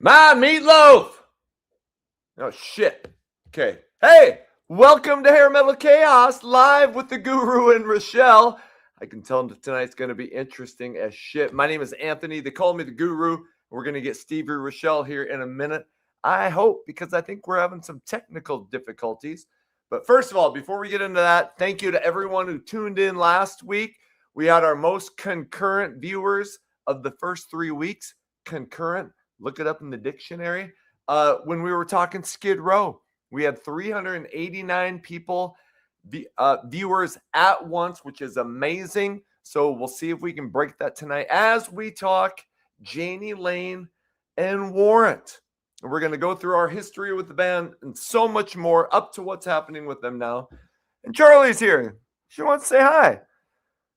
My meatloaf. Oh, shit. Okay. Hey, welcome to Hair Metal Chaos, live with the Guru and Rachelle. I can tell tonight's going to be interesting as shit. My name is Anthony. They call me the Guru. We're going to get Stevie Rachelle here in a minute. I hope, because I think we're having some technical difficulties. But first of all, before we get into that, thank you to everyone who tuned in last week. We had our most concurrent viewers of the first 3 weeks. Concurrent. Look it up in the dictionary. When we were talking Skid Row, we had 389 people, viewers at once, which is amazing. So we'll see if we can break that tonight as we talk Jani Lane and Warrant. And we're going to go through our history with the band and so much more up to what's happening with them now. And Charlie's here. She wants to say hi.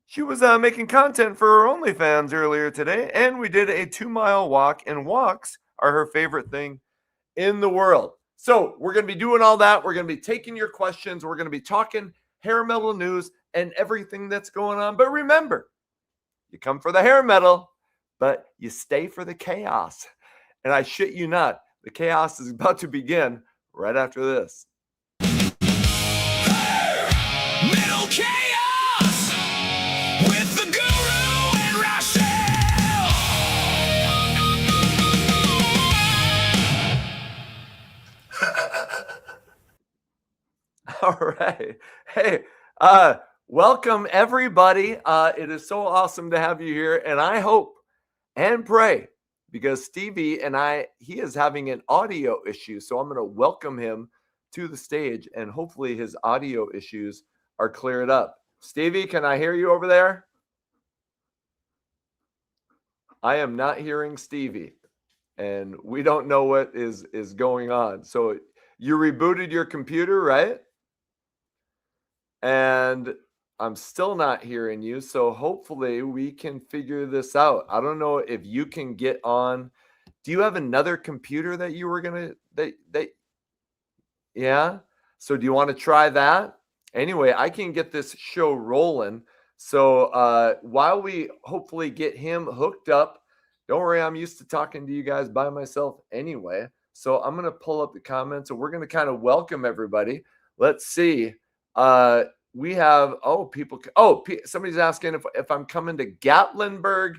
She was making content for her OnlyFans earlier today, and we did a 2-mile walk, and walks are her favorite thing in the world. So we're going to be doing all that. We're going to be taking your questions. We're going to be talking hair metal news and everything that's going on. But remember, you come for the hair metal, but you stay for the chaos. And I shit you not, the chaos is about to begin right after this. Metal Chaos with the Guru and Rachelle. All right. Hey, welcome everybody. It is so awesome to have you here. And I hope and pray, because Stevie and he is having an audio issue. So I'm going to welcome him to the stage, and hopefully his audio issues are cleared up. Stevie, can I hear you over there? I am not hearing Stevie, and we don't know what is going on. So you rebooted your computer, right? And I'm still not hearing you. So hopefully we can figure this out. I don't know if you can get on. Do you have another computer that you were going to, yeah? So do you want to try that? Anyway, I can get this show rolling. So while we hopefully get him hooked up, don't worry, I'm used to talking to you guys by myself anyway. So I'm going to pull up the comments, and we're going to kind of welcome everybody. Let's see. We have, somebody's asking if I'm coming to Gatlinburg,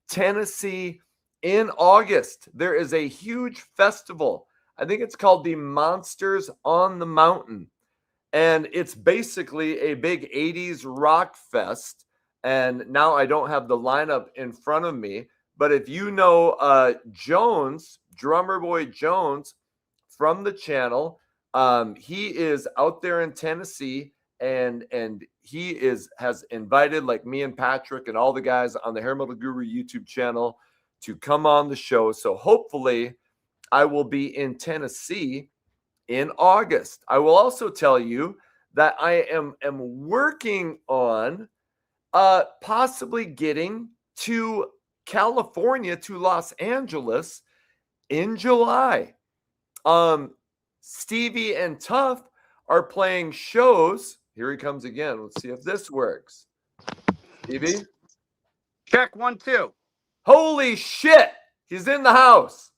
Tennessee in August. There is a huge festival. I think it's called the Monsters on the Mountain. And it's basically a big 80s rock fest. And now I don't have the lineup in front of me. But if you know Jones, Drummer Boy Jones from the channel, he is out there in Tennessee, and he has invited, like me and Patrick and all the guys on the Hair Metal Guru YouTube channel, to come on the show. So hopefully I will be in Tennessee in August. I will also tell you that I am working on possibly getting to California, to Los Angeles in July. Stevie and Tuff are playing shows. Here he comes again. Let's see if this works. Stevie? Check 1 2. Holy shit! He's in the house.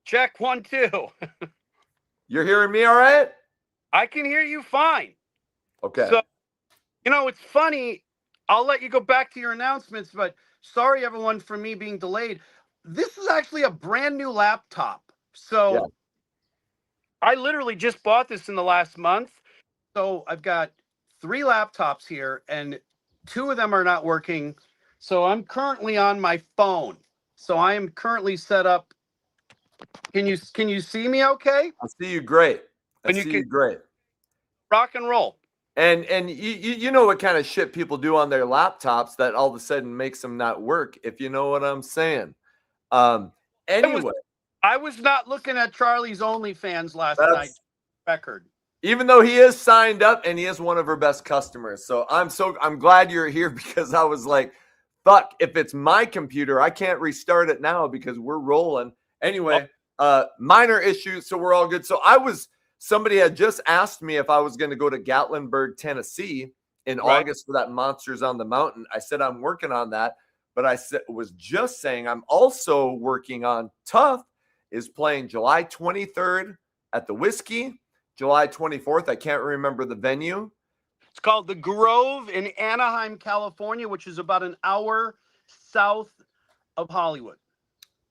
Check 1 2. You're hearing me all right? I can hear you fine. Okay. So, it's funny. I'll let you go back to your announcements, but sorry, everyone, for me being delayed. This is actually a brand new laptop. So Yeah. I literally just bought this in the last month. So I've got 3 laptops here, and 2 of them are not working. So I'm currently on my phone. So I am currently set up. Can you see me okay? I see you great. And you see can- you great. Rock and roll. And you know what kind of shit people do on their laptops that all of a sudden makes them not work, if you know what I'm saying. Anyway. I was not looking at Charlie's OnlyFans last night. Record. Even though he is signed up and he is one of her best customers. So I'm glad you're here, because I was like, fuck, if it's my computer, I can't restart it now because we're rolling. Anyway, minor issues, so we're all good. So somebody had just asked me if I was going to go to Gatlinburg, Tennessee in August for that Monsters on the Mountain. I said I'm working on that, but was just saying I'm also working on Tuff is playing July 23rd at the Whiskey, July 24th. I can't remember the venue. It's called the Grove in Anaheim, California, which is about an hour south of Hollywood.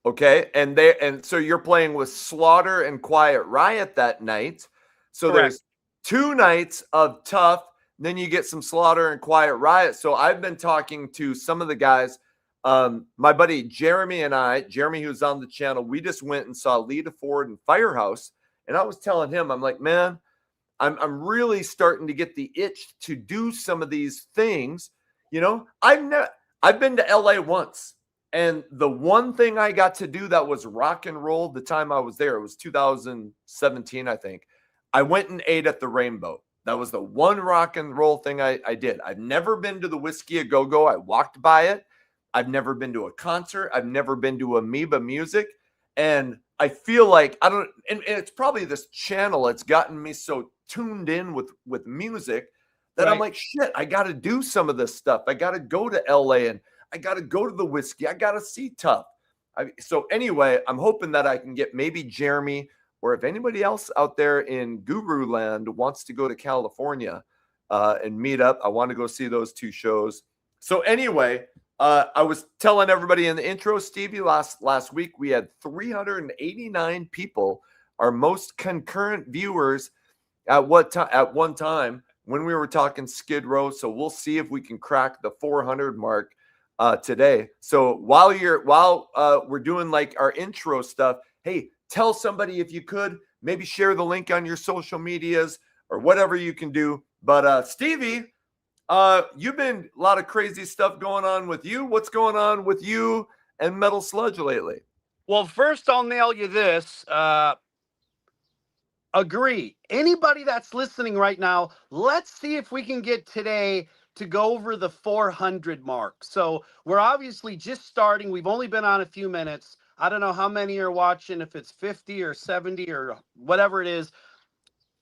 Okay, and so you're playing with Slaughter and Quiet Riot that night. So Correct. there's 2 nights of Tough, then you get some Slaughter and Quiet Riot. So I've been talking to some of the guys. My buddy Jeremy and Jeremy, who's on the channel, we just went and saw Lita Ford and Firehouse, and I was telling him, I'm like, man, I'm really starting to get the itch to do some of these things. You know, I've been to LA once. And the one thing I got to do that was rock and roll the time I was there, it was 2017, I think. I went and ate at the Rainbow. That was the one rock and roll thing I did. I've never been to the Whiskey A Go-Go. I walked by it. I've never been to a concert. I've never been to Amoeba Music. And I feel like and it's probably this channel. It's gotten me so tuned in with music that Right. I'm like, shit, I got to do some of this stuff. I got to go to LA and I got to go to the Whiskey. I got to see Tough. So anyway, I'm hoping that I can get maybe Jeremy, or if anybody else out there in Guru Land wants to go to California and meet up. I want to go see those 2 shows. So anyway, I was telling everybody in the intro, Stevie, last week we had 389 people, our most concurrent viewers at one time when we were talking Skid Row. So we'll see if we can crack the 400 mark today. So while we're doing like our intro stuff, hey, tell somebody if you could, maybe share the link on your social medias or whatever you can do. But Stevie, you've been a lot of crazy stuff going on with you. What's going on with you and Metal Sludge lately? Well, first I'll nail you this. Agree. Anybody that's listening right now, let's see if we can get today to go over the 400 mark. So we're obviously just starting. We've only been on a few minutes. I don't know how many are watching, if it's 50 or 70 or whatever it is.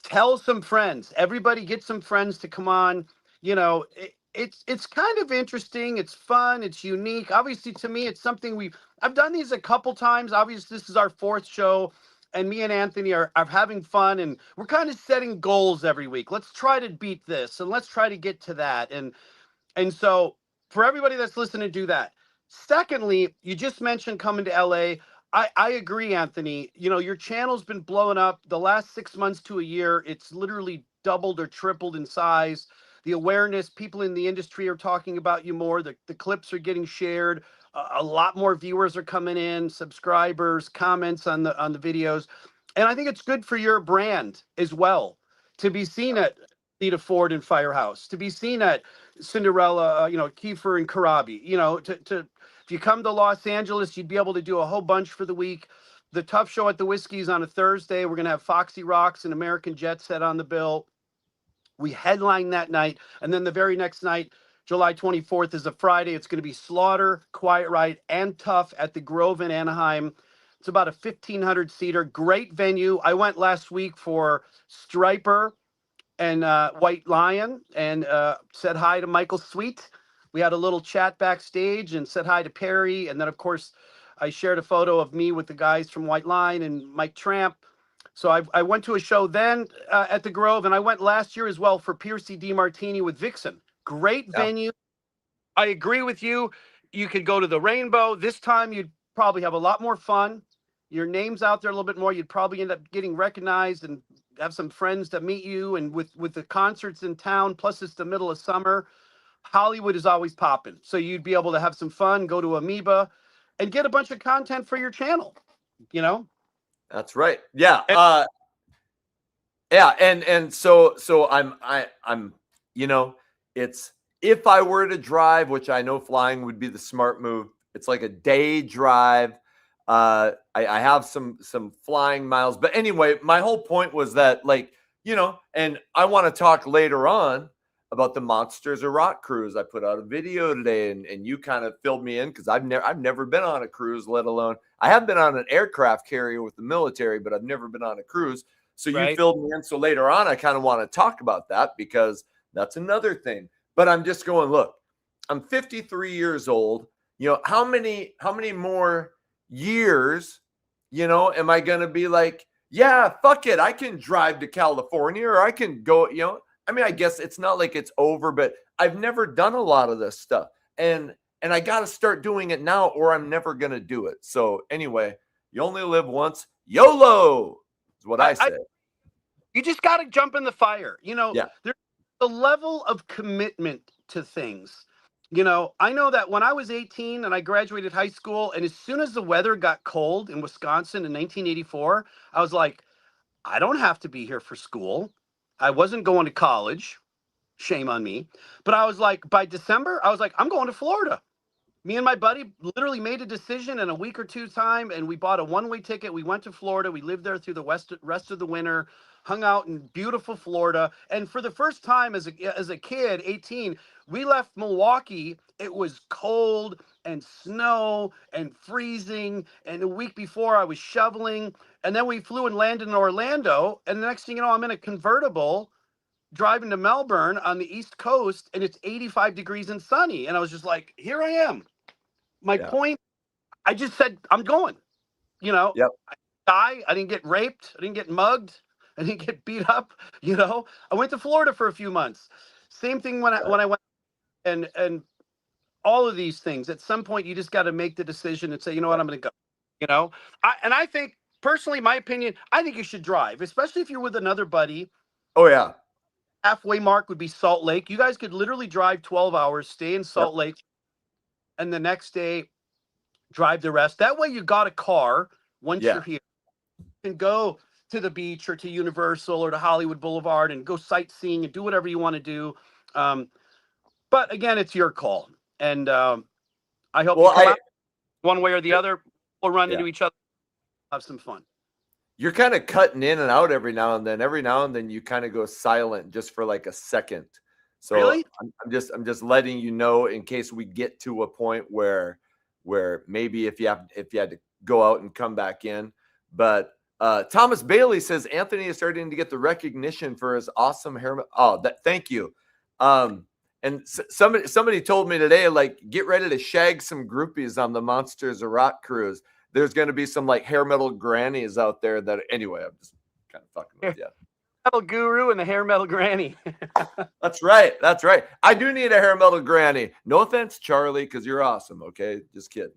Tell some friends. Everybody get some friends to come on. You know, it's kind of interesting. It's fun. It's unique. Obviously, to me, it's something I've done these a couple times. Obviously, this is our 4th show. And me and Anthony are having fun, and we're kind of setting goals every week. Let's try to beat this, and let's try to get to that. And so for everybody that's listening, do that. Secondly, you just mentioned coming to LA. I agree, Anthony. You know, your channel's been blowing up the last 6 months to a year. It's literally doubled or tripled in size. The awareness, people in the industry are talking about you more. The clips are getting shared. A lot more viewers are coming in, subscribers, comments on the videos. And I think it's good for your brand as well to be seen at Lita Ford and Firehouse, to be seen at Cinderella, Kiefer and Karabi. If you come to Los Angeles, you'd be able to do a whole bunch for the week. The Tough show at the Whiskey's on a Thursday. We're going to have Foxy Rocks and American Jet Set on the bill. We headline that night. And then the very next night, July 24th is a Friday. It's going to be Slaughter, Quiet Riot, and Tough at the Grove in Anaheim. It's about a 1,500 seater. Great venue. I went last week for Striper and White Lion and said hi to Michael Sweet. We had a little chat backstage and said hi to Perry. And then, of course, I shared a photo of me with the guys from White Lion and Mike Tramp. So I went to a show then at the Grove, and I went last year as well for Piercy DiMartini with Vixen. Great venue. I agree with you. You could go to the Rainbow. This time you'd probably have a lot more fun. Your name's out there a little bit more. You'd probably end up getting recognized and have some friends that meet you. And with the concerts in town, plus it's the middle of summer, Hollywood is always popping. So you'd be able to have some fun, go to Amoeba, and get a bunch of content for your channel, you know? That's right. Yeah. Yeah. And so I'm, it's, if I were to drive, which I know flying would be the smart move, it's like a day drive. I have some flying miles, but anyway, my whole point was that, like, and I want to talk later on about the Monsters of Rock cruise. I put out a video today, and you kind of filled me in because I've never been on a cruise, let alone I have been on an aircraft carrier with the military, but I've never been on a cruise. So you filled me in. So later on, I kind of want to talk about that because that's another thing. But I'm just going, look, I'm 53 years old. How many more years Am I going to be like, yeah, fuck it, I can drive to California or I can go, I mean, I guess it's not like it's over, but I've never done a lot of this stuff. And I got to start doing it now or I'm never going to do it. So anyway, you only live once. YOLO is what I say. You just got to jump in the fire. Yeah. There's a level of commitment to things. I know that when I was 18 and I graduated high school, and as soon as the weather got cold in Wisconsin in 1984, I was like, I don't have to be here for school. I wasn't going to college. Shame on me. But I was like, by December, I was like, I'm going to Florida. Me and my buddy literally made a decision in a week or two time, and we bought a one-way ticket. We went to Florida. We lived there through the rest of the winter, hung out in beautiful Florida. And for the first time as a kid, 18, we left Milwaukee. It was cold and snow and freezing. And a week before, I was shoveling. And then we flew and landed in Orlando. And the next thing you know, I'm in a convertible driving to Melbourne on the East Coast, and it's 85 degrees and sunny. And I was just like, here I am. My point, I just said, I'm going. Yep. I didn't get raped. I didn't get mugged. I didn't get beat up. I went to Florida for a few months. Same thing when I went, and all of these things. At some point, you just got to make the decision and say, you know what, I'm going to go. I think personally, my opinion, I think you should drive, especially if you're with another buddy. Oh yeah. Halfway mark would be Salt Lake. You guys could literally drive 12 hours, stay in Salt Lake, and the next day drive the rest. That way you got a car once you're here. You can go to the beach or to Universal or to Hollywood Boulevard and go sightseeing and do whatever you want to do. But again, it's your call. And I hope you come out one way or the other. We'll run into each other, have some fun. You're kind of cutting in and out every now and then. Every now and then you kind of go silent just for like a second. So really? I'm just letting you know in case we get to a point where maybe if you had to go out and come back in. But Thomas Bailey says Anthony is starting to get the recognition for his awesome hair. Oh, thank you. And somebody told me today, like, get ready to shag some groupies on the Monsters of Rock cruise. There's going to be some like hair metal grannies out there that anyway, I'm just kind of fucking with you. Metal guru and the hair metal granny. That's right. I do need a hair metal granny. No offense, Charlie, because you're awesome. Okay, just kidding.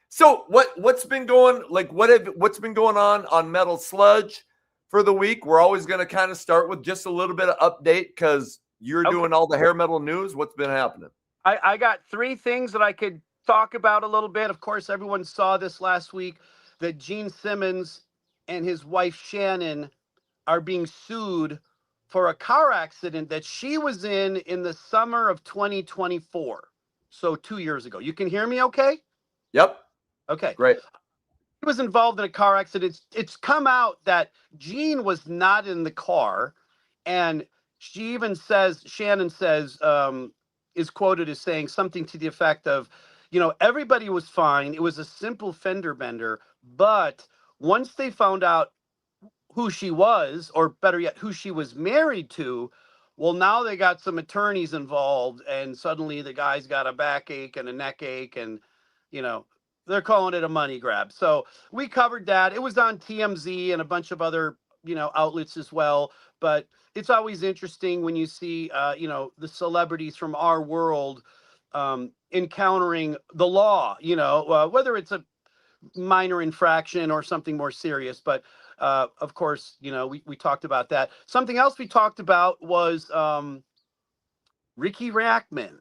So what's been going what's been going on Metal Sludge for the week? We're always going to kind of start with just a little bit of update because you're doing all the hair metal news. What's been happening? I got 3 things that I could talk about a little bit. Of course, everyone saw this last week that Gene Simmons and his wife Shannon are being sued for a car accident that she was in the summer of 2024. So 2 years ago. You can hear me okay? Yep. Okay. Great. He was involved in a car accident. It's come out that Gene was not in the car. And Shannon says, is quoted as saying something to the effect of, everybody was fine. It was a simple fender bender. But once they found out who she was, or better yet, who she was married to, well, now they got some attorneys involved, and suddenly the guy's got a backache and a neck ache, and, they're calling it a money grab. So we covered that. It was on TMZ and a bunch of other, outlets as well. But it's always interesting when you see, the celebrities from our world encountering the law, whether it's a minor infraction or something more serious. But of course, we talked about that. Something else we talked about was Ricky Rackman,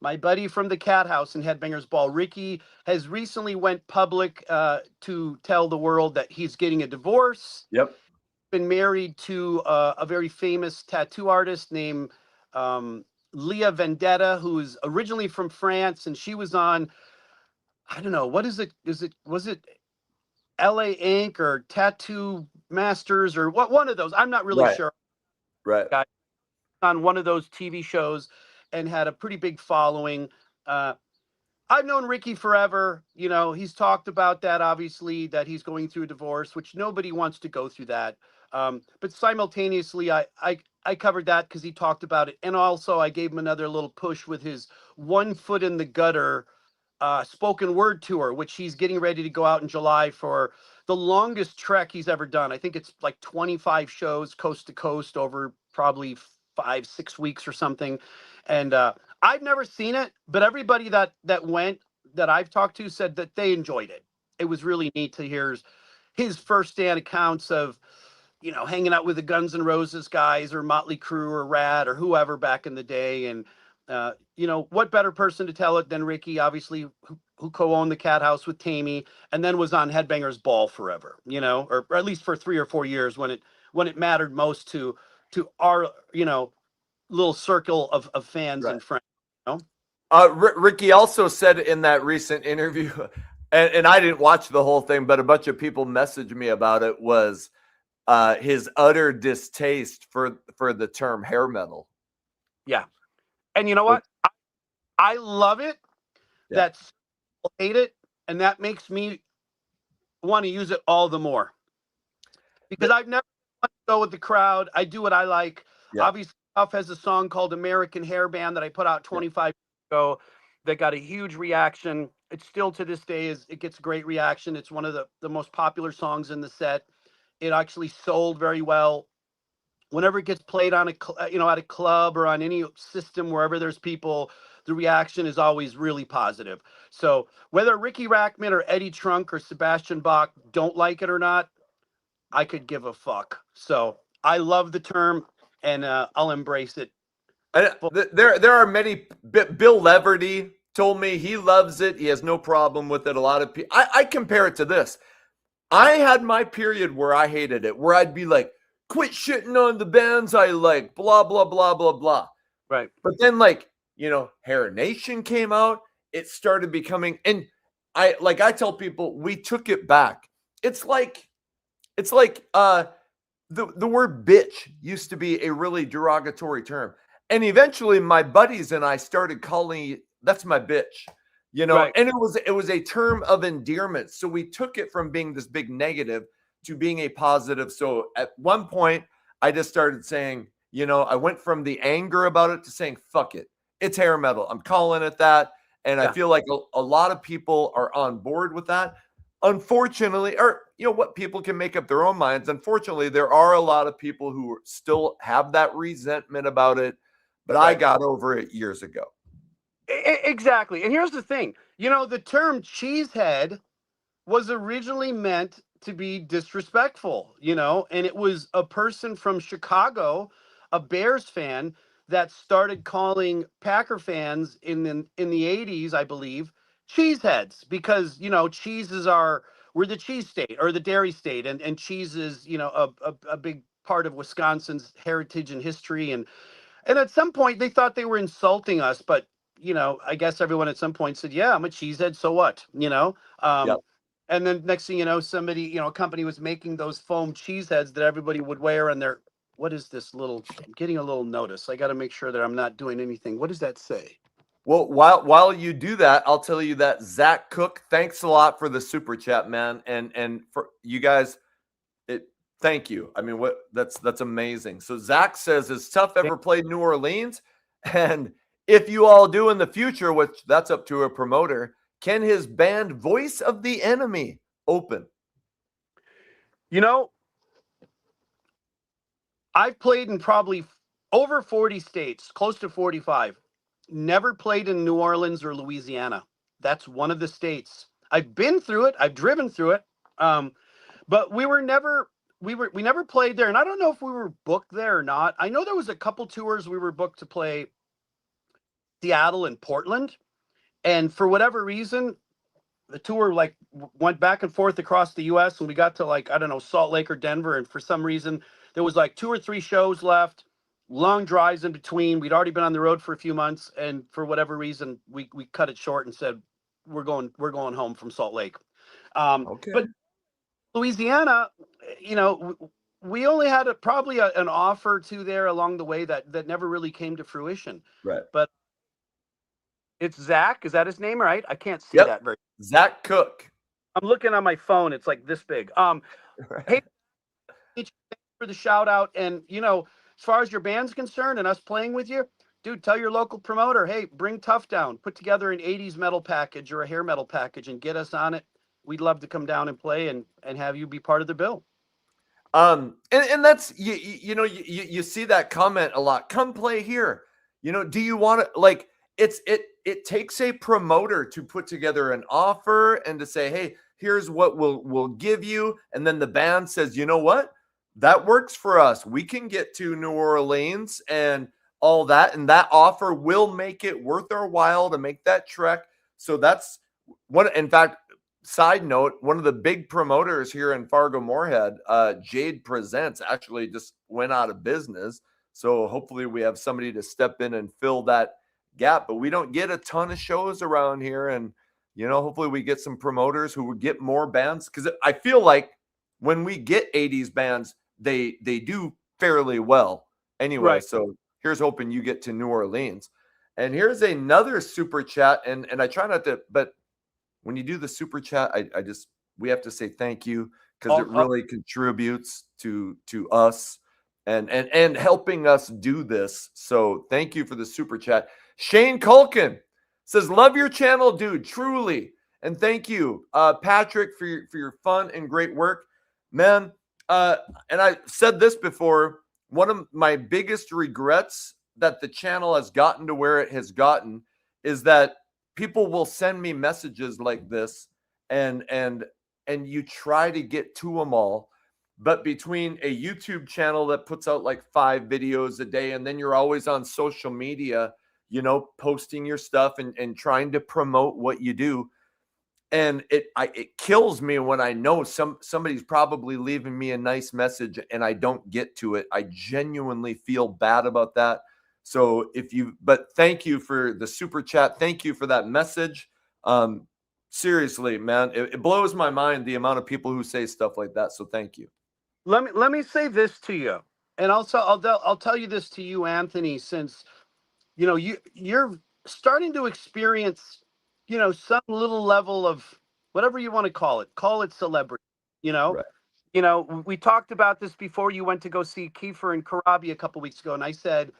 my buddy from the Cat House and Headbangers Ball. Ricky has recently went public to tell the world that he's getting a divorce. Yep. Been married to a very famous tattoo artist named Leah Vendetta, who's originally from France, and she was on, I don't know, what is it? Was it LA Ink or Tattoo Masters or what? One of those. I'm not really sure. Right. On one of those TV shows and had a pretty big following. I've known Ricky forever. He's talked about that, obviously, that he's going through a divorce, which nobody wants to go through that. But simultaneously, I covered that because he talked about it. And also I gave him another little push with his 1 foot in the gutter spoken word tour, which he's getting ready to go out in July for the longest trek he's ever done. I think it's like 25 shows coast to coast over probably 5-6 weeks or something. And I've never seen it, but everybody that went that I've talked to said that they enjoyed it. It was really neat to hear his firsthand accounts of, hanging out with the Guns N' Roses guys or Motley Crue or Rad or whoever back in the day. And, what better person to tell it than Ricky, obviously, who co-owned the Cat House with Tammy and then was on Headbangers Ball forever, or at least for 3 or 4 years when it mattered most to our, little circle of fans Right. and friends. Ricky also said in that recent interview, and I didn't watch the whole thing, but a bunch of people messaged me about it, was his utter distaste for the term hair metal. Yeah. And you know what? I love it. Yeah. That people hate it. And that makes me want to use it all the more. Because I've never go with the crowd. I do what I like. Yeah. Obviously, Huff has a song called American Hair Band that I put out 25 years ago that got a huge reaction. It still to this day it gets great reaction. It's one of the most popular songs in the set. It actually sold very well. Whenever it gets played on at a club or on any system wherever there's people, the reaction is always really positive. So whether Ricky Rackman or Eddie Trunk or Sebastian Bach don't like it or not, I could give a fuck. So I love the term, and I'll embrace it. There are many. Bill Leverty told me he loves it. He has no problem with it. A lot of people. I compare it to this. I had my period where I hated it, where I'd be like, quit shitting on the bands I like, blah, blah, blah, blah, blah. Right. But then, Hair Nation came out. It started becoming, and I tell people, we took it back. It's like the word bitch used to be a really derogatory term. And eventually my buddies and I started calling, that's my bitch. Right. And it was a term of endearment. So we took it from being this big negative to being a positive. So at one point, I just started saying, I went from the anger about it to saying, fuck it. It's hair metal. I'm calling it that. And I feel like a lot of people are on board with that. Unfortunately, or what, people can make up their own minds. Unfortunately, there are a lot of people who still have that resentment about it. But I got over it years ago. Exactly. And here's the thing. The term cheesehead was originally meant to be disrespectful, and it was a person from Chicago, a Bears fan, that started calling Packer fans in the 80s, I believe, cheeseheads, because, we're the cheese state or the dairy state, and cheese is, a big part of Wisconsin's heritage and history. And at some point they thought they were insulting us, but I guess everyone at some point said, yeah, I'm a cheesehead, so what? Yep. And then next thing you know, somebody, a company was making those foam cheese heads that everybody would wear on their, what is this little, I'm getting a little notice. I got to make sure that I'm not doing anything. What does that say? Well, while you do that, I'll tell you that Zach Cook, thanks a lot for the super chat, man. And for you guys, thank you. I mean, that's amazing. So Zach says, has Tough ever played New Orleans? And if you all do in the future, which that's up to a promoter, can his band Voice of the Enemy open? I've played in probably over 40 states, close to 45. Never played in New Orleans or Louisiana. That's one of the states. I've been through it. I've driven through it. But we never played there. And I don't know if we were booked there or not. I know there was a couple tours we were booked to play Seattle and Portland. And for whatever reason, the tour went back and forth across the US, and we got to Salt Lake or Denver. And for some reason, there was 2 or 3 shows left, long drives in between. We'd already been on the road for a few months. And for whatever reason, we cut it short and said, we're going home from Salt Lake. Okay. But Louisiana, we only had probably an offer or two there along the way that never really came to fruition. Right. But it's Zach. Is that his name, right? I can't see Yep. that very. Zach Cook. I'm looking on my phone. It's like this big. Hey, thanks for the shout out. And as far as your band's concerned and us playing with you, dude, tell your local promoter, hey, bring Tough down, put together an 80s metal package or a hair metal package and get us on it. We'd love to come down and play and have you be part of the bill. And that's you see that comment a lot. Come play here. Do you want to, like, it takes a promoter to put together an offer and to say, hey, here's what we'll give you, and then the band says, you know what, that works for us. We can get to New Orleans and all that, and that offer will make it worth our while to make that trek. So that's what, in fact, side note, one of the big promoters here in Fargo Moorhead, Jade Presents, actually just went out of business. So hopefully we have somebody to step in and fill that gap. But we don't get a ton of shows around here. And, hopefully we get some promoters who would get more bands. Because I feel like when we get 80s bands, they do fairly well anyway. Right. So here's hoping you get to New Orleans. And here's another super chat. And I try not to, but when you do the super chat, we have to say thank you, because it really contributes to us and helping us do this. So thank you for the super chat. Shane Culkin says, love your channel, dude, truly. And thank you, Patrick, for your fun and great work, man. And I said this before, one of my biggest regrets that the channel has gotten to where it has gotten is that people will send me messages like this, and you try to get to them all. But between a YouTube channel that puts out like 5 videos a day, and then you're always on social media, posting your stuff and trying to promote what you do. And it kills me when I know somebody's probably leaving me a nice message and I don't get to it. I genuinely feel bad about that. So but thank you for the super chat. Thank you for that message. Seriously, man, it blows my mind the amount of people who say stuff like that. So thank you. Let me say this to you, and also I'll tell you this to you, Anthony, since you're starting to experience some little level of whatever you want to call it celebrity. Right. We talked about this before you went to go see Kiefer and Karabi a couple weeks ago, and I said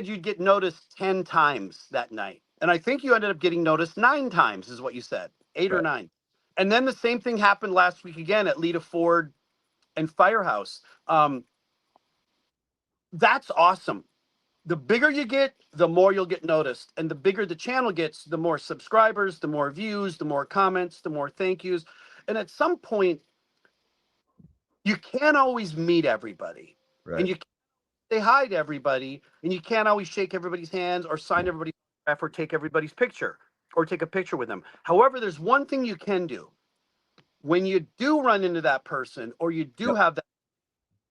you'd get noticed 10 times that night. And I think you ended up getting noticed 9 times, is what you said, 8 or 9. And then the same thing happened last week again at Lita Ford and Firehouse. That's awesome. The bigger you get, the more you'll get noticed. And the bigger the channel gets, the more subscribers, the more views, the more comments, the more thank yous. And at some point, you can't always meet everybody. Right. And you say hi to everybody, and you can't always shake everybody's hands or sign everybody's autograph or take everybody's picture or take a picture with them. However, there's one thing you can do. When you do run into that person, or you do have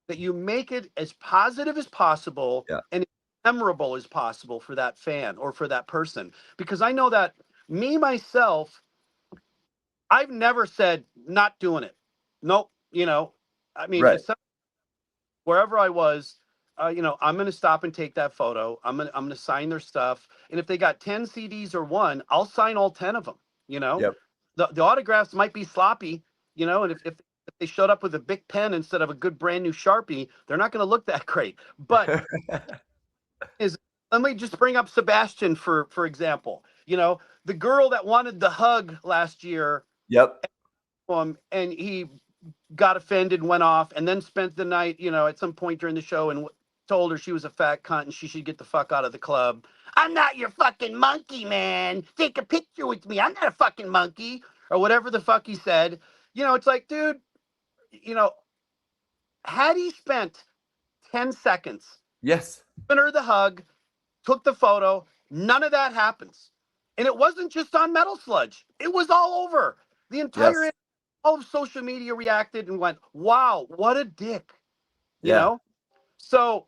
that you make it as positive as possible and as memorable as possible for that fan or for that person. Because I know that myself, I've never said not doing it. Nope. I mean, wherever I was, I'm going to stop and take that photo. I'm going to sign their stuff. And if they got 10 CDs or 1, I'll sign all 10 of them. The autographs might be sloppy, and if they showed up with a big pen instead of a good brand new Sharpie, they're not going to look that great. But let me just bring up Sebastian for example. The girl that wanted the hug last year. Yep. And he got offended and went off, and then spent the night, at some point during the show, and told her she was a fat cunt and she should get the fuck out of the club. I'm not your fucking monkey, man. Take a picture with me. I'm not a fucking monkey, or whatever the fuck he said. It's like, dude, had he spent 10 seconds, giving her the hug, took the photo, none of that happens. And it wasn't just on Metal Sludge. It was all over. The entire all of social media reacted and went, wow, what a dick. You know? So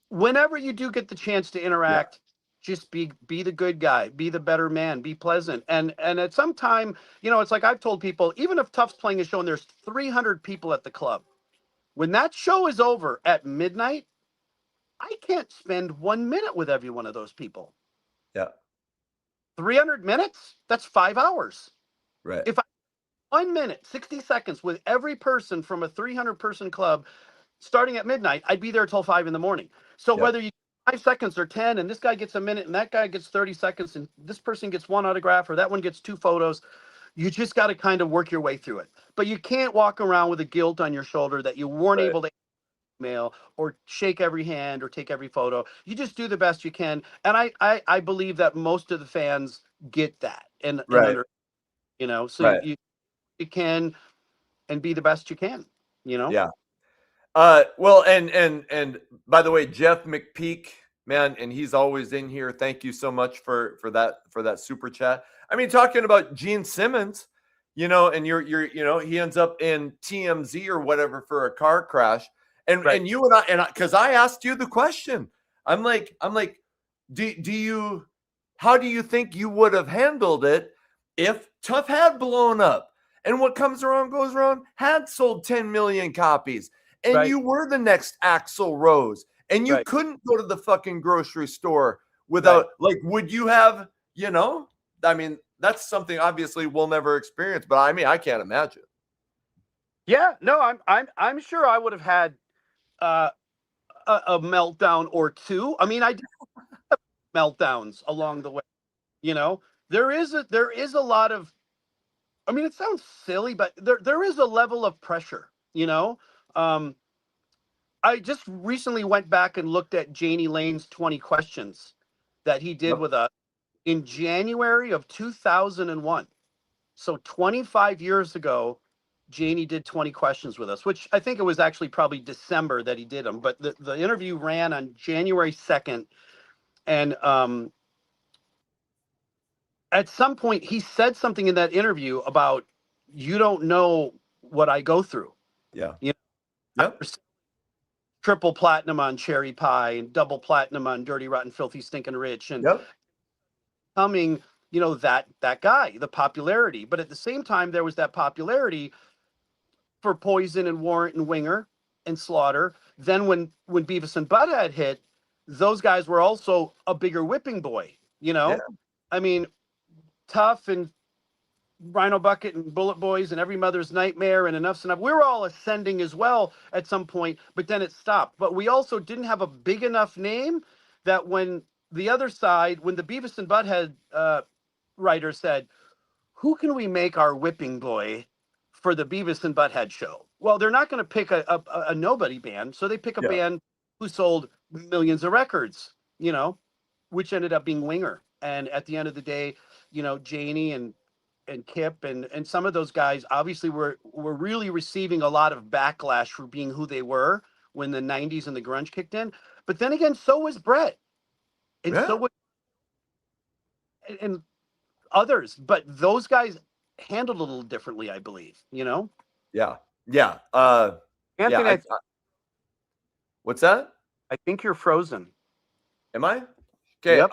whenever you do get the chance to interact, just be the good guy, be the better man, be pleasant. And at some time, it's like I've told people, even if Tough's playing a show and there's 300 people at the club, when that show is over at midnight, I can't spend 1 minute with every one of those people. 300 minutes, that's 5 hours. Right. If I 1 minute, 60 seconds with every person from a 300 person club starting at midnight, I'd be there till 5 in the morning. So whether you 5 seconds or 10, and this guy gets a minute, and that guy gets 30 seconds, and this person gets one autograph, or that one gets 2 photos. You just got to kind of work your way through it. But you can't walk around with a guilt on your shoulder that you weren't Right. able to email or shake every hand or take every photo. You just do the best you can. And I believe that most of the fans get that and Right. under, so Right. you can and be the best you can, Yeah. Well, and by the way, Jeff McPeak, man, and he's always in here. Thank you so much for that super chat. I mean, talking about Gene Simmons, and you're he ends up in TMZ or whatever for a car crash, and Right. and you and I, because I asked you the question, I'm like, do you, how do you think you would have handled it if Tough had blown up? And what comes around goes around had sold 10 million copies. And Right. you were the next Axl Rose. And you Right. couldn't go to the fucking grocery store without, like, would you have, I mean, that's something obviously we'll never experience, but I mean, I can't imagine. Yeah, no, I'm sure I would have had a meltdown or two. I mean, I did have meltdowns along the way. There is a lot of, I mean, it sounds silly, but there is a level of pressure, Um, I just recently went back and looked at Janie Lane's 20 questions that he did Yep. with us in January of 2001. So 25 years ago, Janie did 20 questions with us, which I think it was actually probably December that he did them. But the interview ran on January 2nd. And at some point, he said something in that interview about, you don't know what I go through. Yeah. Yep. Triple platinum on Cherry Pie and double platinum on Dirty Rotten Filthy Stinking Rich, and coming, that guy, the popularity. But at the same time, there was that popularity for Poison and Warrant and Winger and Slaughter. Then when Beavis and Butthead hit, those guys were also a bigger whipping boy. I mean, Tough and Rhino Bucket and Bullet Boys and Every Mother's Nightmare and Enough's Enough. We were all ascending as well at some point, but then it stopped. But we also didn't have a big enough name that when the other side, when the Beavis and Butthead writer said, who can we make our whipping boy for the Beavis and Butthead show? Well, they're not going to pick a nobody band. So they pick a band who sold millions of records, which ended up being Winger. And at the end of the day, Janie and Kip and some of those guys obviously were really receiving a lot of backlash for being who they were when the 90s and the grunge kicked in. But then again, so was Brett. And so was and others. But those guys handled it a little differently, I believe, Yeah. Anthony, what's that? I think you're frozen. Am I? Okay, Yep.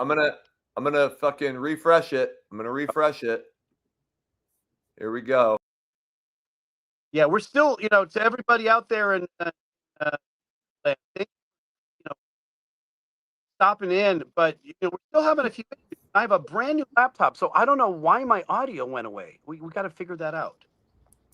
I'm gonna fucking refresh it. I'm gonna refresh it. Here we go. Yeah, we're still, to everybody out there and stopping in, but we're still having a few issues. I have a brand new laptop, so I don't know why my audio went away. We got to figure that out.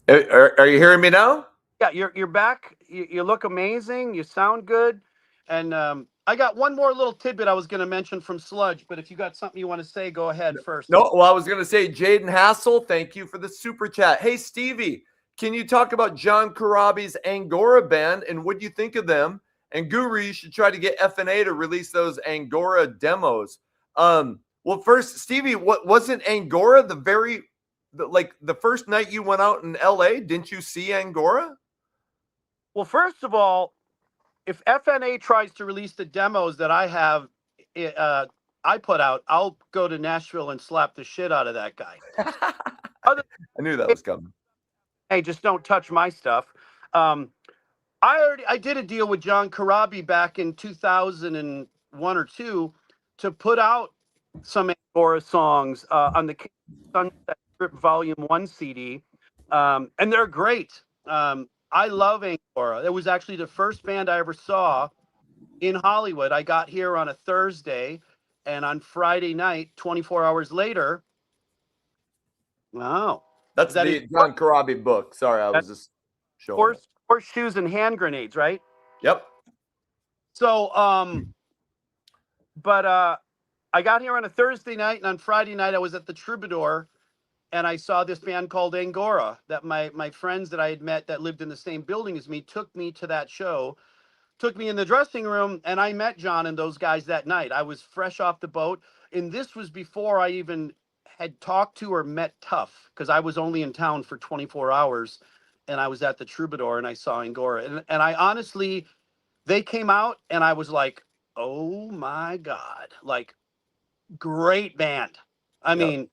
Are you hearing me now? Yeah, you're back. You look amazing. You sound good. And I got one more little tidbit I was going to mention from Sludge, but if you got something you want to say, go ahead first. No, well, I was going to say, Jaden Hassel, thank you for the super chat. Hey, Stevie, can you talk about John Corabi's Angora band and what do you think of them? And Guru, you should try to get FNA to release those Angora demos. Well, first, Stevie, what wasn't Angora the first night you went out in LA? Didn't you see Angora? Well, first of all, if FNA tries to release the demos that I have, I put out, I'll go to Nashville and slap the shit out of that guy. I knew that was coming. Hey, just don't touch my stuff. I did a deal with John Corabi back in 2001 or 2 to put out some Angora songs on the Sunset Strip Volume 1 CD, and they're great. I love Angora. It was actually the first band I ever saw in Hollywood. I got here on a Thursday, and on Friday night, 24 hours later, wow. That's the John Corabi book. Sorry, I was just showing. Horseshoes and hand grenades, right? Yep. So But I got here on a Thursday night, and on Friday night I was at the Troubadour, and I saw this band called Angora that my friends that I had met that lived in the same building as me took me to that show, took me in the dressing room, and I met John and those guys that night. I was fresh off the boat, and this was before I even had talked to or met Tough, because I was only in town for 24 hours, and I was at the Troubadour and I saw Angora, and I honestly, they came out and I was like, oh my God, like, great band. I Yep. mean,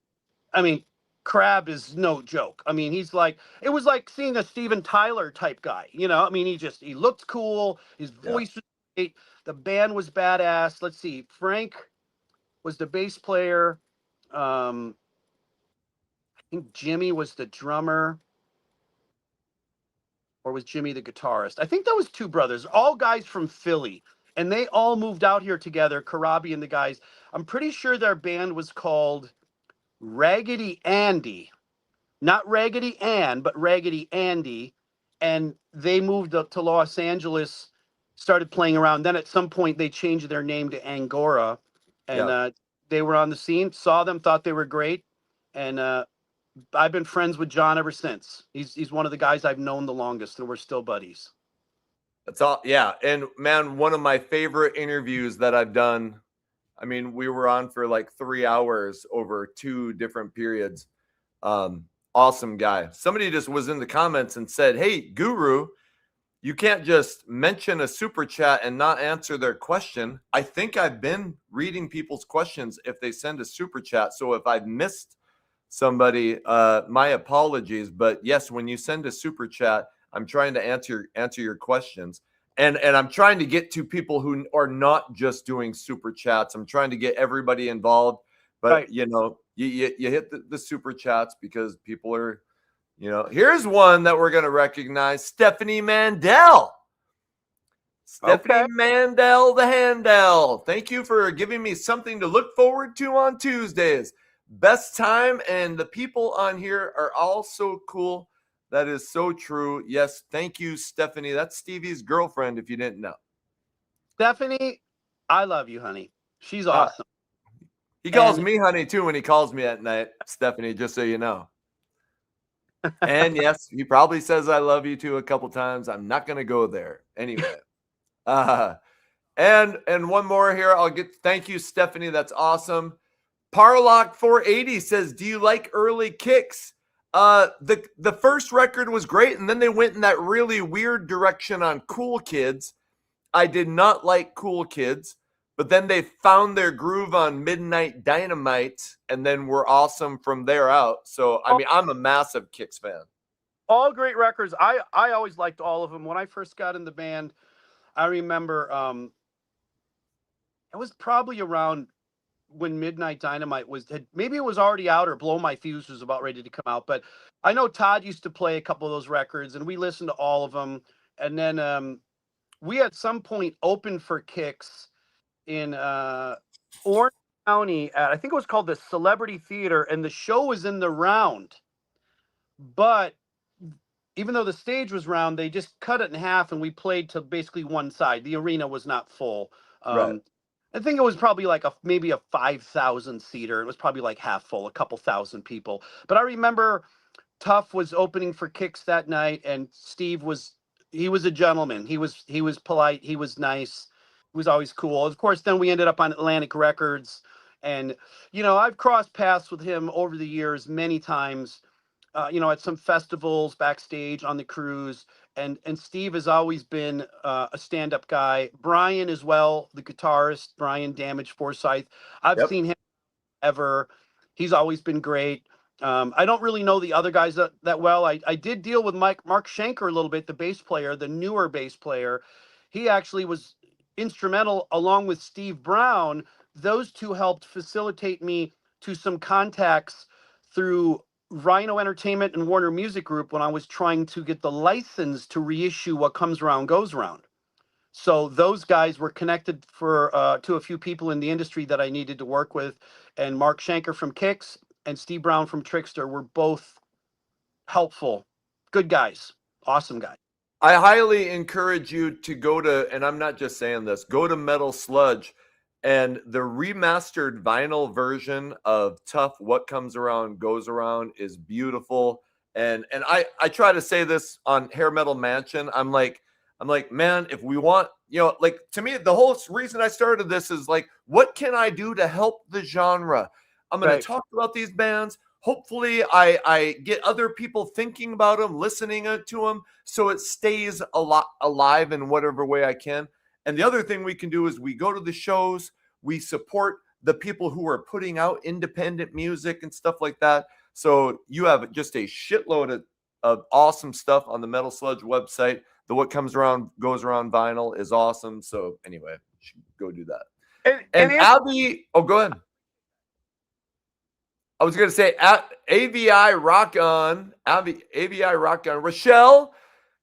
I mean, Crab is no joke. I mean, he's like, it was like seeing a Steven Tyler type guy, you know? I mean, he looked cool. His Yeah. voice was great. The band was badass. Let's see. Frank was the bass player. I think Jimmy was the drummer, or was Jimmy the guitarist? I think that was two brothers, all guys from Philly. And they all moved out here together, Karabi and the guys. I'm pretty sure their band was called Raggedy Andy. Not Raggedy Ann, but Raggedy Andy. And they moved up to Los Angeles, started playing around. Then at some point they changed their name to Angora, and Yeah. they were on the scene. Saw them, thought they were great, and I've been friends with John ever since. He's one of the guys I've known the longest, and we're still buddies. That's all. Yeah. And man, one of my favorite interviews that I've done. I mean, we were on for like 3 hours over 2 different periods. Awesome guy. Somebody just was in the comments and said, "Hey, Guru, you can't just mention a super chat and not answer their question." I think I've been reading people's questions if they send a super chat. So if I've missed somebody, my apologies. But yes, when you send a super chat, I'm trying to answer your questions. And I'm trying to get to people who are not just doing super chats. I'm trying to get everybody involved. But Right. you know, you hit the super chats because people are, you know, here's one that we're going to recognize. Stephanie Mandel. Stephanie Okay. Mandel, the Handel. Thank you for giving me something to look forward to on Tuesdays. Best time, and the people on here are all so cool. That is so true. Yes, thank you, Stephanie. That's Stevie's girlfriend, if you didn't know. Stephanie, I love you, honey. She's Uh, awesome. he calls And me honey, too, when he calls me at night, Stephanie, just so you know. And yes, he probably says I love you, too, a couple times. I'm not going to go there. Anyway. And one more here. Thank you, Stephanie. That's awesome. Parlock 480 says, "Do you like early kicks?" The first record was great, and then they went in that really weird direction on Cool Kids. I did not like Cool Kids, but then they found their groove on Midnight Dynamite, and then were awesome from there out. So I mean, I'm a massive Kicks fan. all great records. I always liked all of them. When I first got in the band, I remember it was probably around when Midnight Dynamite maybe it was already out, or Blow My Fuse was about ready to come out. But I know Todd used to play a couple of those records, and we listened to all of them. And then we at some point opened for Kicks in Orange County at, I think it was called the Celebrity Theater, and the show was in the round. But even though the stage was round, they just cut it in half, and we played to basically one side. The arena was not full. Right. I think it was probably like maybe a 5,000 seater. It was probably like half full, a couple thousand people. But I remember Tough was opening for Kicks that night, and Steve he was a gentleman. He was polite. He was nice. He was always cool. Of course, then we ended up on Atlantic Records, and I've crossed paths with him over the years many times. At some festivals, backstage, on the cruise. And Steve has always been a stand-up guy. Brian as well, the guitarist, Brian Damage Forsyth. I've Yep. seen him ever. He's always been great. I don't really know the other guys that well. I did deal with Mark Schenker a little bit, the bass player, the newer bass player. He actually was instrumental, along with Steve Brown. Those two helped facilitate me to some contacts through Rhino Entertainment and Warner Music Group when I was trying to get the license to reissue What Comes Around Goes Around. So those guys were connected to a few people in the industry that I needed to work with, and Mark Schenker from Kicks and Steve Brown from Trickster were both helpful, good guys, awesome guys. I highly encourage you to go to, and I'm not just saying this, go to Metal Sludge. And the remastered vinyl version of Tough What Comes Around Goes Around is beautiful. And I try to say this on Hair Metal Mansion. I'm like, man, if we want, like, to me, the whole reason I started this is like, what can I do to help the genre? I'm going to talk about these bands. Hopefully I get other people thinking about them, listening to them, so it stays alive in whatever way I can. And the other thing we can do is we go to the shows, we support the people who are putting out independent music and stuff like that. So you have just a shitload of awesome stuff on the Metal Sludge website. The What Comes Around Goes Around vinyl is awesome. So anyway, you should go do that. And Abby, go ahead. I was going to say AVI Rock On, AVI Rock On. Rachelle,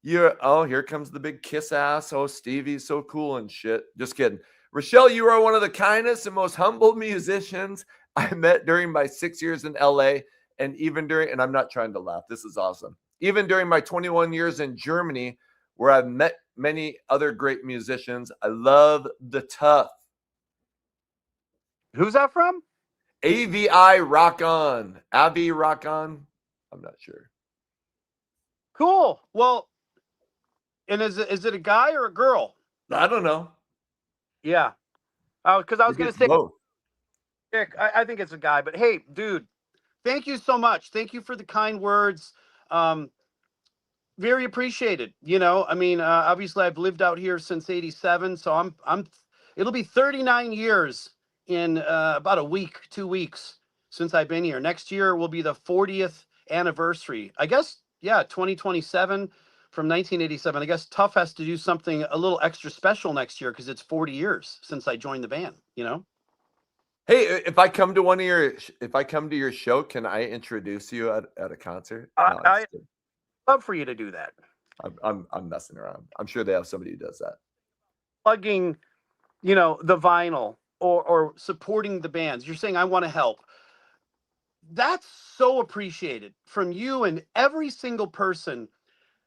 here comes the big kiss ass. Oh, Stevie's so cool and shit. Just kidding. Rachelle, you are one of the kindest and most humble musicians I met during my 6 years in LA. And and I'm not trying to laugh, this is awesome. Even during my 21 years in Germany, where I've met many other great musicians, I love the Tough. Who's that from? AVI Rock On. Avi Rock On. I'm not sure. Cool. Well, and is it a guy or a girl? I don't know. Yeah. Because I was going to say, both. I think it's a guy. But hey, dude, thank you so much. Thank you for the kind words. Very appreciated. Obviously I've lived out here since '87, so it'll be 39 years in about a week, 2 weeks since I've been here. Next year will be the 40th anniversary. I guess, 2027 from 1987. I guess Tough has to do something a little extra special next year because it's 40 years since I joined the band, Hey, if I come to your show, can I introduce you at a concert? I'd love for you to do that. I'm messing around. I'm sure they have somebody who does that. Plugging, the vinyl or supporting the bands. You're saying I want to help. That's so appreciated from you and every single person.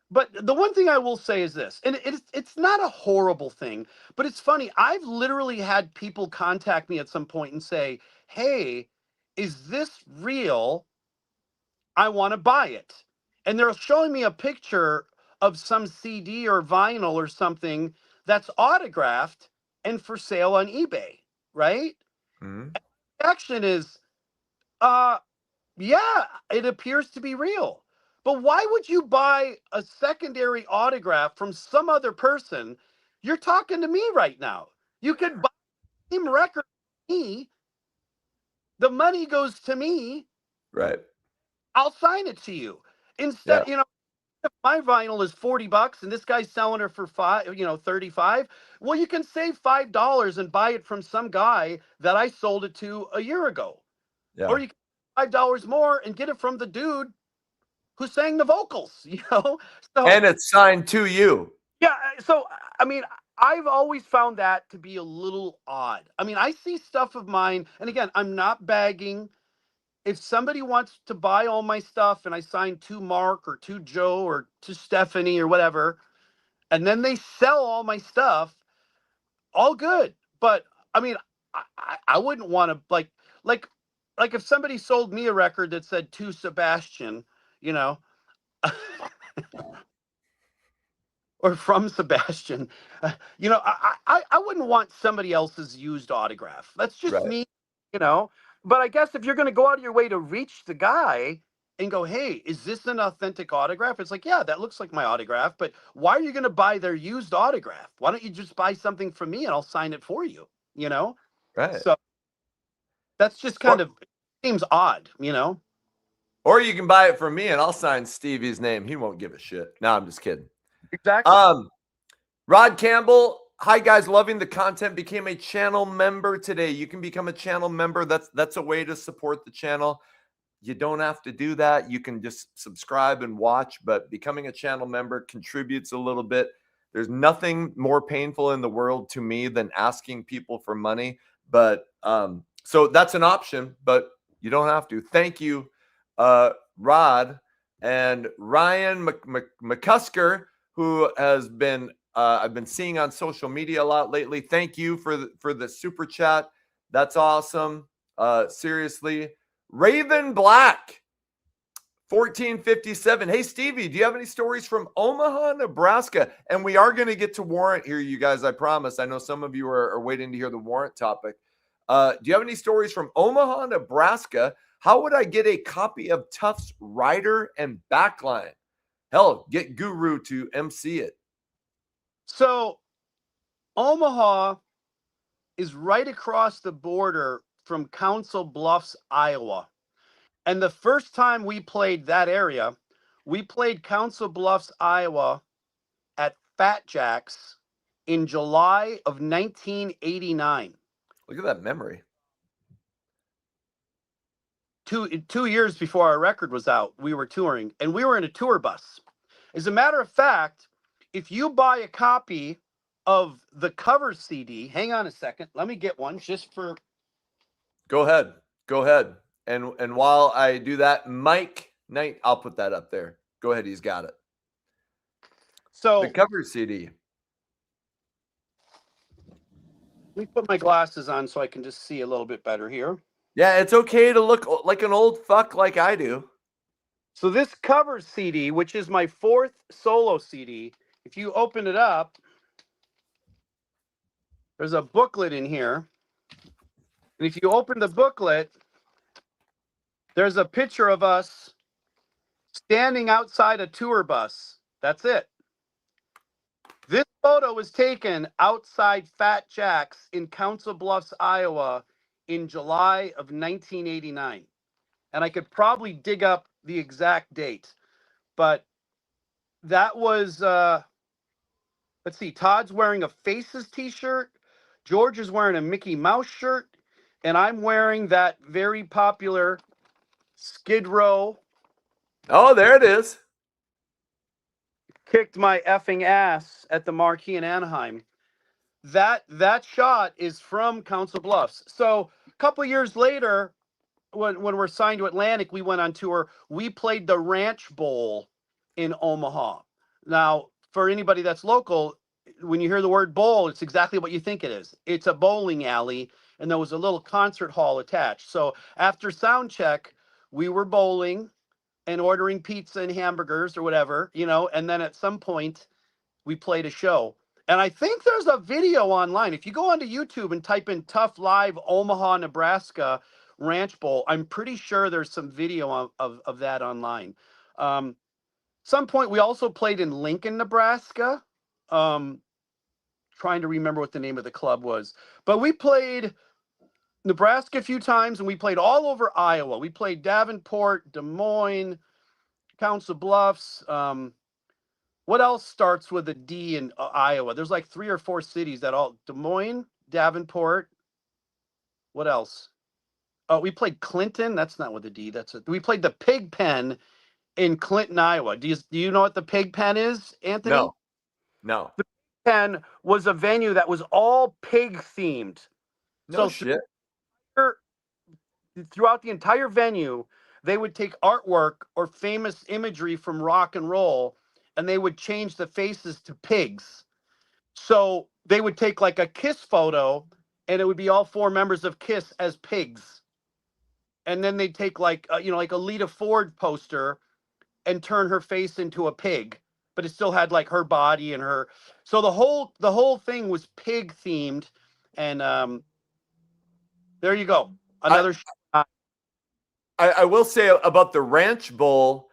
But the one thing I will say is this, and it's not a horrible thing, but it's funny. I've literally had people contact me at some point and say, hey, is this real? I want to buy it. And they're showing me a picture of some CD or vinyl or something that's autographed and for sale on eBay, right? Mm-hmm. The action is, yeah, it appears to be real. But why would you buy a secondary autograph from some other person? You're talking to me right now. You could buy the same record from me. The money goes to me. Right. I'll sign it to you. Instead, if my vinyl is $40 and this guy's selling it for 35, well, you can save $5 and buy it from some guy that I sold it to a year ago. Yeah. Or you can $5 more and get it from the dude who sang the vocals, So, and it's signed to you. Yeah. So, I've always found that to be a little odd. I see stuff of mine, and again, I'm not bagging. If somebody wants to buy all my stuff and I sign to Mark or to Joe or to Stephanie or whatever, and then they sell all my stuff, all good. But I wouldn't want to like if somebody sold me a record that said to Sebastian, or from Sebastian, I wouldn't want somebody else's used autograph. That's just me, But I guess if you're going to go out of your way to reach the guy and go, hey, is this an authentic autograph? It's like, yeah, that looks like my autograph, but why are you going to buy their used autograph? Why don't you just buy something from me and I'll sign it for you, Right. So that's just kind of seems odd, Or you can buy it from me and I'll sign Stevie's name. He won't give a shit. No, I'm just kidding. Exactly. Rod Campbell, hi guys, loving the content. Became a channel member today. You can become a channel member. That's a way to support the channel. You don't have to do that. You can just subscribe and watch, but becoming a channel member contributes a little bit. There's nothing more painful in the world to me than asking people for money. But so that's an option, but you don't have to. Thank you, Rod. And Ryan McCusker, who has been I've been seeing on social media a lot lately. Thank you for the super chat. That's awesome. Seriously, Raven Black 1457. Hey, Stevie, do you have any stories from Omaha, Nebraska? And we are going to get to warrant here, you guys, I promise. I know some of you are waiting to hear the warrant topic. Do you have any stories from Omaha, Nebraska? How would I get a copy of Tufts Rider and Backline? Hell, get Guru to MC it. So Omaha is right across the border from Council Bluffs, Iowa. And the first time we played that area, we played Council Bluffs, Iowa at Fat Jack's in July of 1989. Look at that memory. 2 years before our record was out, we were touring, and we were in a tour bus. As a matter of fact, if you buy a copy of the cover CD, hang on a second, let me get one just for... Go ahead. And while I do that, Mike Knight, I'll put that up there. Go ahead, he's got it. So the cover CD. Let me put my glasses on so I can just see a little bit better here. Yeah, it's okay to look like an old fuck like I do. So this cover CD, which is my 4th solo CD, if you open it up, there's a booklet in here. And if you open the booklet, there's a picture of us standing outside a tour bus. That's it. This photo was taken outside Fat Jack's in Council Bluffs, Iowa in July of 1989. And I could probably dig up the exact date. But that was, let's see, Todd's wearing a Faces t-shirt. George is wearing a Mickey Mouse shirt. And I'm wearing that very popular Skid Row. Oh, there it is. Kicked my effing ass at the Marquee in Anaheim. That shot is from Council Bluffs. So a couple years later, when we're signed to Atlantic, we went on tour. We played the Ranch Bowl in Omaha. Now, for anybody that's local, when you hear the word bowl, it's exactly what you think it is. It's a bowling alley, and there was a little concert hall attached. So after sound check, we were bowling and ordering pizza and hamburgers or whatever, and then at some point we played a show. And I think there's a video online. If you go onto YouTube and type in Tough Live Omaha, Nebraska Ranch Bowl, I'm pretty sure there's some video of that online. Some point we also played in Lincoln, Nebraska. Trying to remember what the name of the club was. But we played Nebraska a few times, and we played all over Iowa. We played Davenport, Des Moines, Council Bluffs. What else starts with a D in Iowa? There's like 3 or 4 cities that all... Des Moines, Davenport. What else? Oh, we played Clinton. That's not with a D. We played the Pig Pen in Clinton, Iowa. Do you know what the Pig Pen is, Anthony? No. The Pig Pen was a venue that was all pig themed. No shit. Throughout the entire venue, they would take artwork or famous imagery from rock and roll, and they would change the faces to pigs. So they would take like a Kiss photo, and it would be all 4 members of Kiss as pigs. And then they'd take like a Lita Ford poster and turn her face into a pig, but it still had like her body and her. So the whole thing was pig themed, and there you go. Another. I will say about the Ranch Bowl,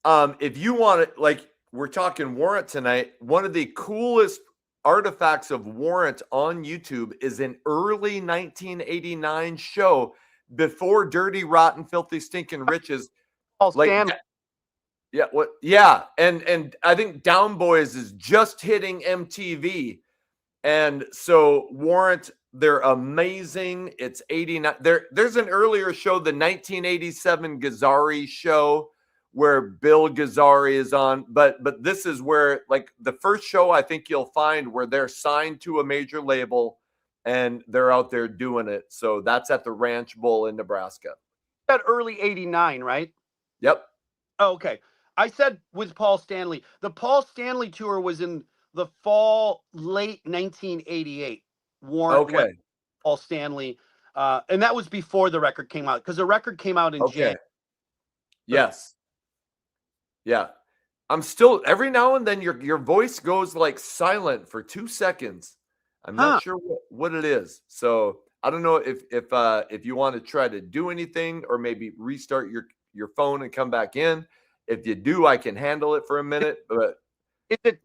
if you want it, like we're talking Warrant tonight, one of the coolest artifacts of Warrant on YouTube is an early 1989 show before Dirty, Rotten, Filthy, Stinking Riches. Paul Stanley. Yeah, what? Yeah, and I think Down Boys is just hitting MTV, and so Warrant, they're amazing. It's 89. There's an earlier show, the 1987 Gazzari show, where Bill Gazzari is on, but this is where like the first show I think you'll find where they're signed to a major label and they're out there doing it. So that's at the Ranch Bowl in Nebraska. That early 89, right? Yep. Oh, okay. I said with Paul Stanley. The Paul Stanley tour was in the fall late 1988 Warrant Okay. Paul Stanley, and that was before the record came out because the record came out in Okay. January. Yes. Yeah. I'm still every now and then your voice goes like silent for 2 seconds. I'm not sure what it is. So I don't know if you want to try to do anything or maybe restart your phone and come back in. If you do, I can handle it for a minute. But Is it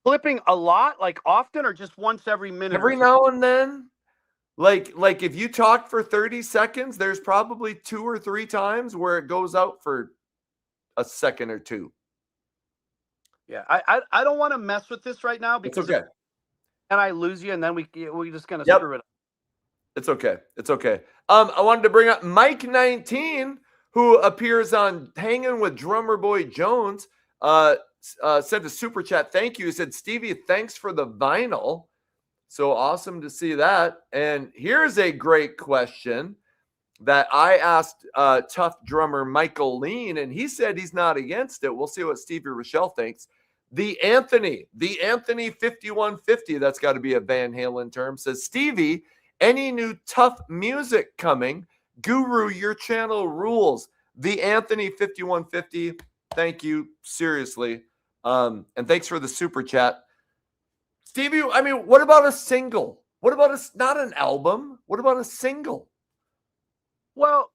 clipping a lot, like often, or just once every minute? Every now and then, like if you talk for 30 seconds, there's probably 2 or 3 times where it goes out for a second or 2. Yeah, I don't want to mess with this right now It's because okay. and I lose you, and then we just gonna Yep. screw it up. It's okay. It's okay. I wanted to bring up Mike 19, who appears on Hanging with Drummer Boy Jones. Sent a super chat. Thank you. He said, Stevie, thanks for the vinyl. So awesome to see that. And here's a great question that I asked tough drummer Michael Lean, and he said he's not against it. We'll see what Stevie Rachelle thinks. The Anthony 5150, that's got to be a Van Halen term, says, Stevie, any new tough music coming? Guru, your channel rules. The Anthony 5150, thank you, seriously. And thanks for the super chat. Stevie, I mean, what about a single? What about not an album? What about a single? Well,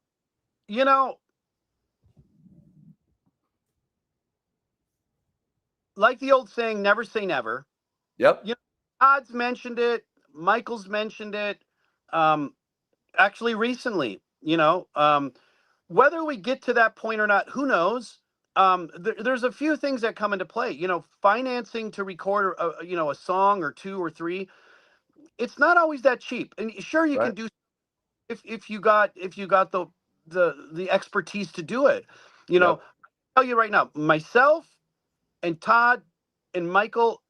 like the old saying, never say never. Yep. Todd's mentioned it. Michael's mentioned it. Actually, recently, whether we get to that point or not, who knows? There's a few things that come into play. Financing to record, a song or 2 or 3. It's not always that cheap. And sure, you can do if you got the expertise to do it. I'll tell you right now, myself and Todd and Michael,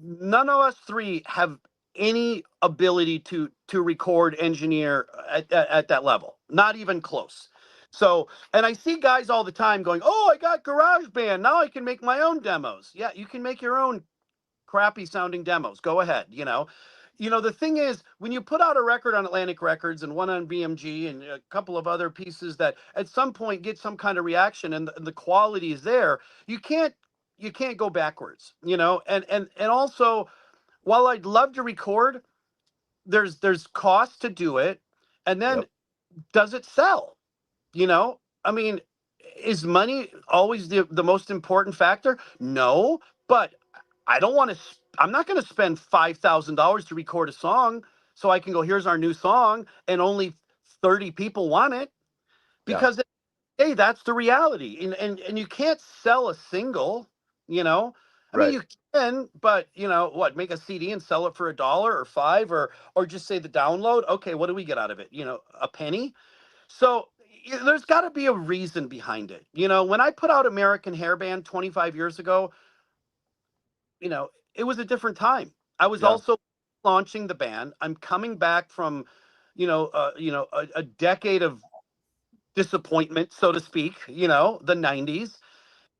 none of us 3 have any ability to record, engineer at that level, not even close. So, and I see guys all the time going, oh, I got GarageBand, now I can make my own demos. Yeah, you can make your own crappy sounding demos, go ahead. The thing is, when you put out a record on Atlantic Records and one on BMG and a couple of other pieces that at some point get some kind of reaction and the quality is there, you can't go backwards. And also, while I'd love to record, there's cost to do it, and then does it sell? I mean, is money always the most important factor? No, but I'm not going to spend $5,000 to record a song so I can go, here's our new song, and only 30 people want it, because hey, that's the reality. And you can't sell a single. I mean, you can, but what, make a CD and sell it for $1 or $5, or just say the download. Okay, what do we get out of it? A penny. So there's got to be a reason behind it. When I put out American Hairband 25 years ago, it was a different time. I was also launching the band. I'm coming back from, a decade of disappointment, so to speak, the 90s.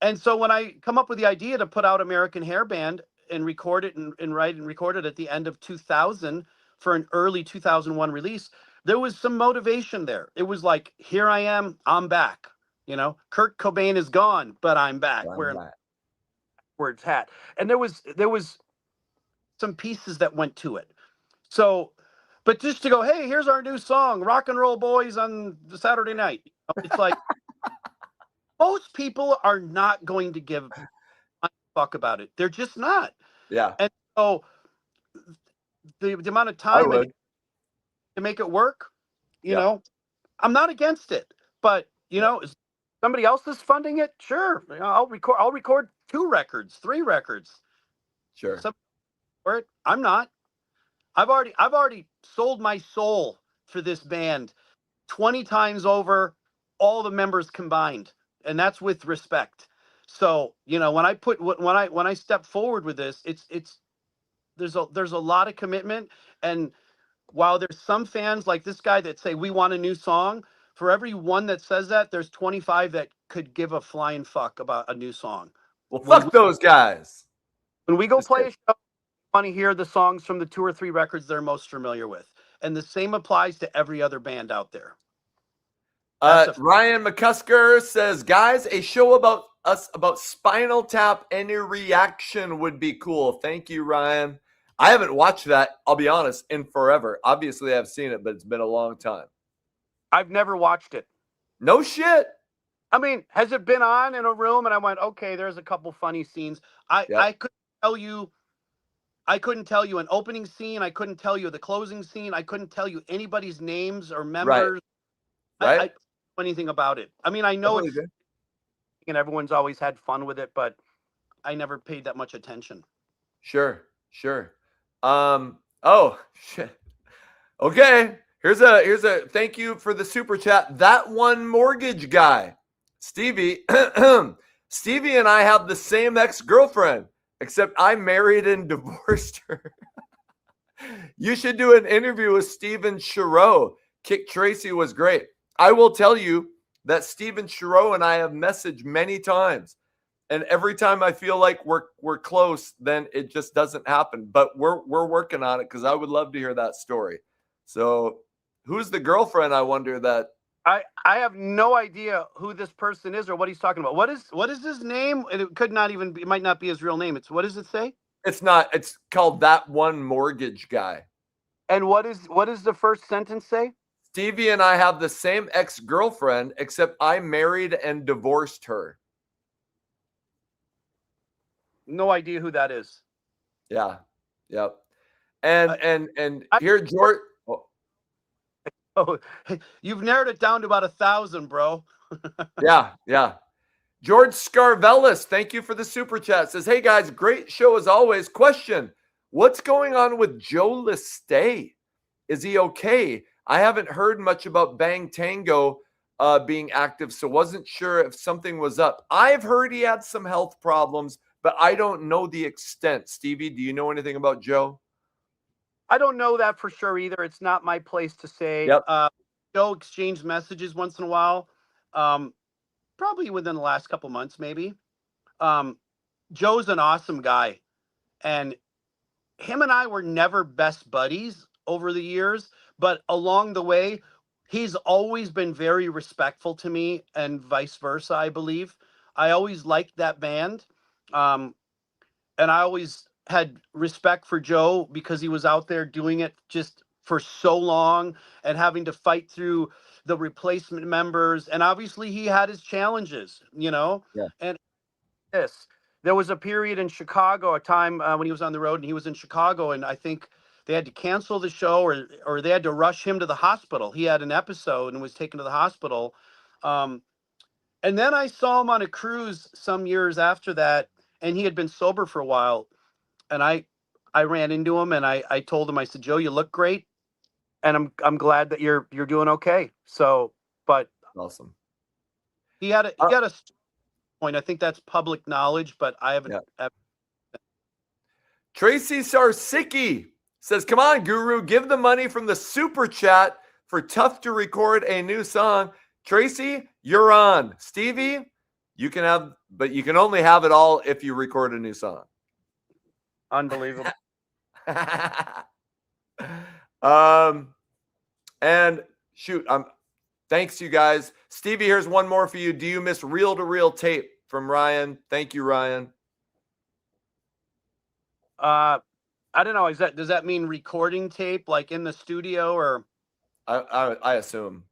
And so when I come up with the idea to put out American Hairband and record it and write and record it at the end of 2000 for an early 2001 release, there was some motivation there. It was like, here I am, I'm back. Kurt Cobain is gone, but I'm back. Wearing backwards hat. And there was some pieces that went to it. So, but just to go, hey, here's our new song, Rock and Roll Boys on the Saturday night. It's like, most people are not going to give a fuck about it. They're just not. Yeah. And so the amount of time to make it work, I'm not against it. But, is somebody else is funding it? Sure. I'll record 2 records, 3 records. Sure. For it. I'm not. I've already sold my soul for this band 20 times over, all the members combined. And that's with respect. So, when I step forward with this, there's a lot of commitment. And while there's some fans like this guy that say we want a new song, for every one that says that, there's 25 that could give a flying fuck about a new song. Well, fuck those guys. When we go play a show, want to hear the songs from the 2 or 3 records they're most familiar with. And the same applies to every other band out there. Ryan McCusker says, guys, a show about Spinal Tap. Any reaction would be cool. Thank you, Ryan. I haven't watched that, I'll be honest, in forever. Obviously, I've seen it, but it's been a long time. I've never watched it. No shit. I mean, has it been on in a room and I went, okay, there's a couple funny scenes. I couldn't tell you an opening scene. I couldn't tell you the closing scene. I couldn't tell you anybody's names or members. Right. I don't know anything about it. I mean, I know it's, and everyone's always had fun with it, but I never paid that much attention. Sure. Oh shit. Okay. Here's a thank you for the super chat. That one mortgage guy, Stevie. Stevie and I have the same ex-girlfriend, except I married and divorced her. You should do an interview with Steven Chirot. Kick Tracy was great. I will tell you that Steven Chirot and I have messaged many times. And every time I feel like we're close, then it just doesn't happen. But we're working on it because I would love to hear that story. So who's the girlfriend, I wonder that? I have no idea who this person is or what he's talking about. What is his name? And it could not even be, it might not be his real name. It's, what does it say? It's not. It's called That One Mortgage Guy. And what is the first sentence say? Stevie and I have the same ex-girlfriend, except I married and divorced her. No idea who that is. Yeah. Yep. And here, George. Oh, you've narrowed it down to about 1,000, bro. Yeah. George Scarvellis, thank you for the super chat. Says, hey guys, great show as always. Question: what's going on with Joe Listay? Is he okay? I haven't heard much about Bang Tango being active, so wasn't sure if something was up. I've heard he had some health problems, but I don't know the extent. Stevie, do you know anything about Joe? I don't know that for sure either. It's not my place to say. Yep. Joe exchanged messages once in a while, probably within the last couple months, maybe. Joe's an awesome guy, and him and I were never best buddies over the years, but along the way, he's always been very respectful to me, and vice versa, I believe. I always liked that band, and I always had respect for Joe because he was out there doing it just for so long and having to fight through the replacement members. And obviously he had his challenges, Yeah. And there was a period in Chicago, a time when he was on the road and he was in Chicago, and I think they had to cancel the show or they had to rush him to the hospital. He had an episode and was taken to the hospital. And then I saw him on a cruise some years after that, and he had been sober for a while. And I ran into him and I told him, I said, Joe, you look great. And I'm glad that you're doing okay. So, but awesome. He had a point. I think that's public knowledge, but I haven't. Yeah. Tracy Sarsicki says, come on, Guru, give the money from the super chat for Tough to record a new song. Tracy, you're on. Stevie, you can have, but you can only have it all if you record a new song. Unbelievable. And shoot, thanks you guys. Stevie, here's one more for you. Do you miss reel-to-reel tape from Ryan? Thank you, Ryan. I don't know. Does that mean recording tape, like in the studio, or? I assume.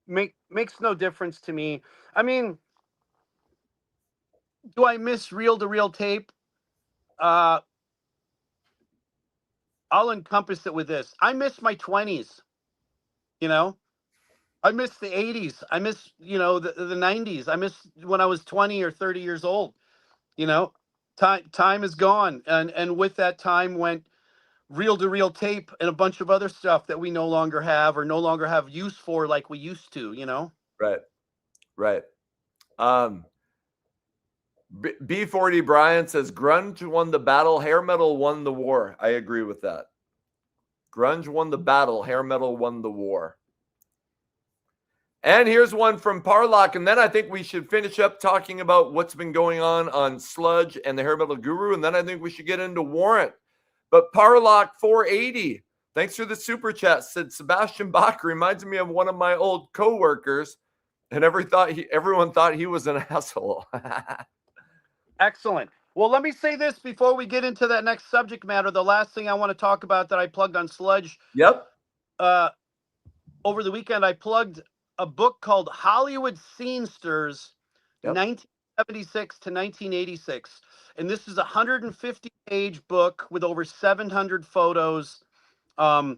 Makes no difference to me. I mean, do I miss reel-to-reel tape? I'll encompass it with this. I miss my 20s. I miss the 80s. I miss, the 90s. I miss when I was 20 or 30 years old. Time is gone. And with that time went reel-to-reel tape and a bunch of other stuff that we no longer have or no longer have use for like we used to, Right. B40 Brian says grunge won the battle, hair metal won the war. I agree with that. Grunge won the battle, hair metal won the war. And here's one from Parlock, and then I think we should finish up talking about what's been going on Sludge and the Hair Metal Guru, and then I think we should get into Warrant. But Parlock 480, thanks for the super chat. Said Sebastian Bach reminds me of one of my old coworkers, and everyone thought he was an asshole. Excellent. Well, let me say this before we get into that next subject matter. The last thing I want to talk about that I plugged on Sludge Yep. over the weekend, I plugged a book called Hollywood Scenesters, Yep. 1976 to 1986. And this is a 150-page book with over 700 photos. And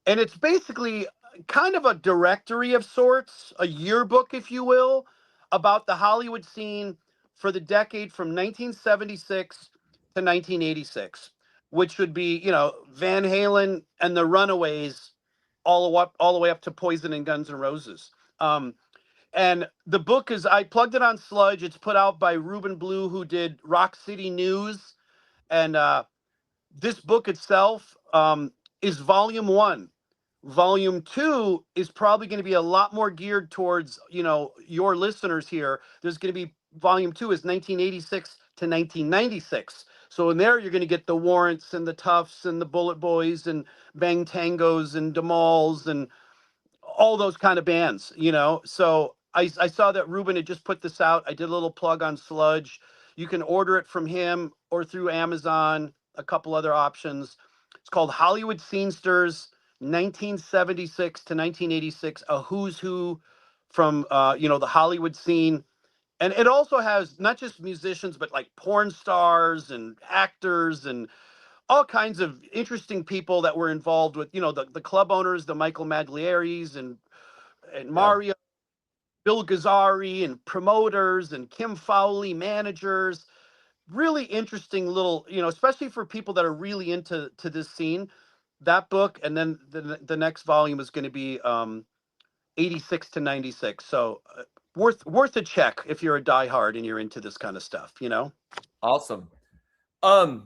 it's basically kind of a directory of sorts, a yearbook, if you will, about the Hollywood scene for the decade from 1976 to 1986, which would be, Van Halen and the Runaways all the way up to Poison and Guns N' Roses. And the book I plugged it on Sludge. It's put out by Ruben Blue, who did Rock City News. And this book itself is volume 1. Volume 2 is probably going to be a lot more geared towards, your listeners here. There's going to be volume 2 is 1986 to 1996. So in there, you're going to get the Warrants and the Tufts and the Bullet Boys and Bang Tangos and Damals and all those kind of bands, So I saw that Ruben had just put this out. I did a little plug on Sludge. You can order it from him or through Amazon, a couple other options. It's called Hollywood Scenesters, 1976 to 1986, a who's who from, the Hollywood scene. And it also has not just musicians, but like porn stars and actors and all kinds of interesting people that were involved with, the club owners, the Michael Maglieris and Mario, Bill Gazzari, and promoters, and Kim Fowley, managers. Really interesting little, especially for people that are really into this scene. That book, and then the next volume is going to be 86 to 96. So worth a check if you're a diehard and you're into this kind of stuff, Awesome. I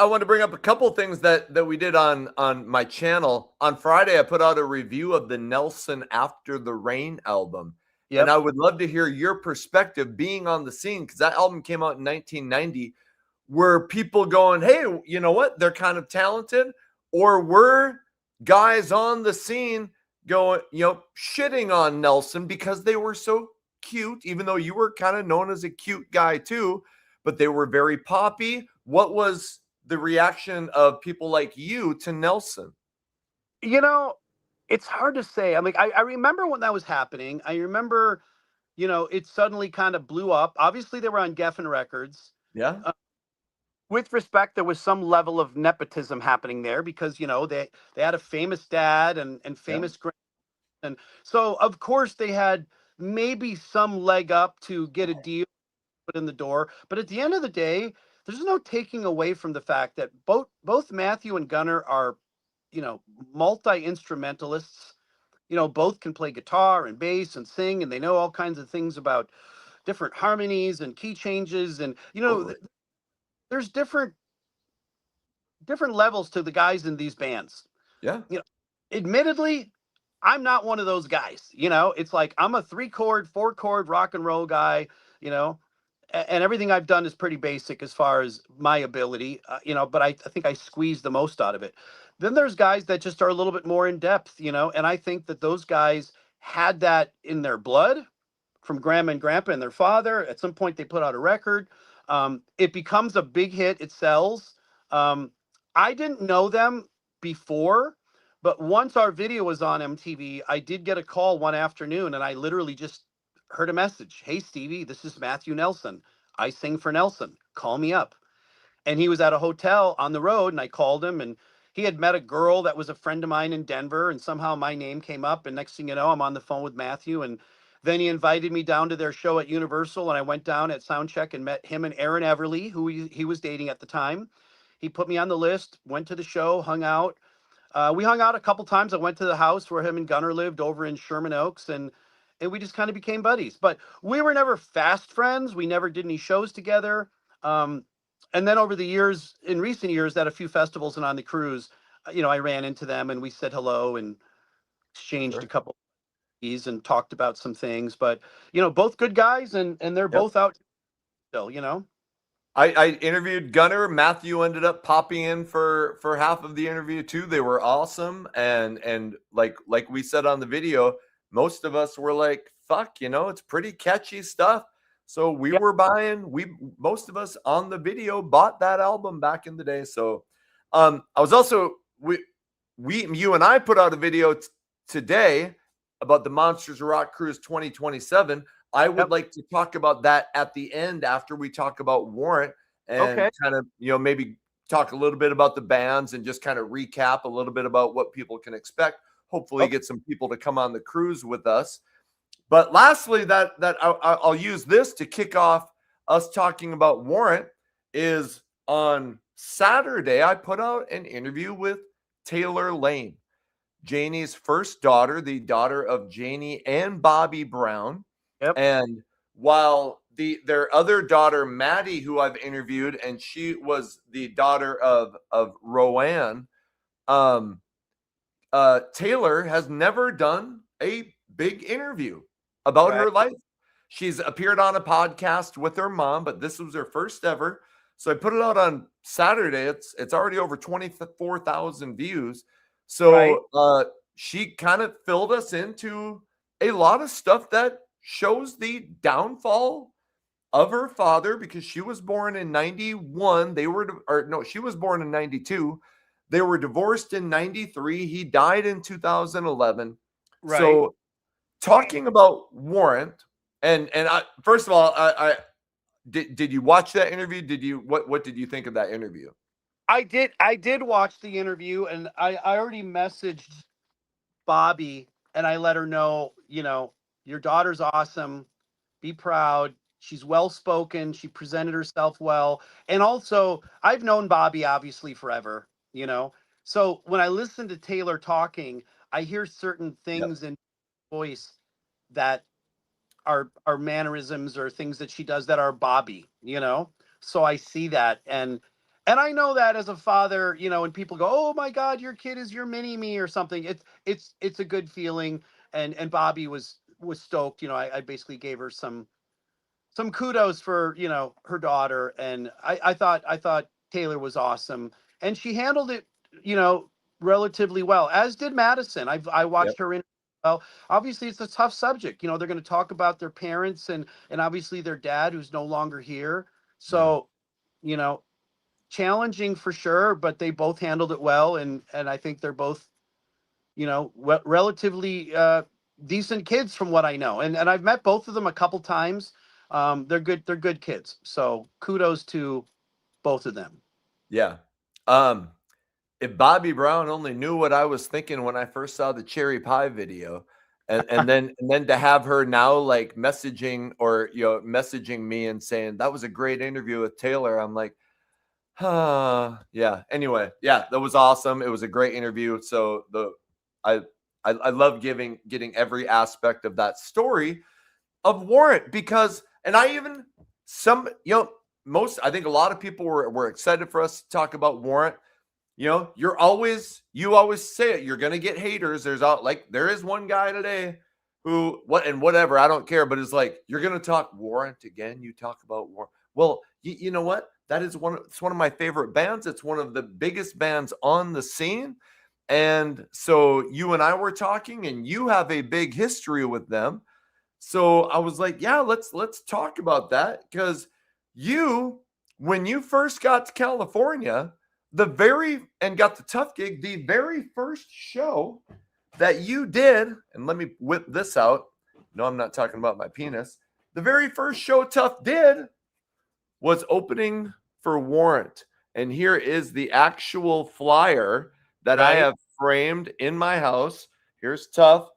want to bring up a couple things that we did on my channel. On Friday, I put out a review of the Nelson After the Rain album. Yep. And I would love to hear your perspective being on the scene, because that album came out in 1990. Were people going, hey, you know what? They're kind of talented? Or were guys on the scene going, shitting on Nelson because they were so cute, even though you were kind of known as a cute guy too, but they were very poppy? What was the reaction of people like you to Nelson? It's hard to say. I mean, I remember when that was happening. I remember, it suddenly kind of blew up. Obviously, they were on Geffen Records. Yeah. With respect, there was some level of nepotism happening there because, they had a famous dad and famous grand. And so, of course, they had maybe some leg up to get a deal put in the door. But at the end of the day, there's no taking away from the fact that both Matthew and Gunnar are, multi-instrumentalists. Both can play guitar and bass and sing, and they know all kinds of things about different harmonies and key changes. And, Totally. there's different levels to the guys in these bands. Yeah. Admittedly, I'm not one of those guys. It's like I'm a 3-chord, 4-chord rock and roll guy, and everything I've done is pretty basic as far as my ability, but I think I squeeze the most out of it. Then there's guys that just are a little bit more in depth, and I think that those guys had that in their blood from grandma and grandpa and their father. At some point, they put out a record. It becomes a big hit. It sells. I didn't know them before, but once our video was on MTV, I did get a call one afternoon, and I literally just heard a message. Hey, Stevie, this is Matthew Nelson. I sing for Nelson. Call me up. And he was at a hotel on the road, and I called him, and he had met a girl that was a friend of mine in Denver, and somehow my name came up, and next thing you know, I'm on the phone with Matthew, and then he invited me down to their show at Universal, and I went down at Soundcheck and met him and Aaron Everly, who he was dating at the time. He put me on the list, went to the show, hung out. We hung out a couple times. I went to the house where him and Gunnar lived over in Sherman Oaks, and we just kind of became buddies. But we were never fast friends. We never did any shows together. And then over the years, in recent years, at a few festivals and on the cruise, I ran into them and we said hello and exchanged a couple of keys and talked about some things. But, both good guys, and they're both out still, I interviewed Gunner. Matthew ended up popping in for half of the interview too. They were awesome, and like we said on the video, most of us were like, "Fuck," it's pretty catchy stuff. So we Yep. were buying. Most of us on the video bought that album back in the day. So, I was also you and I put out a video today about the Monsters of Rock Cruise 2027. I would Yep. like to talk about that at the end after we talk about Warrant and Okay. kind of, maybe talk a little bit about the bands and just kind of recap a little bit about what people can expect. Hopefully Okay. get some people to come on the cruise with us. But lastly, that I'll use this to kick off us talking about Warrant is on Saturday, I put out an interview with Taylor Lane, Janie's first daughter, the daughter of Janie and Bobby Brown. Yep. And while their other daughter, Maddie, who I've interviewed, and she was the daughter of Roanne, Taylor has never done a big interview about her Right. life. She's appeared on a podcast with her mom, but this was her first ever. So I put it out on Saturday. It's already over 24,000 views. Right. So she kind of filled us into a lot of stuff that shows the downfall of her father, because she was born in 91. She was born in 92. They were divorced in 93. He died in 2011. Right. So talking about Warrant, and first of all, I did you watch that interview? What did you think of that interview? I did watch the interview, and I already messaged Bobby and I let her know, your daughter's awesome. Be proud. She's well spoken. She presented herself well. And also, I've known Bobby obviously forever, So when I listen to Taylor talking, I hear certain Yep. things in voice that are mannerisms or things that she does that are Bobby. So I see that, and I know that as a father, when people go, "Oh my God, your kid is your mini me" or something, it's a good feeling. And Bobby was stoked. I basically gave her some kudos for her daughter, and I thought Taylor was awesome, and she handled it you know relatively well, as did Madison. I Yep. watched her in. Well, obviously it's a tough subject. They're going to talk about their parents and obviously their dad who's no longer here. Yeah. So you know challenging for sure, but they both handled it well, and I think they're both relatively decent kids from what I know, and I've met both of them a couple times. They're good kids, so kudos to both of them. Yeah. Um, if Bobby Brown only knew what I was thinking when I first saw the cherry pie video, and then to have her now like messaging me and saying that was a great interview with Taylor, I'm like, yeah. Anyway, yeah, that was awesome. It was a great interview. So I I love getting every aspect of that story of Warrant, because, and I even some most, I think a lot of people were excited for us to talk about Warrant. You always say it. You're gonna get haters. There is one guy today who whatever, I don't care, but it's like, you're gonna talk Warrant again. You talk about Warrant. Well, you know what? It's one of my favorite bands. It's one of the biggest bands on the scene. And so you and I were talking, and you have a big history with them. So I was like, yeah, let's talk about that, because when you first got to California, and got the Tough gig, the very first show that you did, and let me whip this out. No, I'm not talking about my penis. The very first show Tough did was opening for Warrant. And here is the actual flyer that I Right. have framed in my house. Here's Tough.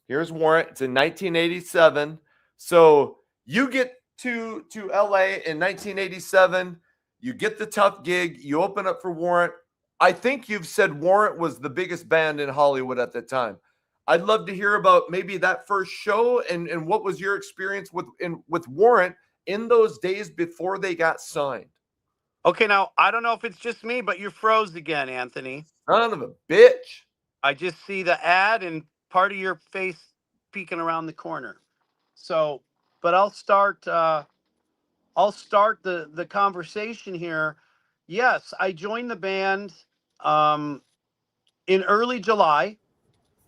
Here's Warrant. It's in 1987. So you get to LA in 1987. You get the Tough gig. You open up for Warrant. I think you've said Warrant was the biggest band in Hollywood at the time. I'd love to hear about maybe that first show, and what was your experience with Warrant in those days before they got signed. Okay, now I don't know if it's just me, but you froze again, Anthony. Son of a bitch. I just see the ad and part of your face peeking around the corner. So, but I'll start I'll start the conversation here. Yes, I joined the band in early July.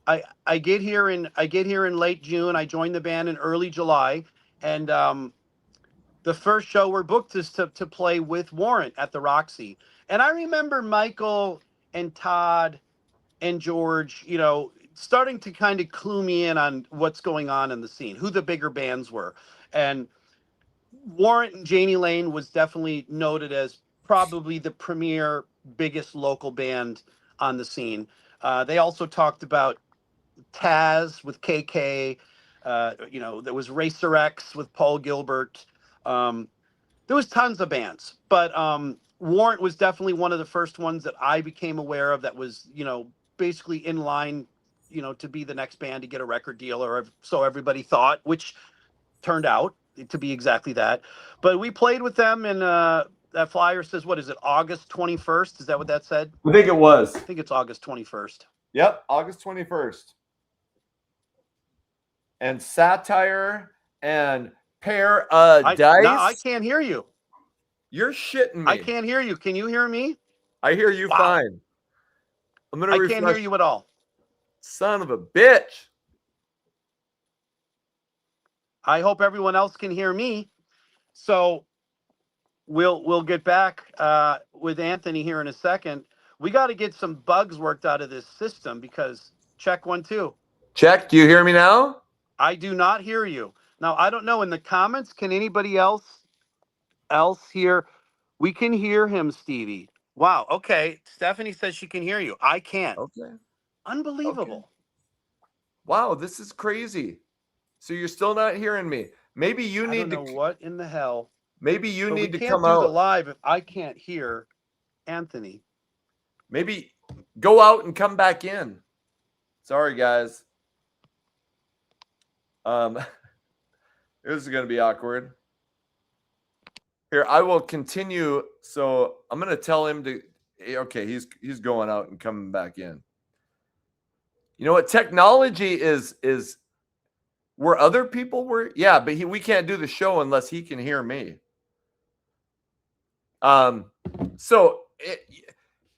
I get here in late June. I joined the band in early July, and the first show we're booked is to play with Warrant at the Roxy. And I remember Michael and Todd and George, starting to kind of clue me in on what's going on in the scene, who the bigger bands were. And Warrant and Janie Lane was definitely noted as probably the premier, biggest local band on the scene. They also talked about Taz with KK. There was Racer X with Paul Gilbert. There was tons of bands, but Warrant was definitely one of the first ones that I became aware of that was, basically in line, to be the next band to get a record deal, or so everybody thought, which turned out to be exactly that. But we played with them, and that flyer says, what is it, August 21st? Is that what that said? I think it was. I think it's August 21st. Yep, August 21st. And Satire and Pair Dice. No, I can't hear you. You're shitting me. I can't hear you. Can you hear me? I hear you fine. I'm gonna refresh. I can't hear you at all. Son of a bitch. I hope everyone else can hear me. So we'll get back with Anthony here in a second. We got to get some bugs worked out of this system, because check 1 2. Check. Do you hear me now? I do not hear you. Now, I don't know in the comments, can anybody else hear? We can hear him, Stevie. Wow. Okay. Stephanie says she can hear you. I can't. Okay. Unbelievable. Okay. Wow, this is crazy. So you're still not hearing me. Maybe you need to. What in the hell? Maybe you need to come out. We can't do out the live if I can't hear Anthony. Maybe go out and come back in. Sorry, guys. This is going to be awkward. Here, I will continue. So I'm going to tell him to. Okay, he's going out and coming back in. You know what? Technology is where other people were. Yeah, but we can't do the show unless he can hear me.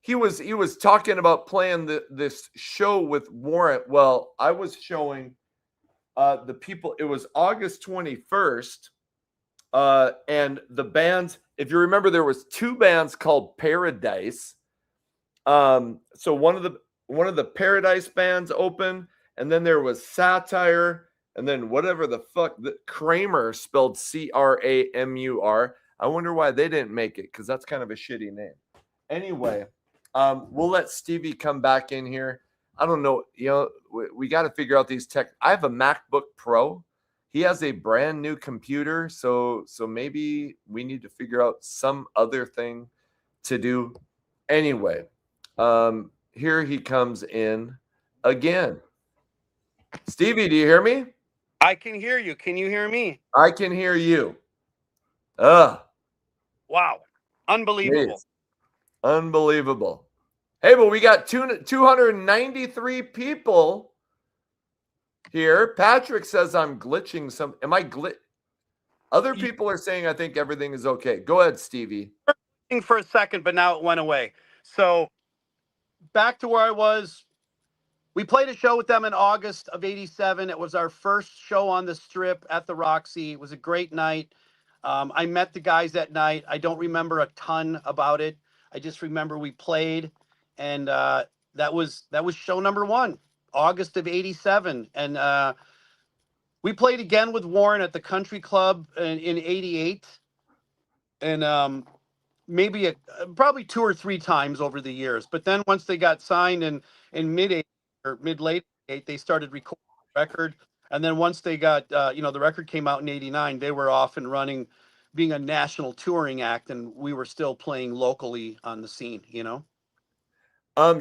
He was talking about playing this show with Warrant. Well, I was showing the people. It was August 21st, and the bands. If you remember, there was 2 bands called Paradise. So one of the Paradise bands opened, and then there was Satire, and then whatever the fuck, the Kramer, spelled Cramur. I wonder why they didn't make it, because that's kind of a shitty name. Anyway, we'll let Stevie come back in here. I don't know. We got to figure out these tech. I have a MacBook Pro. He has a brand new computer, so maybe we need to figure out some other thing to do. Anyway, here he comes in again. Stevie, do you hear me? I can hear you. Can you hear me? I can hear you. Wow. Unbelievable. Geez. Unbelievable. Hey, but we got 293 people here. Patrick says I'm glitching some. Am I Other people are saying I think everything is okay. Go ahead, Stevie. For a second, but now it went away. So back to where I was. We played a show with them in August of '87. It was our first show on the Strip at the Roxy. It was a great night. I met the guys that night. I don't remember a ton about it. I just remember we played, and that was show number 1, August of '87. And we played again with Warren at the Country Club in '88, and maybe probably 2 or 3 times over the years. But then once they got signed in mid-'88 or mid-late '88, they started recording the record. And then once they got, the record came out in '89, they were off and running, being a national touring act, and we were still playing locally on the scene,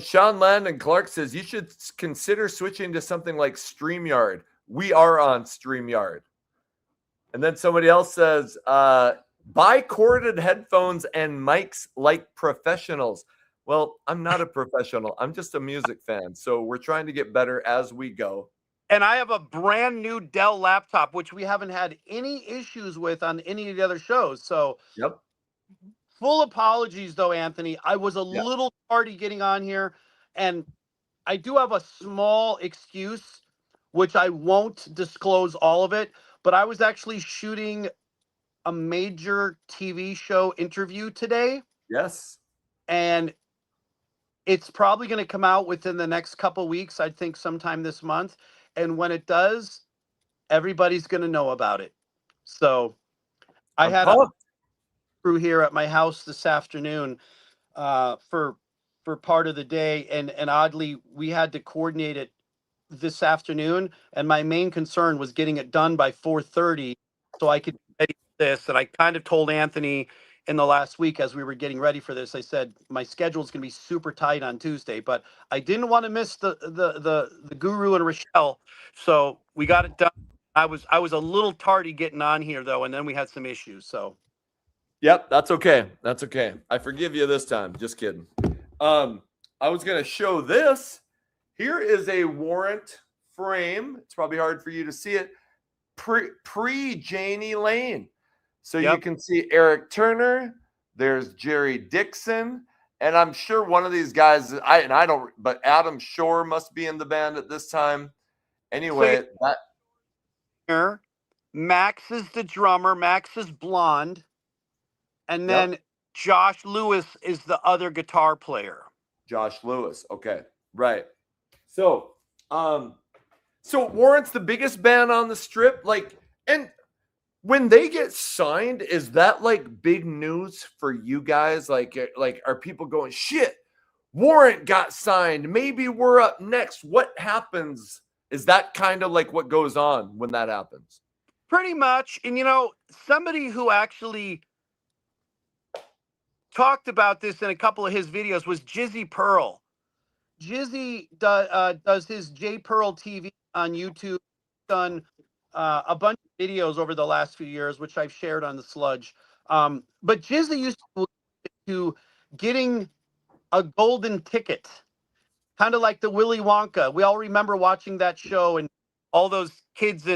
Sean Landon Clark says you should consider switching to something like StreamYard. We are on StreamYard. And then somebody else says, buy corded headphones and mics like professionals. Well, I'm not a professional. I'm just a music fan. So we're trying to get better as we go. And I have a brand new Dell laptop, which we haven't had any issues with on any of the other shows. So Yep. full apologies, though, Anthony. I was a Yeah. little tardy getting on here, and I do have a small excuse, which I won't disclose all of it. But I was actually shooting a major TV show interview today, Yes. and it's probably going to come out within the next couple weeks. I think sometime this month. And when it does, everybody's going to know about it. So I I'm had a pumped. crew here at my house this afternoon for part of the day, and oddly, we had to coordinate it this afternoon. And my main concern was getting it done by 4:30, so I could be ready for this. And I kind of told Anthony in the last week as we were getting ready for this, I said my schedule is going to be super tight on Tuesday, but I didn't want to miss the Guru and Rachelle, so we got it done. I was a little tardy getting on here though, and then we had some issues. So Yep, that's okay. That's okay. I forgive you this time. Just kidding. I was gonna show this. Here is a warrant frame. It's probably hard for you to see it. Pre Janie Lane. So you Yep. can see Eric Turner. There's Jerry Dixon, and I'm sure one of these guys. I don't. But Adam Shore must be in the band at this time. Anyway, that here, Max is the drummer. Max is blonde, and Yep. then Josh Lewis is the other guitar player. Josh Lewis. Okay, right. So, so Warrant's the biggest band on the strip. Like, and when they get signed, is that like big news for you guys? Like, are people going, shit, Warrant got signed? Maybe we're up next. What happens? Is that kind of like what goes on when that happens? Pretty much. And somebody who actually talked about this in a couple of his videos was Jizzy Pearl. Jizzy does his J Pearl TV on YouTube. Done a bunch of videos over the last few years, which I've shared on the Sludge. But Jizzy used to getting a golden ticket, kind of like the Willy Wonka. We all remember watching that show, and all those kids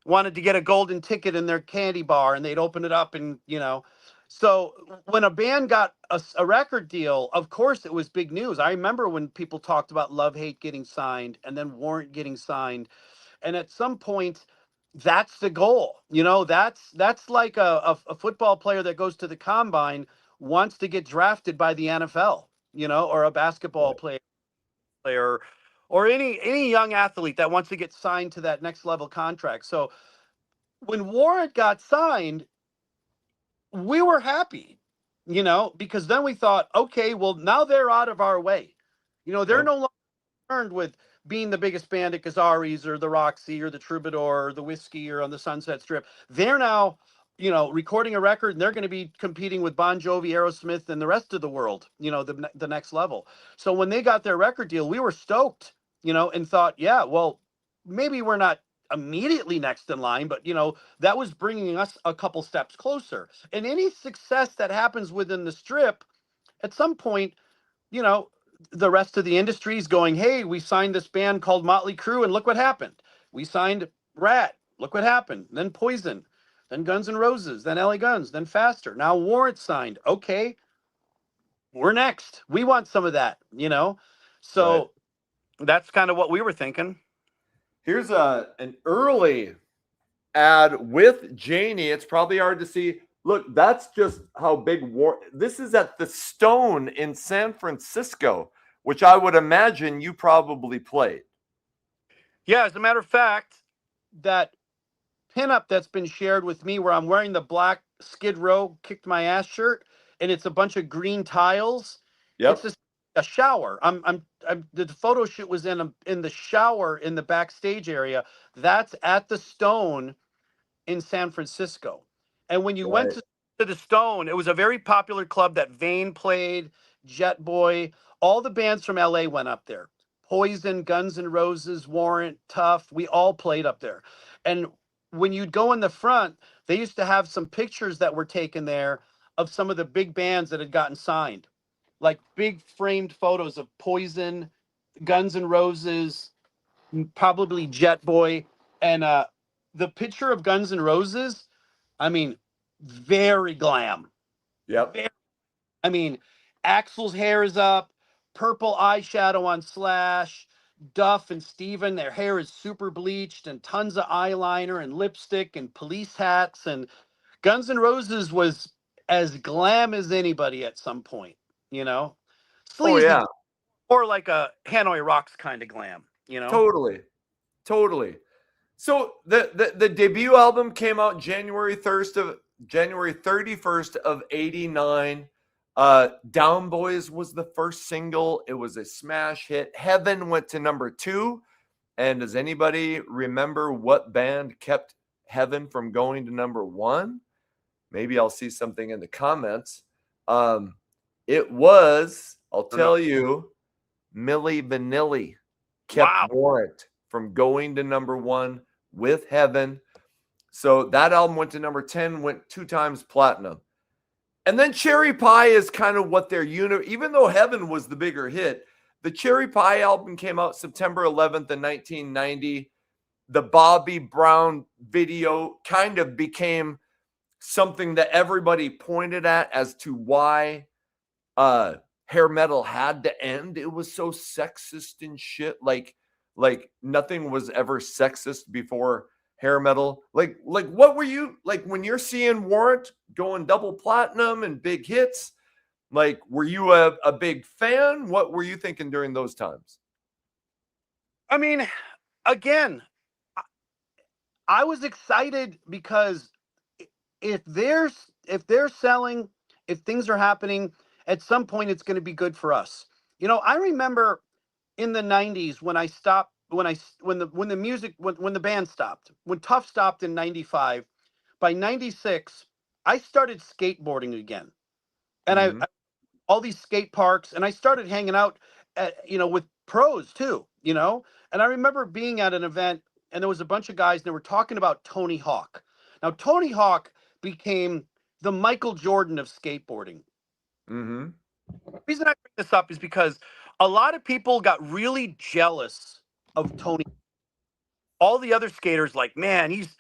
wanted to get a golden ticket in their candy bar, and they'd open it up, and So when a band got a record deal, of course it was big news. I remember when people talked about Love Hate getting signed and then Warrant getting signed. And at some point, that's the goal. That's like a football player that goes to the combine wants to get drafted by the NFL, or a basketball player or any young athlete that wants to get signed to that next level contract. So when Warrant got signed, we were happy, because then we thought, okay, well, now they're out of our way. They're Yep. no longer concerned with being the biggest band at Kazari's or the Roxy or the Troubadour or the Whiskey or on the Sunset Strip. They're now, recording a record, and they're going to be competing with Bon Jovi, Aerosmith, and the rest of the world, the next level. So when they got their record deal, we were stoked, and thought, yeah, well, maybe we're not immediately next in line, but that was bringing us a couple steps closer. And any success that happens within the strip, at some point, you know the rest of the industry is going, hey, we signed this band called Motley Crue, and look what happened. We signed Rat, look what happened. Then Poison, then Guns N' Roses, then LA Guns, then Faster. Now Warrant signed. Okay, we're next. We want some of that, so Right. that's kind of what we were thinking. Here's an early ad with Janie. It's probably hard to see. Look, that's just how big this is at the Stone in San Francisco, which I would imagine you probably played. Yeah, as a matter of fact, that pinup that's been shared with me where I'm wearing the black Skid Row kicked my ass shirt, and it's a bunch of green tiles. Yep. It's a shower. The photo shoot was in the shower in the backstage area. That's at the Stone in San Francisco. And when you went Right. to the Stone, it was a very popular club that Vane played, Jet Boy, all the bands from LA went up there. Poison, Guns N' Roses, Warrant, Tough, we all played up there. And when you'd go in the front, they used to have some pictures that were taken there of some of the big bands that had gotten signed, like big framed photos of Poison, Guns N' Roses, probably Jet Boy, and the picture of Guns N' Roses. I mean, very glam. Yep. Very, I mean, Axl's hair is up, purple eyeshadow on Slash. Duff and Steven, their hair is super bleached and tons of eyeliner and lipstick and police hats. And Guns N' Roses was as glam as anybody at some point, you know? Oh Sleazy, yeah. or like a Hanoi Rocks kind of glam, you know? Totally. Totally. So the debut album came out January 31st of 89. Down Boys was the first single. It was a smash hit. Heaven went to number 2. And does anybody remember what band kept Heaven from going to number 1? Maybe I'll see something in the comments. It was, I'll tell you, Milli Vanilli kept Wow. Warrant from going to number 1 with Heaven. So that album went to number 10, went 2 times platinum. And then Cherry Pie is kind of what their unit, even though Heaven was the bigger hit, the Cherry Pie album came out September 11th in 1990. The Bobby Brown video kind of became something that everybody pointed at as to why hair metal had to end. It was so sexist and shit. Like nothing was ever sexist before hair metal. Like what were you like when you're seeing Warrant going double platinum and big hits? Like, were you a big fan? What were you thinking during those times? I mean, again, I was excited because if they're selling, if things are happening, at some point it's going to be good for us. You know, I remember in the 90s when I stopped when the music when the band stopped, when Tough stopped in 95, by 96 I started skateboarding again. And Mhm. all these skate parks, and I started hanging out with pros too, and I remember being at an event, and there was a bunch of guys and they were talking about Tony Hawk. Now Tony Hawk became the Michael Jordan of skateboarding. Mhm. The reason I bring this up is because a lot of people got really jealous of Tony. All the other skaters, like, man, he's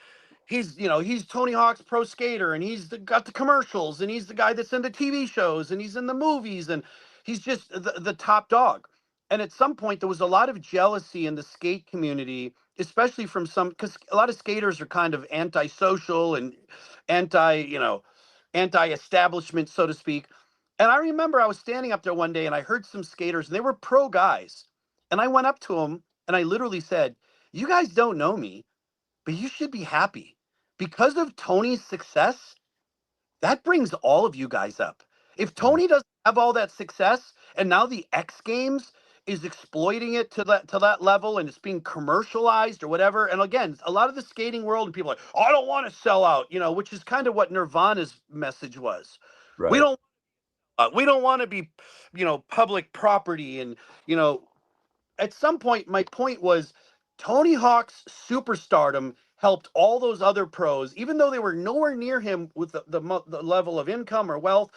Tony Hawk's pro skater, and got the commercials, and he's the guy that's in the TV shows, and he's in the movies, and he's just the top dog. And at some point there was a lot of jealousy in the skate community, especially from some, because a lot of skaters are kind of antisocial and anti you know anti-establishment, so to speak. And I remember I was standing up there one day and I heard some skaters, and they were pro guys, and I went up to them and I literally said, "You guys don't know me, but you should be happy. Because of Tony's success, that brings all of you guys up. If Mhm. Tony doesn't have all that success, and now the X Games is exploiting it to that level, and it's being commercialized or whatever." And again, a lot of the skating world and people are like, "Oh, I don't want to sell out," which is kind of what Nirvana's message was. We Right. don't we don't want to be, public property. And you know at some point, my point was, Tony Hawk's superstardom helped all those other pros, even though they were nowhere near him with the level of income or wealth.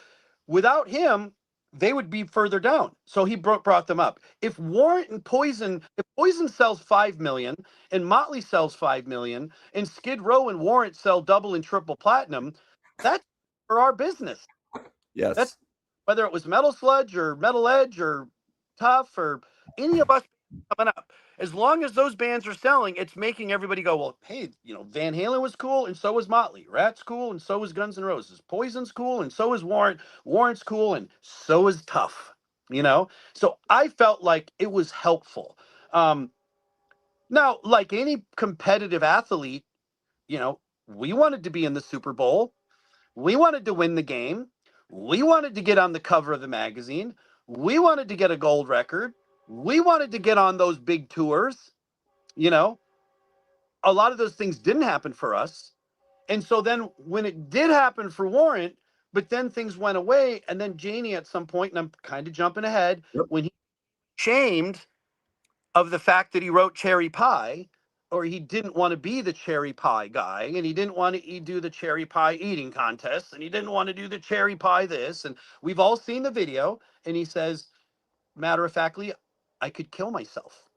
Without him, they would be further down. So he brought them up. If Poison sells 5 million, and Motley sells 5 million, and Skid Row and Warrant sell double and triple platinum, that's for our business. Yes. That's whether it was Metal Sludge or Metal Edge or Tough or any of us coming up. As long as those bands are selling, it's making everybody go, well, hey, Van Halen was cool, and so was Motley. Rat's cool, and so was Guns N' Roses. Poison's cool, and so is Warrant. Warrant's cool, and so is Tough. So I felt like it was helpful. Um, Now, like any competitive athlete, we wanted to be in the Super Bowl. We wanted to win the game. We wanted to get on the cover of the magazine. We wanted to get a gold record. We wanted to get on those big tours. You know, a lot of those things didn't happen for us. And so then when it did happen for Warrant, but then things went away. And then Janie at some point, and I'm kind of jumping ahead, Yep. when he shamed of the fact that he wrote Cherry Pie, or he didn't want to be the cherry pie guy, and he didn't want to do the cherry pie eating contest, and he didn't want to do the cherry pie this. And we've all seen the video, and he says, matter of factly, I could kill myself.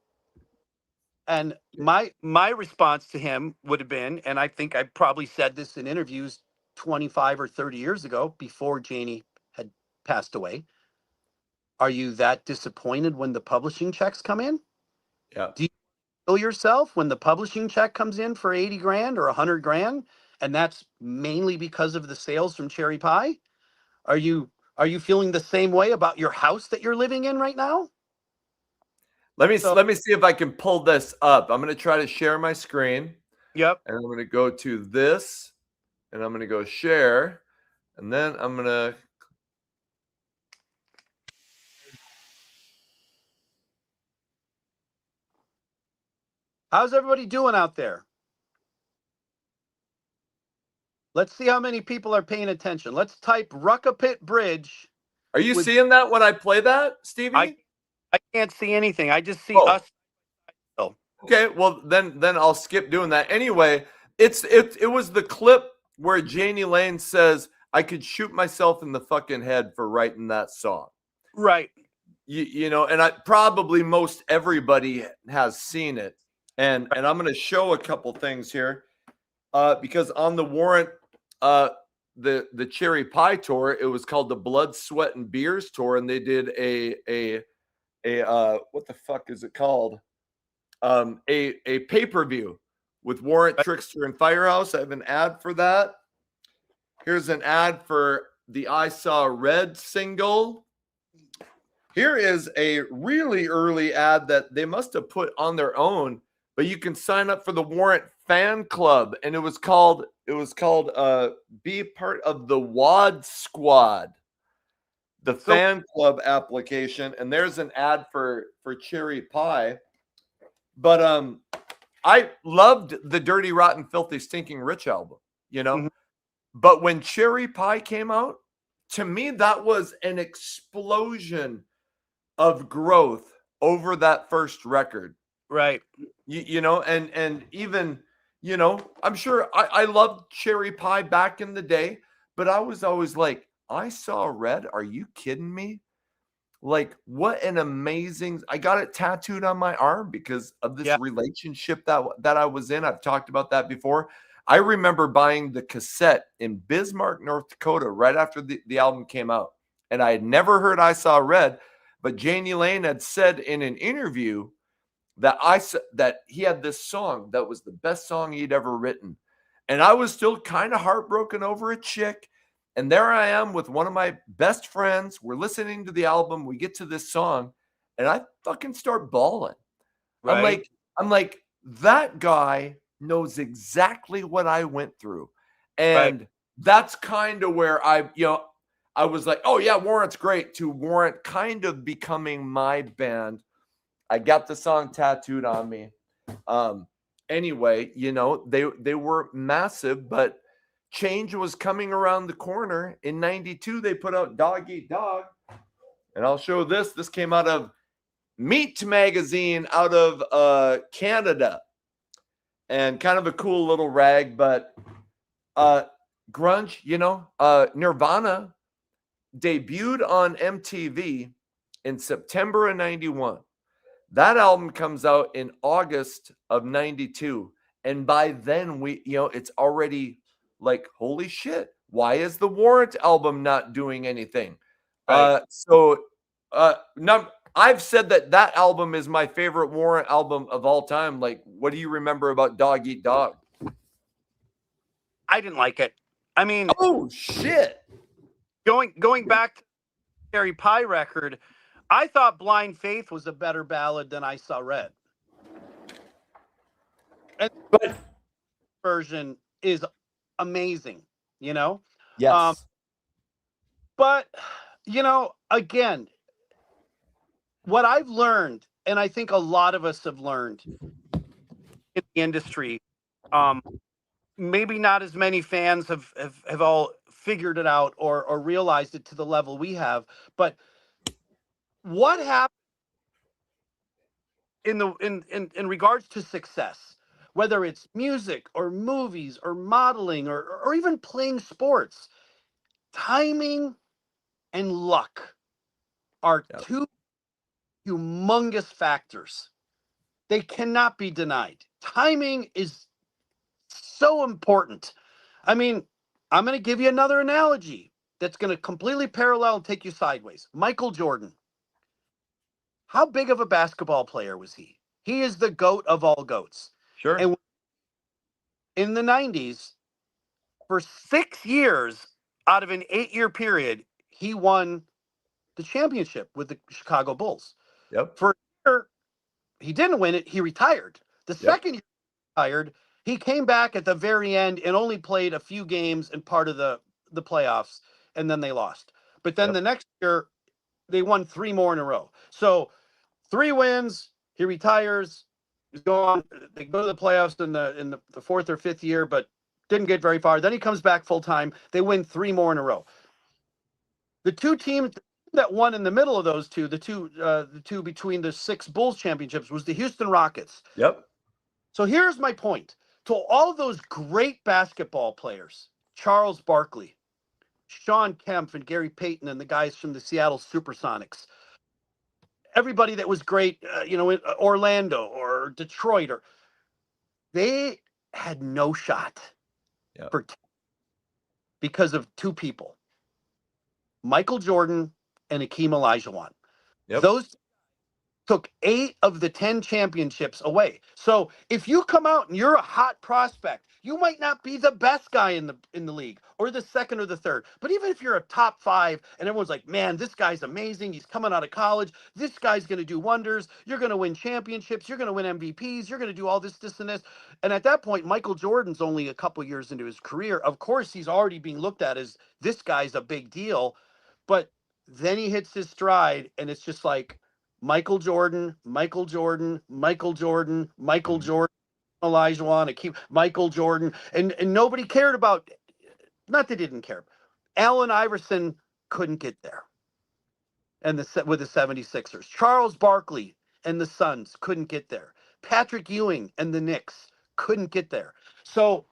And my response to him would have been, and I think I probably said this in interviews 25 or 30 years ago before Janie had passed away. Are you that disappointed when the publishing checks come in? Yeah. Do you kill yourself when the publishing check comes in for 80 grand or 100 grand? And that's mainly because of the sales from Cherry Pie? Are you feeling the same way about your house that you're living in right now? Let me So, let me see if I can pull this up. I'm going to try to share my screen, yep. and I'm going to go to this, and I'm going to go share, and then I'm going to. How's everybody doing out there? Let's see how many people are paying attention. Let's type Ruckapit Bridge. Are you With seeing that when I play that, Stevie? I can't see anything. I just see Oh. us. Oh, Okay, well then I'll skip doing that. Anyway, it was the clip where Janie Lane says, "I could shoot myself in the fucking head for writing that song." right. You know, and I probably most everybody has seen it. And I'm going to show a couple things here, because on the Warrant, the Cherry Pie tour, it was called the Blood, Sweat, and Beers tour, and they did a what the fuck is it called? A pay-per-view with Warrant, Trickster, and Firehouse. I have an ad for that. Here's an ad for the I Saw Red single. Here is a really early ad that they must have put on their own, but you can sign up for the Warrant fan club, and it was called be part of the WAD Squad, the fan club application. And there's an ad for Cherry Pie. But I loved the Dirty Rotten Filthy Stinking Rich album, you know. Mhm. But when Cherry Pie came out, to me that was an explosion of growth over that first record. Right. You know, and even, you know, I'm sure I loved Cherry Pie back in the day, but I was always like, I Saw Red? Are you kidding me? Like, what an amazing, I got it tattooed on my arm because of this relationship that I was in. I've talked about that before. I remember buying the cassette in Bismarck, North Dakota, right after the album came out. And I had never heard I Saw Red, but Janie Lane had said in an interview that he had this song that was the best song he'd ever written. And I was still kind of heartbroken over a chick. And there I am with one of my best friends. We're listening to the album. We get to this song, and I fucking start bawling. Right. I'm like, that guy knows exactly what I went through. And that's kind of where I was like, oh yeah, Warrant's great, to Warrant kind of becoming my band. I got the song tattooed on me. Anyway, you know, they were massive, but change was coming around the corner. In 92, they put out Dog Eat Dog. And I'll show this. This came out of Meat magazine out of Canada. And kind of a cool little rag, but grunge, you know, Nirvana debuted on MTV in September of 91. That album comes out in August of 92. And by then it's already like, holy shit, why is the Warrant album not doing anything? Right. I've said that album is my favorite Warrant album of all time. Like, what do you remember about Dog Eat Dog? I didn't like it. I mean, oh shit. Going back to the Cherry Pie record, I thought Blind Faith was a better ballad than I Saw Red. And but version is amazing, you know? Yes. But, you know, again, what I've learned, and I think a lot of us have learned in the industry, maybe not as many fans have all figured it out or realized it to the level we have, but what happened in regards to success, whether it's music or movies or modeling or even playing sports, timing and luck are two humongous factors. They cannot be denied. Timing is so important. I mean, I'm going to give you another analogy that's going to completely parallel and take you sideways. Michael Jordan. How big of a basketball player was he? He is the GOAT of all GOATs. Sure. And in the 90s, for 6 years out of an 8-year period, he won the championship with the Chicago Bulls. Yep. For a year, he didn't win it. He retired. The second year he retired, he came back at the very end and only played a few games and part of the playoffs, and then they lost. But then the next year, they won 3 more in a row. So 3 wins, he retires, he's gone. They go to the playoffs in the 4th or 5th year, but didn't get very far. Then he comes back full time. They win 3 more in a row. The 2 teams that won in the middle of those two, the two between the 6 Bulls championships, was the Houston Rockets. Yep. So here's my point. To all those great basketball players, Charles Barkley, Sean Kemp, and Gary Payton, and the guys from the Seattle Supersonics, everybody that was great, in Orlando or Detroit, they had no shot because of 2 people, Michael Jordan and Hakeem Olajuwon. Yep. Those took 8 of the 10 championships away. So if you come out and you're a hot prospect, you might not be the best guy in the league or the second or the third. But even if you're a top 5 and everyone's like, man, this guy's amazing, he's coming out of college, this guy's going to do wonders, you're going to win championships, you're going to win MVPs, you're going to do all this and this. And at that point, Michael Jordan's only a couple years into his career. Of course, he's already being looked at as this guy's a big deal. But then he hits his stride and it's just like, Michael Jordan, Michael Jordan, Michael Jordan, Michael Jordan, Olajuwon, Michael Jordan, and nobody cared about. Not they didn't care. Allen Iverson couldn't get there, and with the 76ers. Charles Barkley and the Suns couldn't get there. Patrick Ewing and the Knicks couldn't get there. So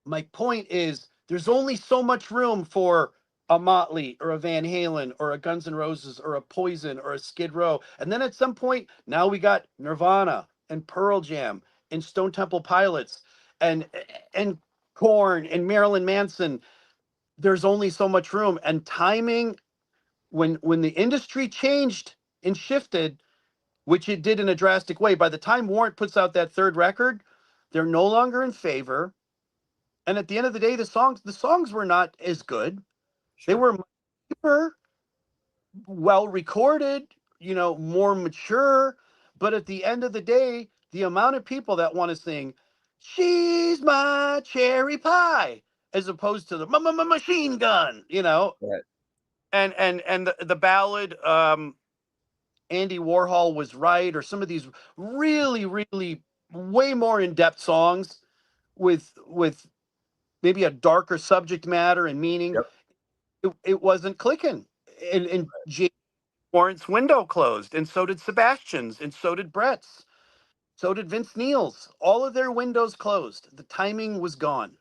my point is, there's only so much room for a Motley or a Van Halen or a Guns N' Roses or a Poison or a Skid Row. And then at some point, now we got Nirvana and Pearl Jam and Stone Temple Pilots and Korn and Marilyn Manson. There's only so much room. And timing, when the industry changed and shifted, which it did in a drastic way, by the time Warrant puts out that 3rd record, they're no longer in favor. And at the end of the day, the songs were not as good. They were deeper, well recorded, more mature. But at the end of the day, the amount of people that want to sing, "She's my cherry pie," as opposed to the machine gun, Right. and the ballad, Andy Warhol was right, or some of these really, really way more in-depth songs with maybe a darker subject matter and meaning. Yep. It wasn't clicking, and James Warrant's window closed, and so did Sebastian's, and so did Brett's, so did Vince Neil's. All of their windows closed. The timing was gone.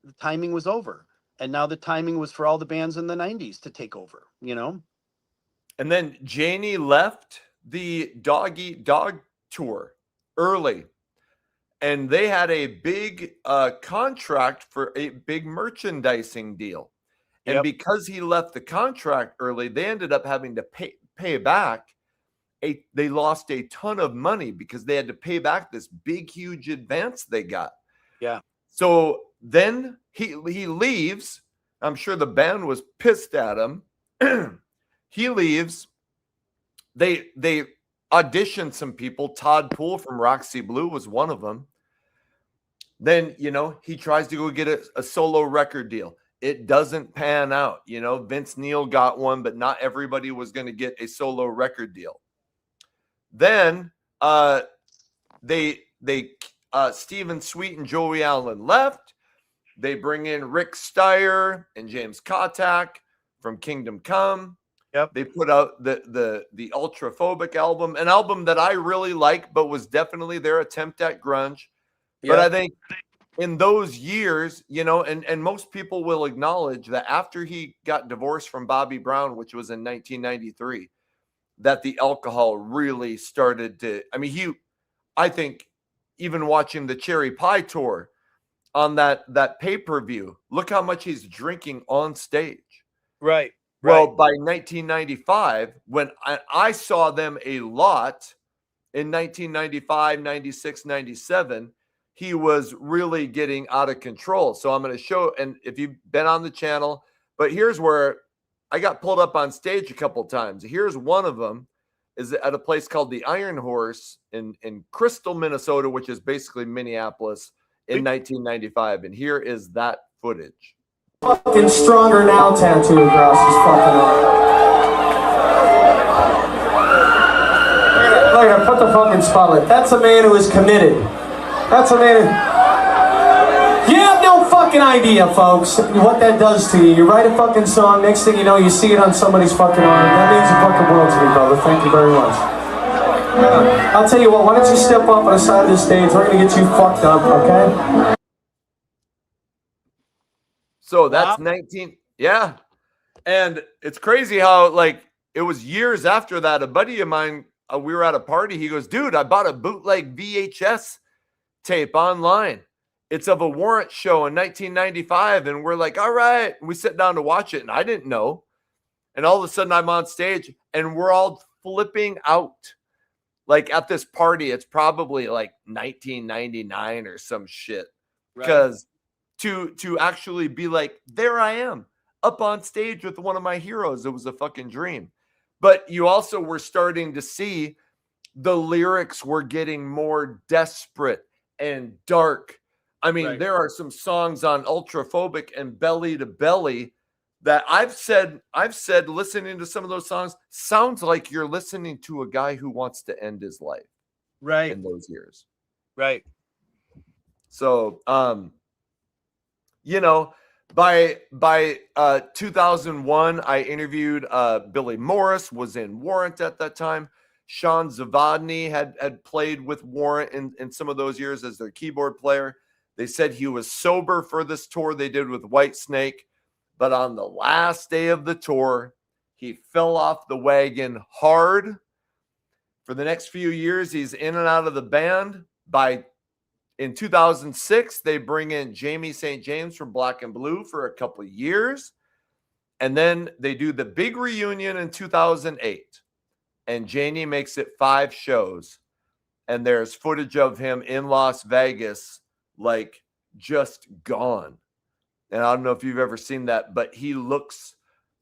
The timing was over, and now the timing was for all the bands in the 90s to take over. And then Janie left the Dog Eat Dog tour early, and they had a big contract for a big merchandising deal. And because he left the contract early, they ended up having to pay back. They lost a ton of money because they had to pay back this big, huge advance they got. Yeah. So then he leaves. I'm sure the band was pissed at him. He leaves. They auditioned some people. Todd Poole from Roxy Blue was one of them. Then, he tries to go get a solo record deal. It doesn't pan out. Vince Neil got one, but not everybody was going to get a solo record deal. Then Stephen Sweet and Joey Allen left. They bring in Rick Steyer and James Kotak from Kingdom Come. Yep. They put out the Ultraphobic album, an album that I really like, but was definitely their attempt at grunge. Yep. But I think in those years, and most people will acknowledge that after he got divorced from Bobby Brown, which was in 1993, that the alcohol really started to, I mean, I think even watching the Cherry Pie tour on that pay-per-view, look how much he's drinking on stage. Right. Well, by 1995, when I saw them a lot in 1995, 96, 97, he was really getting out of control. So I'm going to show, and if you've been on the channel, but here's where I got pulled up on stage a couple times. Here's one of them is at a place called the Iron Horse in Crystal, Minnesota, which is basically Minneapolis in 1995. And here is that footage. Fucking stronger now tattoo across his fucking arm. Look at him, put the fucking spotlight. That's a man who is committed. That's a man who... You have no fucking idea, folks, what that does to you. You write a fucking song, next thing you know, you see it on somebody's fucking arm. That means the fucking world to me, brother. Thank you very much. I'll tell you what, why don't you step up on the side of the stage? We're gonna get you fucked up, okay? So that's 19. Yeah. And it's crazy how, like, it was years after that. A buddy of mine, we were at a party. He goes, dude, I bought a bootleg VHS tape online. It's of a Warrant show in 1995. And we're like, all right. We sit down to watch it. And I didn't know. And all of a sudden I'm on stage and we're all flipping out. Like at this party, it's probably like 1999 or some shit. Because to actually be like, there I am up on stage with one of my heroes. It was a fucking dream. But you also were starting to see the lyrics were getting more desperate and dark. I mean, there are some songs on Ultraphobic and Belly to Belly that I've said listening to some of those songs sounds like you're listening to a guy who wants to end his life. Right. In those years. Right. So, you know, by 2001, I interviewed Billy Morris, was in Warrant at that time. Sean Zavadny had played with Warrant in some of those years as their keyboard player. They said he was sober for this tour they did with Whitesnake, but on the last day of the tour, he fell off the wagon hard. For the next few years, he's in and out of the band. In 2006, they bring in Jamie St. James from Black and Blue for a couple of years. And then they do the big reunion in 2008. And Janie makes it 5 shows. And there's footage of him in Las Vegas, like just gone. And I don't know if you've ever seen that, but he looks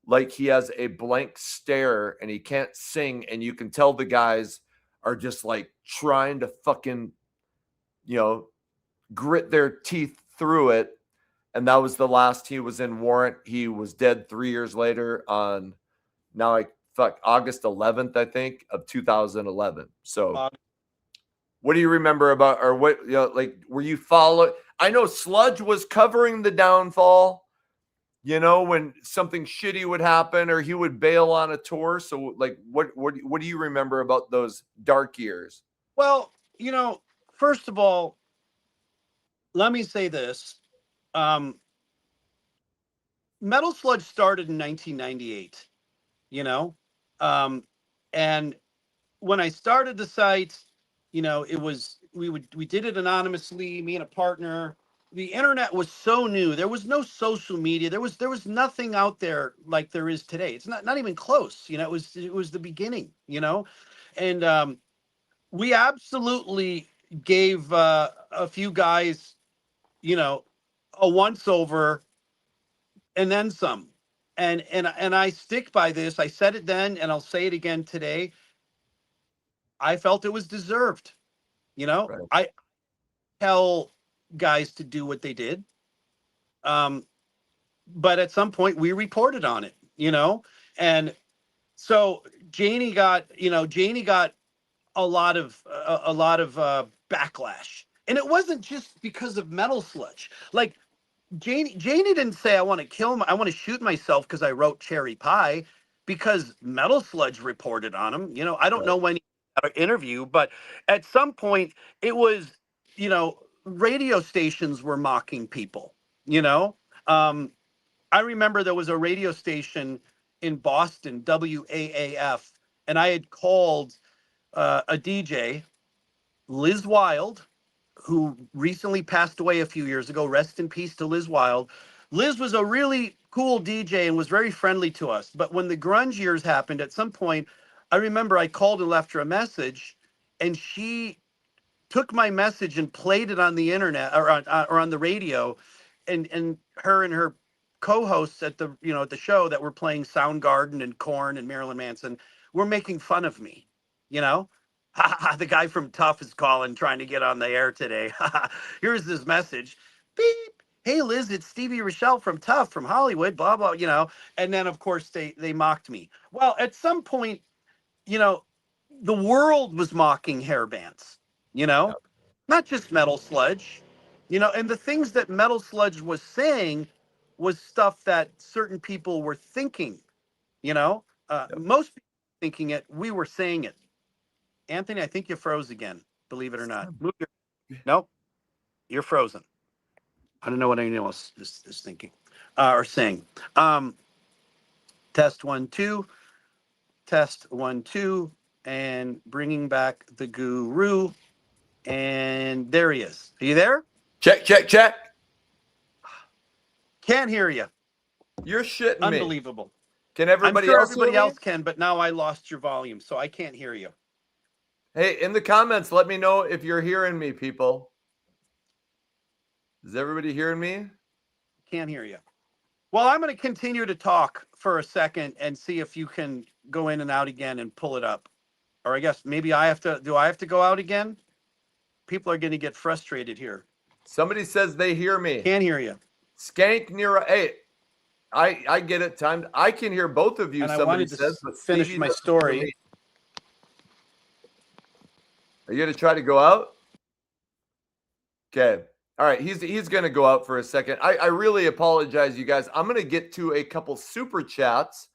like he has a blank stare and he can't sing. And you can tell the guys are just like trying to fucking, you know, grit their teeth through it. And that was the last he was in Warrant. He was dead 3 years later on August 11th, I think, of 2011. So what do you remember about, or what, you know, like, were you following? I know Sludge was covering the downfall, you know, when something shitty would happen or he would bail on a tour. So like, what do you remember about those dark years? Well, you know, first of all, let me say this. Metal Sludge started in 1998, you know, and when I started the site, you know, it was, we did it anonymously, me and a partner. The internet was so new. There was no social media. There was nothing out there like there is today. It's not even close. You know, it was the beginning, you know, and we absolutely gave a few guys, you know, a once over and then some. And I stick by this. I said it then and I'll say it again today. I felt it was deserved. You know, Right. I tell guys to do what they did. But at some point we reported on it, you know, and so Janie got a lot of backlash, and it wasn't just because of Metal Sludge. Like Janie didn't say I want to shoot myself because I wrote Cherry Pie, because Metal Sludge reported on him. You know, I don't know when he had an interview, but at some point it was, you know, radio stations were mocking people, you know. I remember there was a radio station in Boston, WAAF, and I had called a DJ, Liz Wild, who recently passed away a few years ago. Rest in peace to Liz Wild. Liz was a really cool DJ and was very friendly to us. But when the grunge years happened, at some point, I remember I called and left her a message, and she took my message and played it on the internet or on the radio, and her co-hosts at the at the show that were playing Soundgarden and Korn and Marilyn Manson were making fun of me, you know. The guy from Tough is calling, trying to get on the air today. Here's this message. Beep. Hey Liz, it's Stevie Rachelle from Tough from Hollywood, blah blah, And then of course they mocked me. Well, at some point, the world was mocking hair bands, Yep. not just Metal Sludge, and the things that Metal Sludge was saying was stuff that certain people were thinking, most people thinking it, we were saying it. Anthony, I think you froze again, believe it or not. Nope, you're frozen. I don't know what anyone else is thinking or saying. Test 1 2, test 1 2, and bringing back the Guru. And there he is. Are you there? Check, check, check. Can't hear you. You're shitting me. Unbelievable. Can everybody I'm sure else everybody hear me? else can, but now I lost your volume, so I can't hear you. Hey, in the comments, let me know if you're hearing me, people. Is everybody hearing me? Can't hear you. Well, I'm going to continue to talk for a second and see if you can go in and out again and pull it up. Or I guess maybe I have to. Do I have to go out again? People are going to get frustrated here. Somebody says they hear me. Can't hear you. Skank near. Hey, I get it. Time. I can hear both of you. And I Somebody wanted to says, but finish Stevie my doesn't story. hear me. Are you going to try to go out? Okay. All right. He's going to go out for a second. I really apologize, you guys. I'm going to get to a couple super chats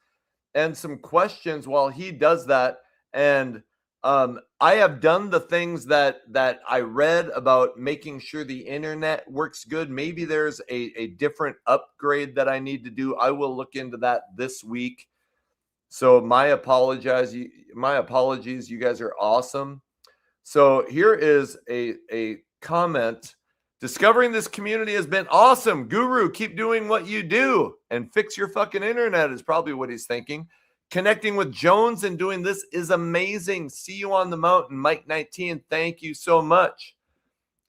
and some questions while he does that. And I have done the things that I read about making sure the internet works good. Maybe there's a different upgrade that I need to do. I will look into that this week. So my apologies. You guys are awesome. So here is a comment. Discovering this community has been awesome. Guru, keep doing what you do and fix your fucking internet is probably what he's thinking. Connecting with Jones and doing this is amazing. See you on the mountain, Mike 19. Thank you so much.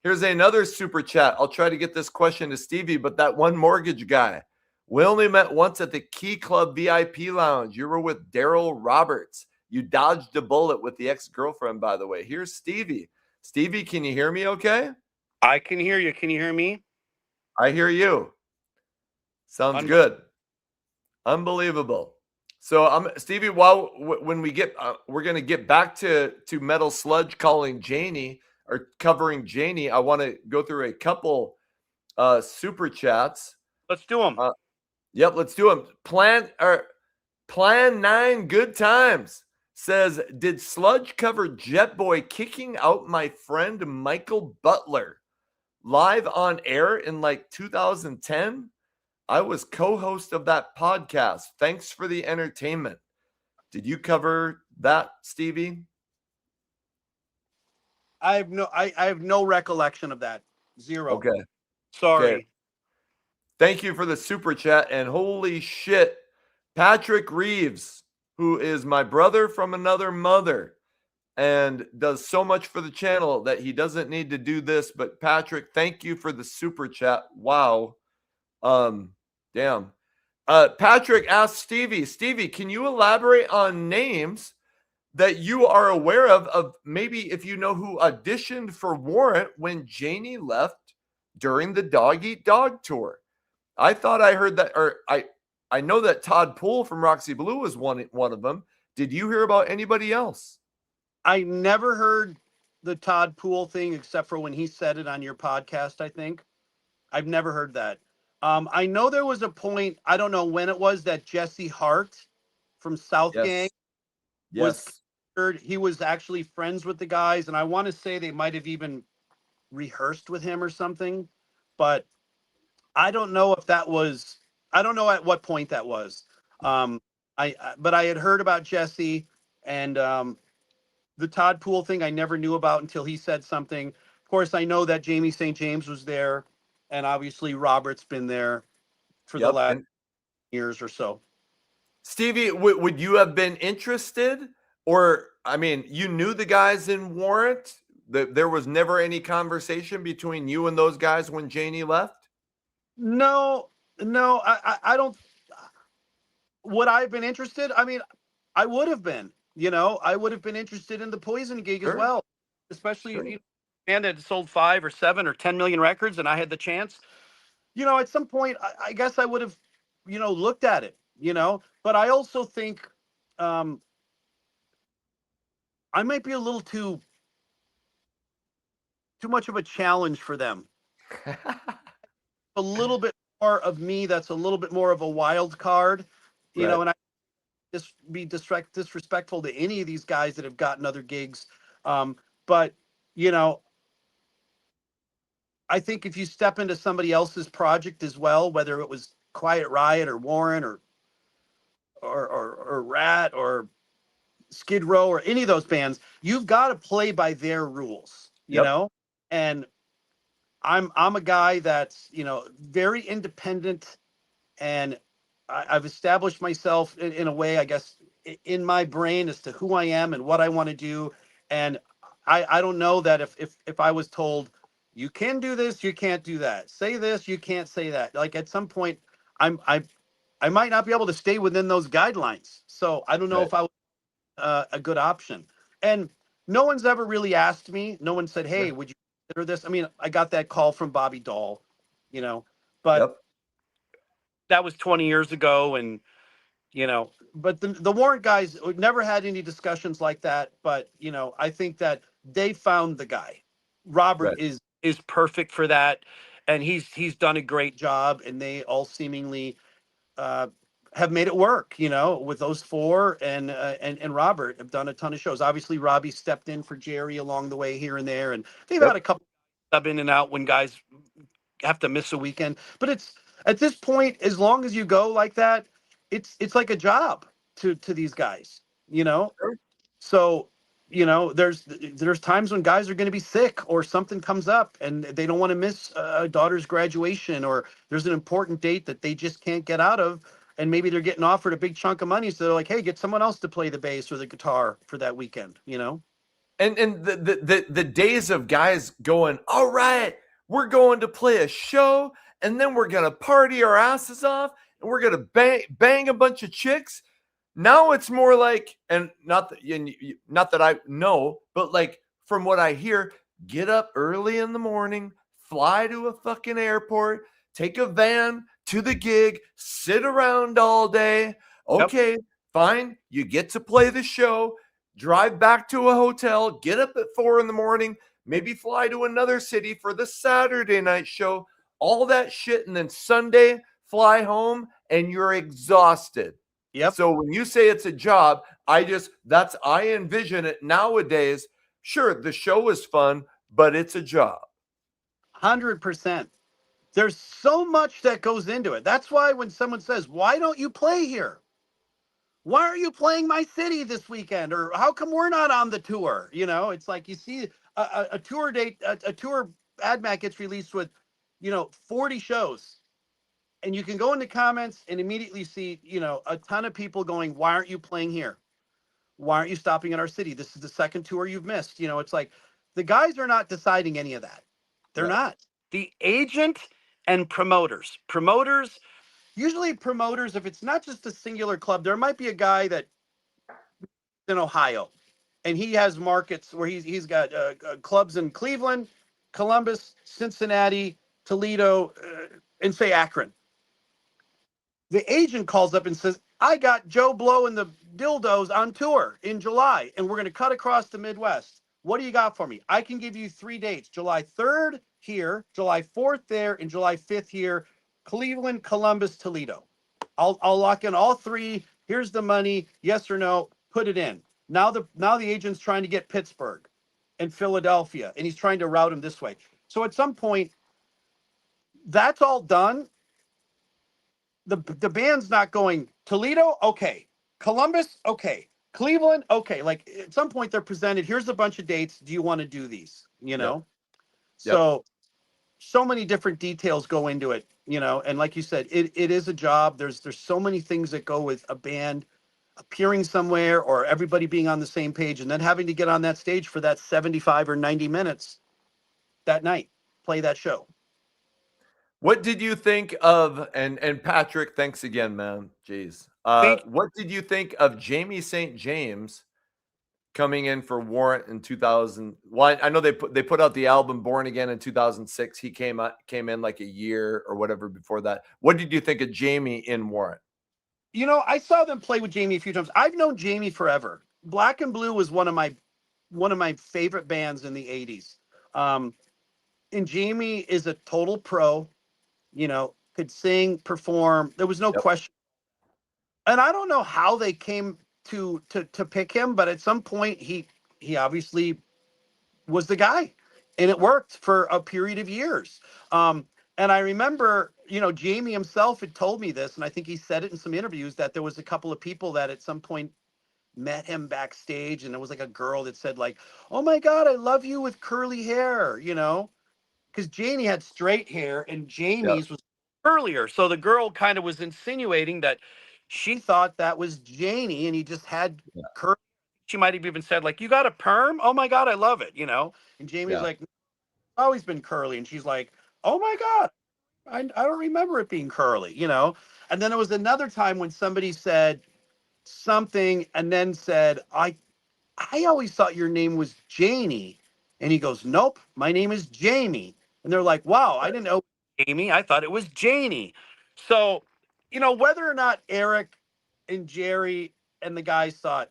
Here's another super chat. I'll try to get this question to Stevie, but that one mortgage guy. We only met once at the Key Club VIP lounge. You were with Daryl Roberts. You dodged a bullet with the ex-girlfriend, by the way. Here's Stevie. Stevie, can you hear me okay? I can hear you. Can you hear me? I hear you. Sounds good. Unbelievable. So Stevie, when we get, we're going to get back to Metal Sludge calling Janie or covering Janie. I want to go through a couple super chats. Let's do them. Yep, let's do them. Plan 9 good times says, did Sludge cover Jet Boy kicking out my friend Michael Butler live on air in like 2010? I was co-host of that podcast. Thanks for the entertainment. Did you cover that, Stevie? I have no recollection of that. Zero. Okay. Sorry. Okay. Thank you for the super chat. And holy shit, Patrick Reeves, who is my brother from another mother and does so much for the channel that he doesn't need to do this. But Patrick, thank you for the super chat. Wow. Damn. Patrick asked Stevie, can you elaborate on names that you are aware of maybe if you know who auditioned for Warrant when Janie left during the Dog Eat Dog tour? I thought I heard that, or I know that Todd Poole from Roxy Blue was one of them. Did you hear about anybody else? I never heard the Todd Poole thing except for when he said it on your podcast, I think. I've never heard that. I know there was a point, I don't know when it was, that Jesse Hart from South Gang was considered. He was actually friends with the guys, and I want to say they might have even rehearsed with him or something, but I don't know if that was, I don't know at what point that was. But I had heard about Jesse. And the Todd Poole thing I never knew about until he said something. Of course, I know that Jamie St. James was there, and obviously Robert's been there for the Yep. last And years or so. Stevie, would you have been interested? Or, I mean, you knew the guys in Warrant? There was never any conversation between you and those guys when Janie left? No, I don't. Would I have been interested? I mean, I would have been. I would have been interested in the Poison gig as Sure. well, especially Sure. man that sold 5 or 7 or 10 million records, and I had the chance. At some point, I guess I would have, looked at it. But I also think I might be a little too much of a challenge for them. A little bit more of me that's a little bit more of a wild card, Right. and I just be disrespectful to any of these guys that have gotten other gigs. But I think if you step into somebody else's project as well, whether it was Quiet Riot or Warren or Rat or Skid Row or any of those bands, you've got to play by their rules, Yep. And I'm a guy that's very independent, and I've established myself in a way, I guess, in my brain as to who I am and what I want to do. And I don't know that if I was told you can do this, you can't do that. Say this, you can't say that. Like at some point, I might not be able to stay within those guidelines. So I don't know Right. if I was a good option. And no one's ever really asked me. No one said, "Hey, Sure. would you consider this?" I mean, I got that call from Bobby Dahl, but Yep. that was 20 years ago, and but the Warrant guys never had any discussions like that. But I think that they found the guy. Robert Right. is perfect for that, and he's done a great job, and they all seemingly uh, have made it work. With those four, and Robert have done a ton of shows. Obviously, Robbie stepped in for Jerry along the way here and there, and they've had a Yep. couple sub in and out when guys have to miss a weekend. But it's at this point, as long as you go like that, it's like a job to these guys, Sure. So, there's times when guys are going to be sick or something comes up and they don't want to miss a daughter's graduation, or there's an important date that they just can't get out of, and maybe they're getting offered a big chunk of money, so they're like, "Hey, get someone else to play the bass or the guitar for that weekend." And the days of guys going, all right, we're going to play a show, and then we're gonna party our asses off, and we're gonna bang a bunch of chicks. Now it's more like, and not that I know, but like from what I hear, get up early in the morning, fly to a fucking airport, take a van to the gig, sit around all day. Okay, fine, you get to play the show, drive back to a hotel, get up at 4 in the morning, maybe fly to another city for the Saturday night show, all that shit, and then Sunday fly home, and you're exhausted. Yep. So when you say it's a job, I envision it nowadays. Sure, the show is fun, but it's a job. 100%. There's so much that goes into it. That's why when someone says, "Why don't you play here? Why are you playing my city this weekend?" Or "How come we're not on the tour?" It's like you see a tour date, a tour ad mat gets released with 40 shows, and you can go into comments and immediately see a ton of people going, "Why aren't you playing here? Why aren't you stopping in our city? This is the second tour you've missed." It's like the guys are not deciding any of that. They're Right. not. The agent and promoters, usually promoters, if it's not just a singular club, there might be a guy that in Ohio, and he has markets where he's got clubs in Cleveland, Columbus, Cincinnati, Toledo, and say Akron. The agent calls up and says, "I got Joe Blow and the Dildos on tour in July, and we're going to cut across the Midwest. What do you got for me? I can give you 3 dates: July 3rd here, July 4th there, and July 5th here. Cleveland, Columbus, Toledo. I'll lock in all 3. Here's the money. Yes or no? Put it in." Now the agent's trying to get Pittsburgh and Philadelphia, and he's trying to route them this way. So at some point, that's all done. The band's not going Toledo, okay. Columbus, okay. Cleveland, okay, like at some point they're presented, here's a bunch of dates. Do you want to do these? You Yep. know? Yep. So many different details go into it, you know, and like you said, it is a job. There's so many things that go with a band appearing somewhere or everybody being on the same page and then having to get on that stage for that 75 or 90 minutes that night, play that show. What did you think of, and Patrick, thanks again, man. Jeez. Thank What did you think of Jamie St. James coming in for Warrant in 2000? Well, I know they put out the album Born Again in 2006. He came in like a year or whatever before that. What did you think of Jamie in Warrant? You know, I saw them play with Jamie a few times. I've known Jamie forever. Black and Blue was one of my favorite bands in the 80s. And Jamie is a total pro, you know, could sing, perform. There was no Yep. question. And I don't know how they came to pick him, but at some point he obviously was the guy, and it worked for a period of years. And I remember, you know, Jamie himself had told me this, and I think he said it in some interviews, that there was a couple of people that at some point met him backstage, and there was like a girl that said like, "Oh my God, I love you with curly hair," you know, because Janie had straight hair and Yep. Jamie's was earlier. So the girl kind of was insinuating that she thought that was Janie and he just had Yeah. curly. She might have even said like, "You got a perm? Oh my God, I love it," you know? And Jamie's Yeah. like, "Always been curly." And she's like, "Oh my God, I don't remember it being curly," you know? And then there was another time when somebody said something and then said, I always thought your name was Janie. And he goes, "Nope, my name is Jamie." And they're like, "Wow, I didn't know Jamie. I thought it was Janie." So, you know, whether or not Eric and Jerry and the guys thought,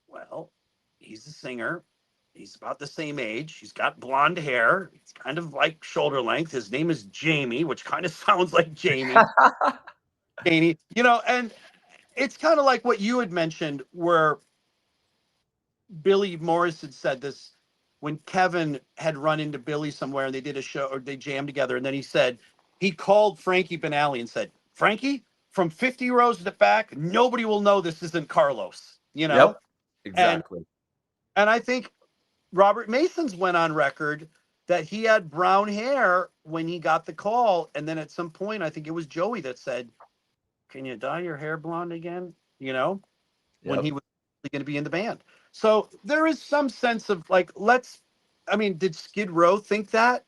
well, he's a singer. He's about the same age. He's got blonde hair. It's kind of like shoulder length. His name is Jamie, which kind of sounds like Jamie. Janie, you know, and it's kind of like what you had mentioned where Billy Morris had said this when Kevin had run into Billy somewhere and they did a show or they jammed together. And then he said, he called Frankie Benali and said, "Frankie, from 50 rows to the back, nobody will know this isn't Carlos," you know? Yep. Exactly. And I think Robert Mason's went on record that he had brown hair when he got the call. And then at some point, I think it was Joey that said, "Can you dye your hair blonde again?" You know, when Yep. he was going to be in the band. So there is some sense of like, I mean, did Skid Row think that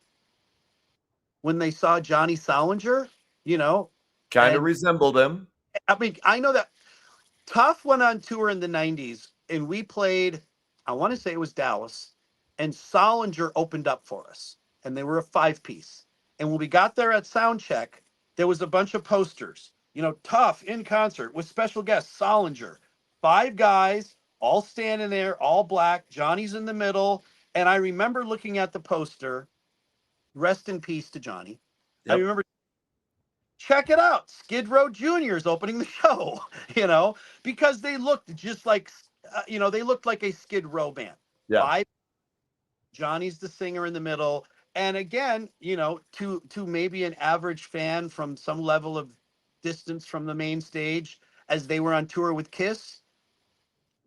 when they saw Johnny Solinger, you know? Kind of And resembled him. I mean, I know that Tough went on tour in the 90s and we played, I want to say it was Dallas, and Solinger opened up for us. And they were a 5-piece. And when we got there at sound check, there was a bunch of posters, you know, Tough in concert with special guest Solinger. 5 guys, all standing there, all black. Johnny's in the middle. And I remember looking at the poster, rest in peace to Johnny. I Yep. remember, check it out. Skid Row Junior's opening the show, you know, because they looked just like, you know, they looked like a Skid Row band. Yeah. 5, Johnny's the singer in the middle. And again, you know, to maybe an average fan from some level of distance from the main stage, as they were on tour with Kiss,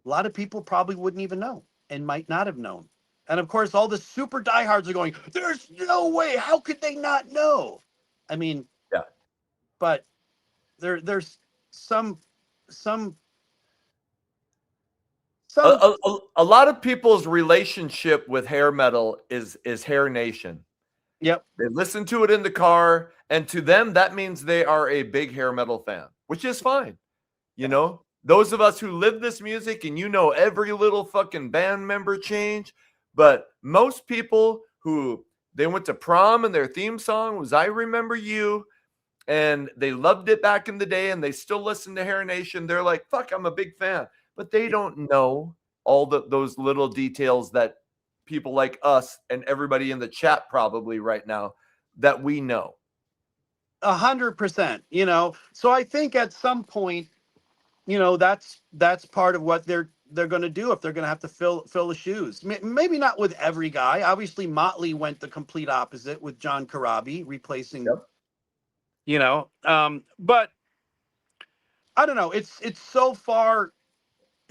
a lot of people probably wouldn't even know and might not have known. And of course, all the super diehards are going, "There's no way. How could they not know?" I mean, Yeah. but there's some some some A lot of people's relationship with hair metal is Hair Nation. Yep. They listen to it in the car, and to them, that means they are a big hair metal fan, which is fine. You know, those of us who live this music and you know every little fucking band member change, but most people who they went to prom and their theme song was "I Remember You," and they loved it back in the day and they still listen to Hair Nation, they're like, fuck, I'm a big fan. But they don't know all those little details that people like us and everybody in the chat probably right now that we know. 100%, you know. So I think at some point, you know, that's part of what they're going to do if they're going to have to fill the shoes. Maybe not with every guy. Obviously, Motley went the complete opposite with John Corabi replacing. Yep. You know, but I don't know. It's so far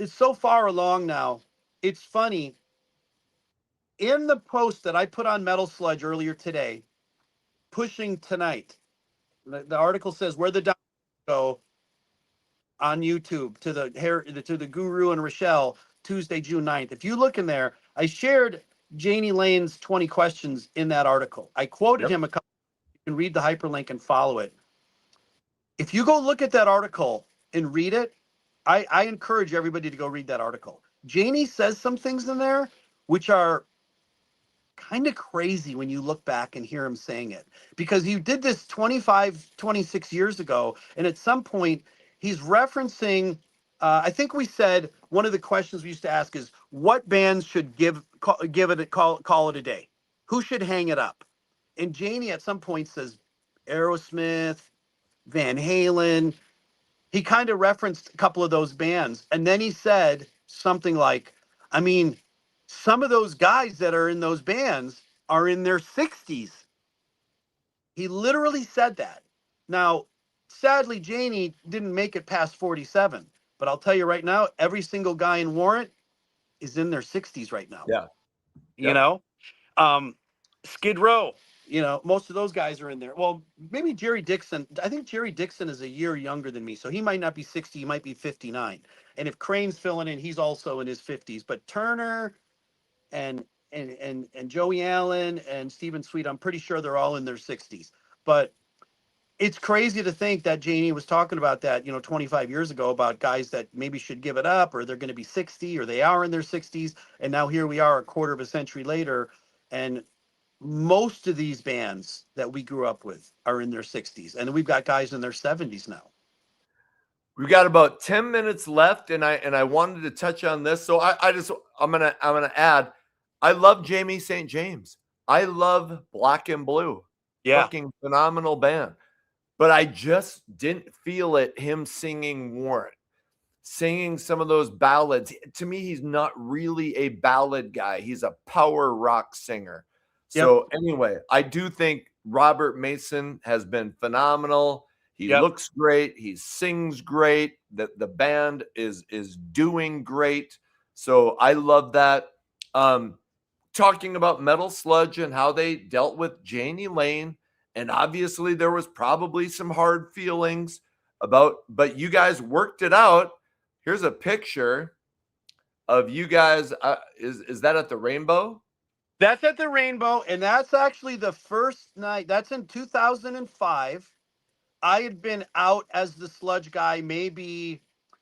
it's so far along now. It's funny. In the post that I put on Metal Sludge earlier today, pushing tonight, the article says where the go on YouTube to the Guru and Rachelle Tuesday, June 9th. If you look in there, I shared Janie Lane's 20 questions in that article. I quoted him a couple. You can read the hyperlink and follow it. If you go look at that article and read it, I encourage everybody to go read that article. Janie says some things in there which are kind of crazy when you look back and hear him saying it, because he did this 25, 26 years ago. And at some point he's referencing, I think we said one of the questions we used to ask is what bands should call it a day? Who should hang it up? And Janie at some point says Aerosmith, Van Halen. He kind of referenced a couple of those bands. And then he said something like, I mean, some of those guys that are in those bands are in their 60s. He literally said that. Now, sadly, Janie didn't make it past 47. But I'll tell you right now, every single guy in Warrant is in their 60s right now. Yeah. You know? Skid Row, most of those guys are in there. Well, maybe Jerry Dixon. I think Jerry Dixon is a year younger than me, so he might not be 60. He might be 59. And if Crane's filling in, he's also in his 50s. But Turner and Joey Allen and Stephen Sweet, I'm pretty sure they're all in their 60s. But it's crazy to think that Janie was talking about that, 25 years ago, about guys that maybe should give it up, or they're going to be 60, or they are in their 60s. And now here we are a quarter of a century later, and most of these bands that we grew up with are in their 60s, and we've got guys in their 70s now. We've got about 10 minutes left, and I wanted to touch on this. So I'm gonna add, I love Jamie St. James. I love Black and Blue. Yeah. Fucking phenomenal band. But I just didn't feel it, him singing Warrant, singing some of those ballads. To me, he's not really a ballad guy. He's a power rock singer. So anyway, I do think Robert Mason has been phenomenal. He looks great. He sings great. The band is doing great. So I love that. Talking about Metal Sludge and how they dealt with Janie Lane. And obviously there was probably some hard feelings but you guys worked it out. Here's a picture of you guys. Is that at the Rainbow? That's at the Rainbow, and that's actually the first night. That's in 2005. I had been out as the Sludge guy maybe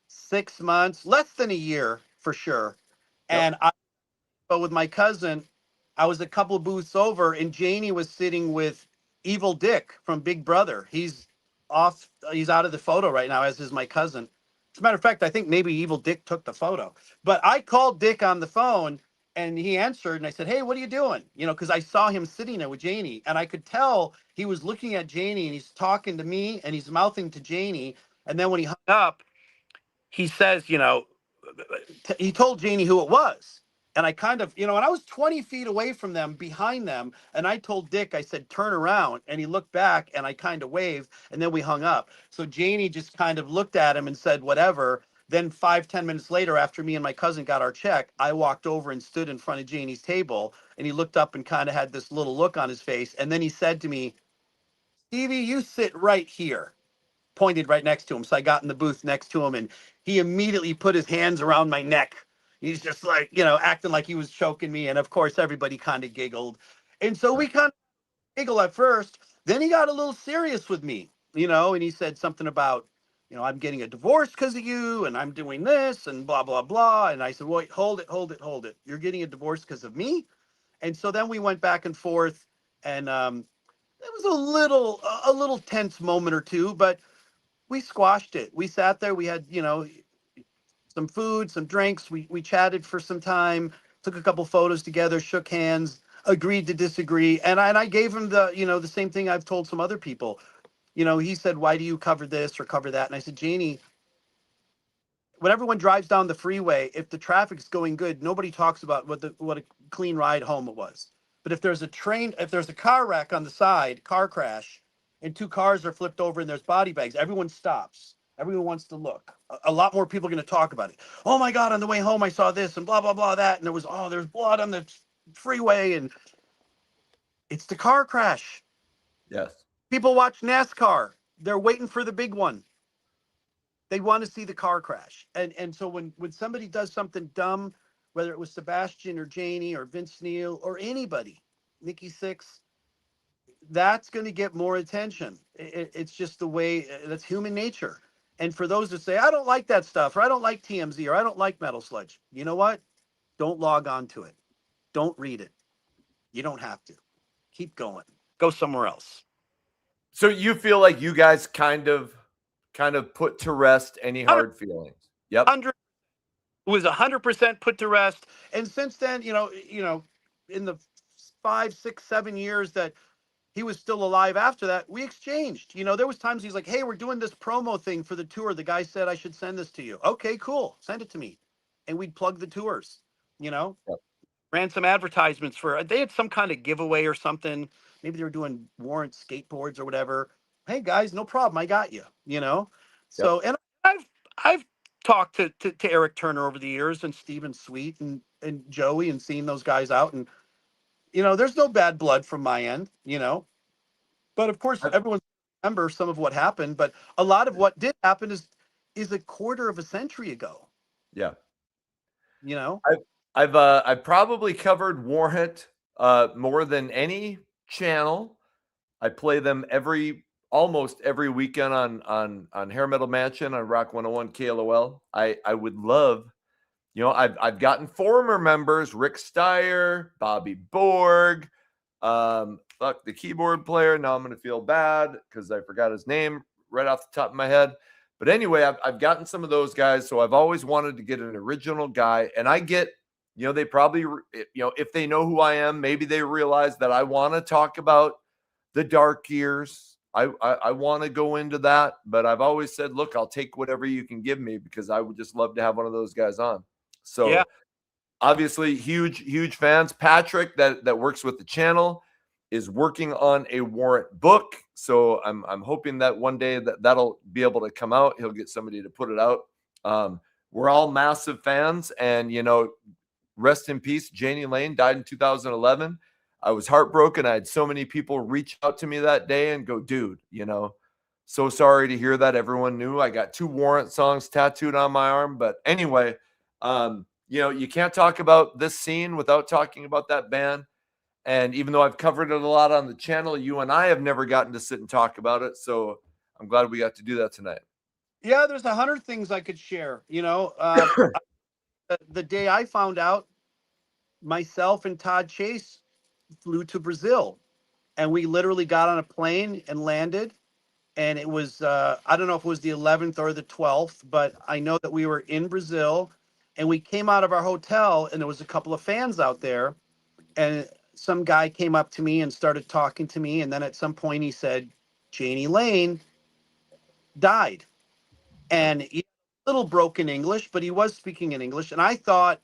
6 months, less than a year for sure. And but with my cousin, I was a couple of booths over, and Janie was sitting with Evil Dick from Big Brother. He's out of the photo right now, as is my cousin. As a matter of fact, I think maybe Evil Dick took the photo. But I called Dick on the phone, and he answered, and I said, hey, what are you doing? Because I saw him sitting there with Janie, and I could tell he was looking at Janie, and he's talking to me, and he's mouthing to Janie. And then when he hung up, he says, he told Janie who it was. And I kind of, and I was 20 feet away from them, behind them. And I told Dick, I said, turn around. And he looked back, and I kind of waved, and then we hung up. So Janie just kind of looked at him and said, whatever. Then 5-10 minutes later, after me and my cousin got our check, I walked over and stood in front of Janie's table, and he looked up and kind of had this little look on his face. And then he said to me, Stevie, you sit right here, pointed right next to him. So I got in the booth next to him, and he immediately put his hands around my neck. He's just like, acting like he was choking me. And of course, everybody kind of giggled. And so we kind of giggled at first. Then he got a little serious with me, and he said something about, I'm getting a divorce because of you, and I'm doing this, and blah, blah, blah. And I said, wait, hold it. You're getting a divorce because of me? And so then we went back and forth, and it was a little tense moment or two, but we squashed it. We sat there. We had, some food, some drinks. We chatted for some time, took a couple photos together, shook hands, agreed to disagree. And I gave him the same thing I've told some other people. He said, why do you cover this or cover that? And I said, Janie, when everyone drives down the freeway, if the traffic's going good, nobody talks about what a clean ride home it was. But if there's a car wreck on the side, car crash, and 2 cars are flipped over and there's body bags, everyone stops. Everyone wants to look. A lot more people are going to talk about it. Oh my God, on the way home, I saw this and blah, blah, blah, that. And there was, oh, there's blood on the freeway. And it's the car crash. Yes. People watch NASCAR. They're waiting for the big one. They want to see the car crash. And so when somebody does something dumb, whether it was Sebastian or Janie or Vince Neil or anybody, Nikki Sixx, that's going to get more attention. It's just the way, that's human nature. And for those that say, I don't like that stuff, or I don't like TMZ, or I don't like Metal Sludge, you know what? Don't log on to it. Don't read it. You don't have to. Keep going. Go somewhere else. So you feel like you guys kind of put to rest any hard feelings? Yep. 100 was 100% put to rest. And since then, you know, in the 5, 6, 7 years that he was still alive after that, we exchanged. You know, there was times he's like, hey, we're doing this promo thing for the tour. The guy said I should send this to you. Okay, cool. Send it to me. And we'd plug the tours, you know. Yep. Ran some advertisements for, they had some kind of giveaway or something. Maybe they were doing Warrant skateboards or whatever. Hey guys, no problem. I got you, you know. So, and I've talked to Eric Turner over the years, and Steven Sweet and Joey, and seen those guys out. And, you know, there's no bad blood from my end, you know. But of course, everyone remembers some of what happened. But a lot of what did happen is a quarter of a century ago. Yeah. You know, I've probably covered Warrant more than any channel. I play them almost every weekend on Hair Metal Mansion on Rock 101 KLOL. I would love, you know, I've gotten former members, Rick Steyer, Bobby Borg, the keyboard player. Now I'm going to feel bad because I forgot his name right off the top of my head. But anyway, I've gotten some of those guys. So I've always wanted to get an original guy. And I get, you know, they probably, you know, if they know who I am, maybe they realize that I want to talk about the dark years. I want to go into that. But I've always said, look, I'll take whatever you can give me, because I would just love to have one of those guys on. So yeah. Obviously, huge fans. Patrick, that works with the channel, is working on a Warrant book. So I'm hoping that one day that'll be able to come out. He'll get somebody to put it out. We're all massive fans, and, you know, rest in peace. Janie Lane died in 2011. I was heartbroken. I had so many people reach out to me that day and go, dude, you know, so sorry to hear that. Everyone knew. I got 2 Warrant songs tattooed on my arm. But anyway, you know, you can't talk about this scene without talking about that band. And even though I've covered it a lot on the channel, you and I have never gotten to sit and talk about it. So I'm glad we got to do that tonight. Yeah, there's 100 things I could share. You know, the day I found out, myself and Todd Chase flew to Brazil, and we literally got on a plane and landed. And it was, I don't know if it was the 11th or the 12th, but I know that we were in Brazil, and we came out of our hotel, and there was a couple of fans out there, and some guy came up to me and started talking to me. And then at some point he said, Janie Lane died. And he had a little broken English, but he was speaking in English. And I thought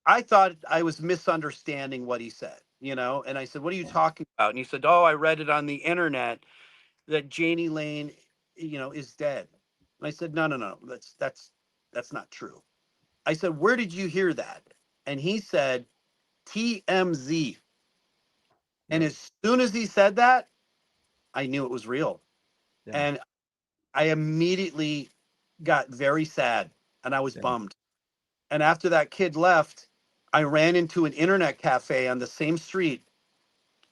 I was misunderstanding what he said, you know? And I said, what are you talking about? And he said, oh, I read it on the internet that Janie Lane, you know, is dead. And I said, no, that's not true. I said, where did you hear that? And he said, TMZ. And as soon as he said that, I knew it was real. Yeah. And I immediately got very sad, and I was bummed. And after that kid left, I ran into an internet cafe on the same street,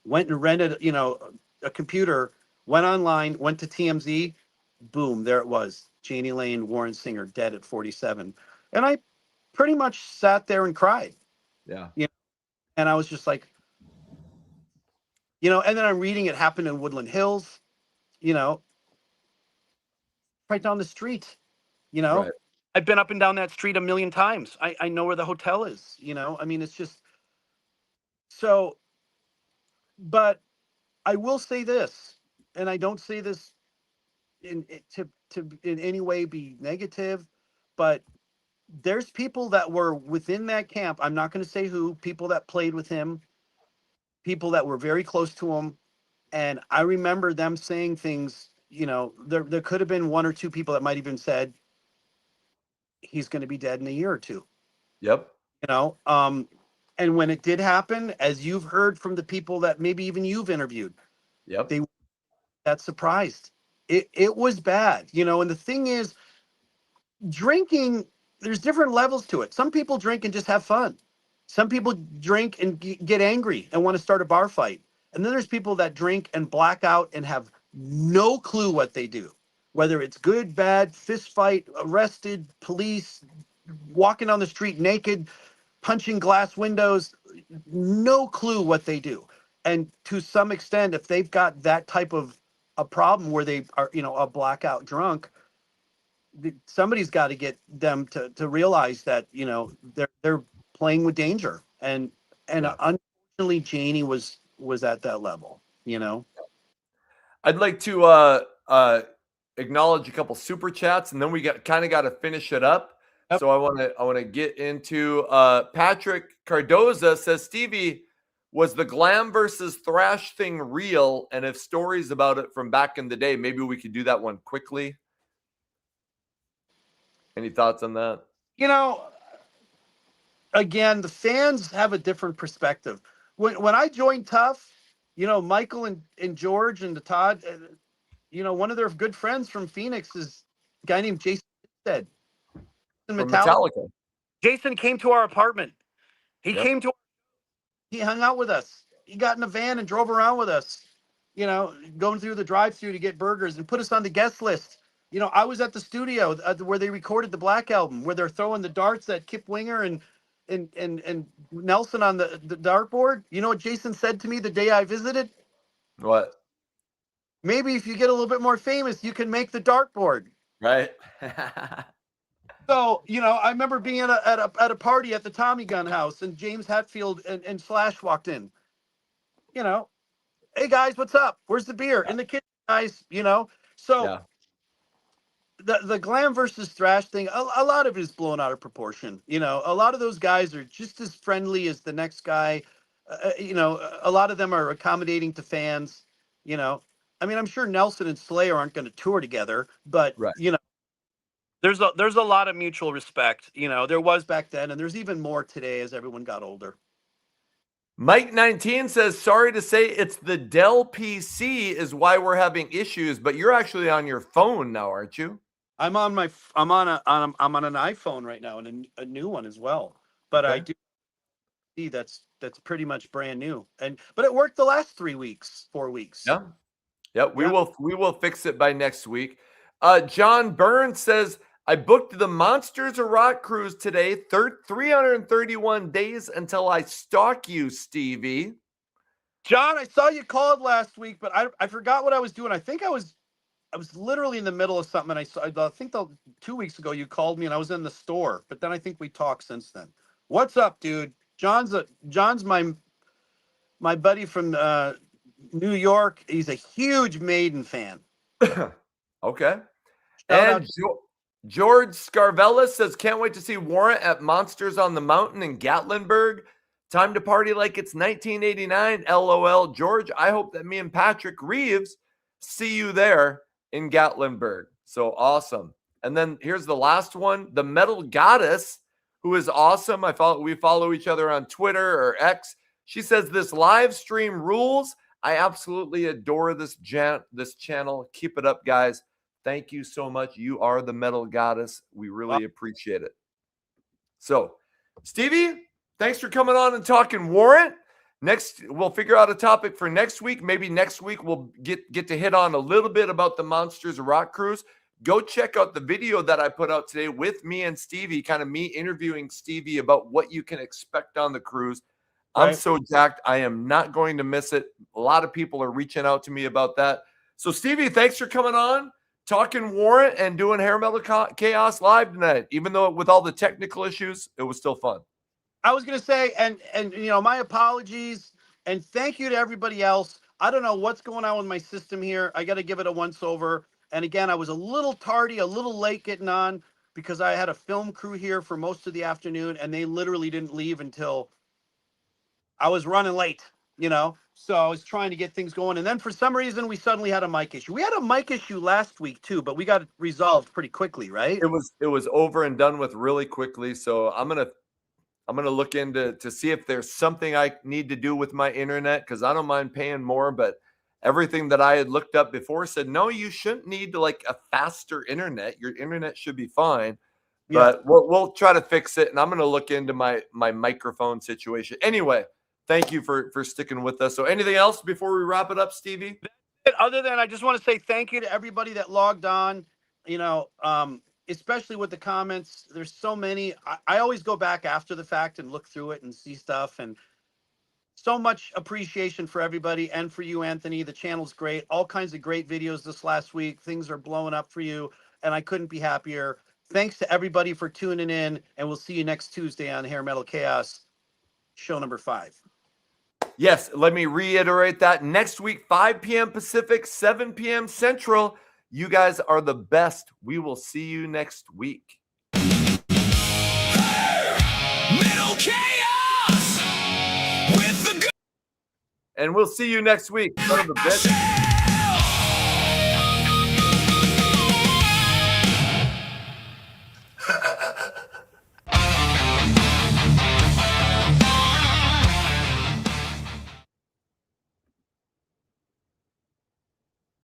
went and rented, you know, a computer, went online, went to TMZ, boom, there it was. Janie Lane, Warrant singer, dead at 47. And I pretty much sat there and cried. Yeah. You know? And I was just like, you know, and then I'm reading it happened in Woodland Hills, you know, right down the street, you know. Right. I've been up and down that street a million times. I know where the hotel is, you know. I mean, it's just so, but I will say this, and I don't say this to in any way be negative, but there's people that were within that camp. I'm not going to say who, people that played with him, people that were very close to him. And I remember them saying things, there could have been one or two people that might even said he's going to be dead in a year or two. Yep. And when it did happen, as you've heard from the people that maybe even you've interviewed, Yep. they got surprised. It was bad, and the thing is, drinking, there's different levels to it. Some people drink and just have fun. Some people drink and get angry and want to start a bar fight. And then there's people that drink and black out and have no clue what they do, whether it's good, bad, fist fight, arrested, police, walking on the street naked, punching glass windows, no clue what they do. And to some extent, if they've got that type of a problem where they are, a blackout drunk, somebody's got to get them to realize that, they're playing with danger. And unfortunately, Janie was at that level, I'd like to acknowledge a couple super chats, and then we got to finish it up. Yep. So I want to get into Patrick Cardoza says, Stevie, was the glam versus thrash thing real? And if stories about it from back in the day, maybe we could do that one quickly. Any thoughts on that? Again, the fans have a different perspective. When I joined Tough, Michael and George and Todd, one of their good friends from Phoenix is a guy named Jason Metallica. Metallica. Jason came to our apartment. He hung out with us. He got in a van and drove around with us, going through the drive-thru to get burgers and put us on the guest list. I was at the studio where they recorded the Black Album, where they're throwing the darts at Kip Winger and Nelson on the dartboard. You know what Jason said to me the day I visited? What? Maybe if you get a little bit more famous, you can make the dartboard. Right. So, I remember being at a party at the Tommy Gun House, and James Hetfield and Slash walked in. Hey guys, what's up? Where's the beer? In the kitchen, guys. So. Yeah. The glam versus thrash thing, a lot of it is blown out of proportion. A lot of those guys are just as friendly as the next guy. A lot of them are accommodating to fans. I'm sure Nelson and Slayer aren't going to tour together, but right. There's a lot of mutual respect. There was back then, and there's even more today as everyone got older. Mike 19 says, sorry to say it's the Dell PC is why we're having issues, but you're actually on your phone now, aren't you? I'm on an iPhone right now, and a new one as well. But okay. I do see that's pretty much brand new. But it worked the last 4 weeks. Yeah. We will fix it by next week. John Burns says, I booked the Monsters of Rock cruise today. 331 days until I stalk you, Stevie. John, I saw you called last week, but I forgot what I was doing. I think I was literally in the middle of something. I think 2 weeks ago you called me and I was in the store, but then I think we talked since then. What's up, dude? John's my buddy from New York. He's a huge Maiden fan. Okay. And George Scarvella says, can't wait to see Warrant at Monsters on the Mountain in Gatlinburg. Time to party like it's 1989. LOL. George, I hope that me and Patrick Reeves see you there in Gatlinburg. So awesome. And then here's the last one, the Metal Goddess, who is awesome. We follow each other on Twitter or X. She says, this live stream rules. I absolutely adore this channel. Keep it up, guys. Thank you so much. You are the Metal Goddess. We really appreciate it. So, Stevie, thanks for coming on and talking Warrant. Next, we'll figure out a topic for next week. Maybe next week we'll get to hit on a little bit about the Monsters of Rock cruise. Go check out the video that I put out today with me and Stevie, kind of me interviewing Stevie about what you can expect on the cruise. Right. I'm so jacked. I am not going to miss it. A lot of people are reaching out to me about that. So, Stevie, thanks for coming on, talking Warrant, and doing Hair Metal Chaos live tonight. Even though with all the technical issues, it was still fun. I was going to say, and my apologies, and thank you to everybody else. I don't know what's going on with my system here. I got to give it a once over. And again, I was a little tardy, a little late getting on because I had a film crew here for most of the afternoon, and they literally didn't leave until I was running late, So I was trying to get things going. And then for some reason, we suddenly had a mic issue. We had a mic issue last week too, but we got it resolved pretty quickly, right? It was over and done with really quickly. So I'm gonna look into to see if there's something I need to do with my internet, because I don't mind paying more, but everything that I had looked up before said no, you shouldn't need like a faster internet. Your internet should be fine. But we'll try to fix it, and I'm gonna look into my microphone situation. Anyway, thank you for sticking with us. So anything else before we wrap it up, Stevie? Other than I just want to say thank you to everybody that logged on, you know, especially with the comments. There's so many. I always go back after the fact and look through it and see stuff, and so much appreciation for everybody and for you, Anthony. The channel's great. All kinds of great videos this last week. Things are blowing up for you, and I couldn't be happier. Thanks to everybody for tuning in, and we'll see you next Tuesday on Hair Metal Chaos, show number 5. Yes, let me reiterate that. Next week, 5 p.m. Pacific, 7 p.m. Central. You guys are the best. We will see you next week. Metal Chaos with the And we'll see you next week. Son of a bitch.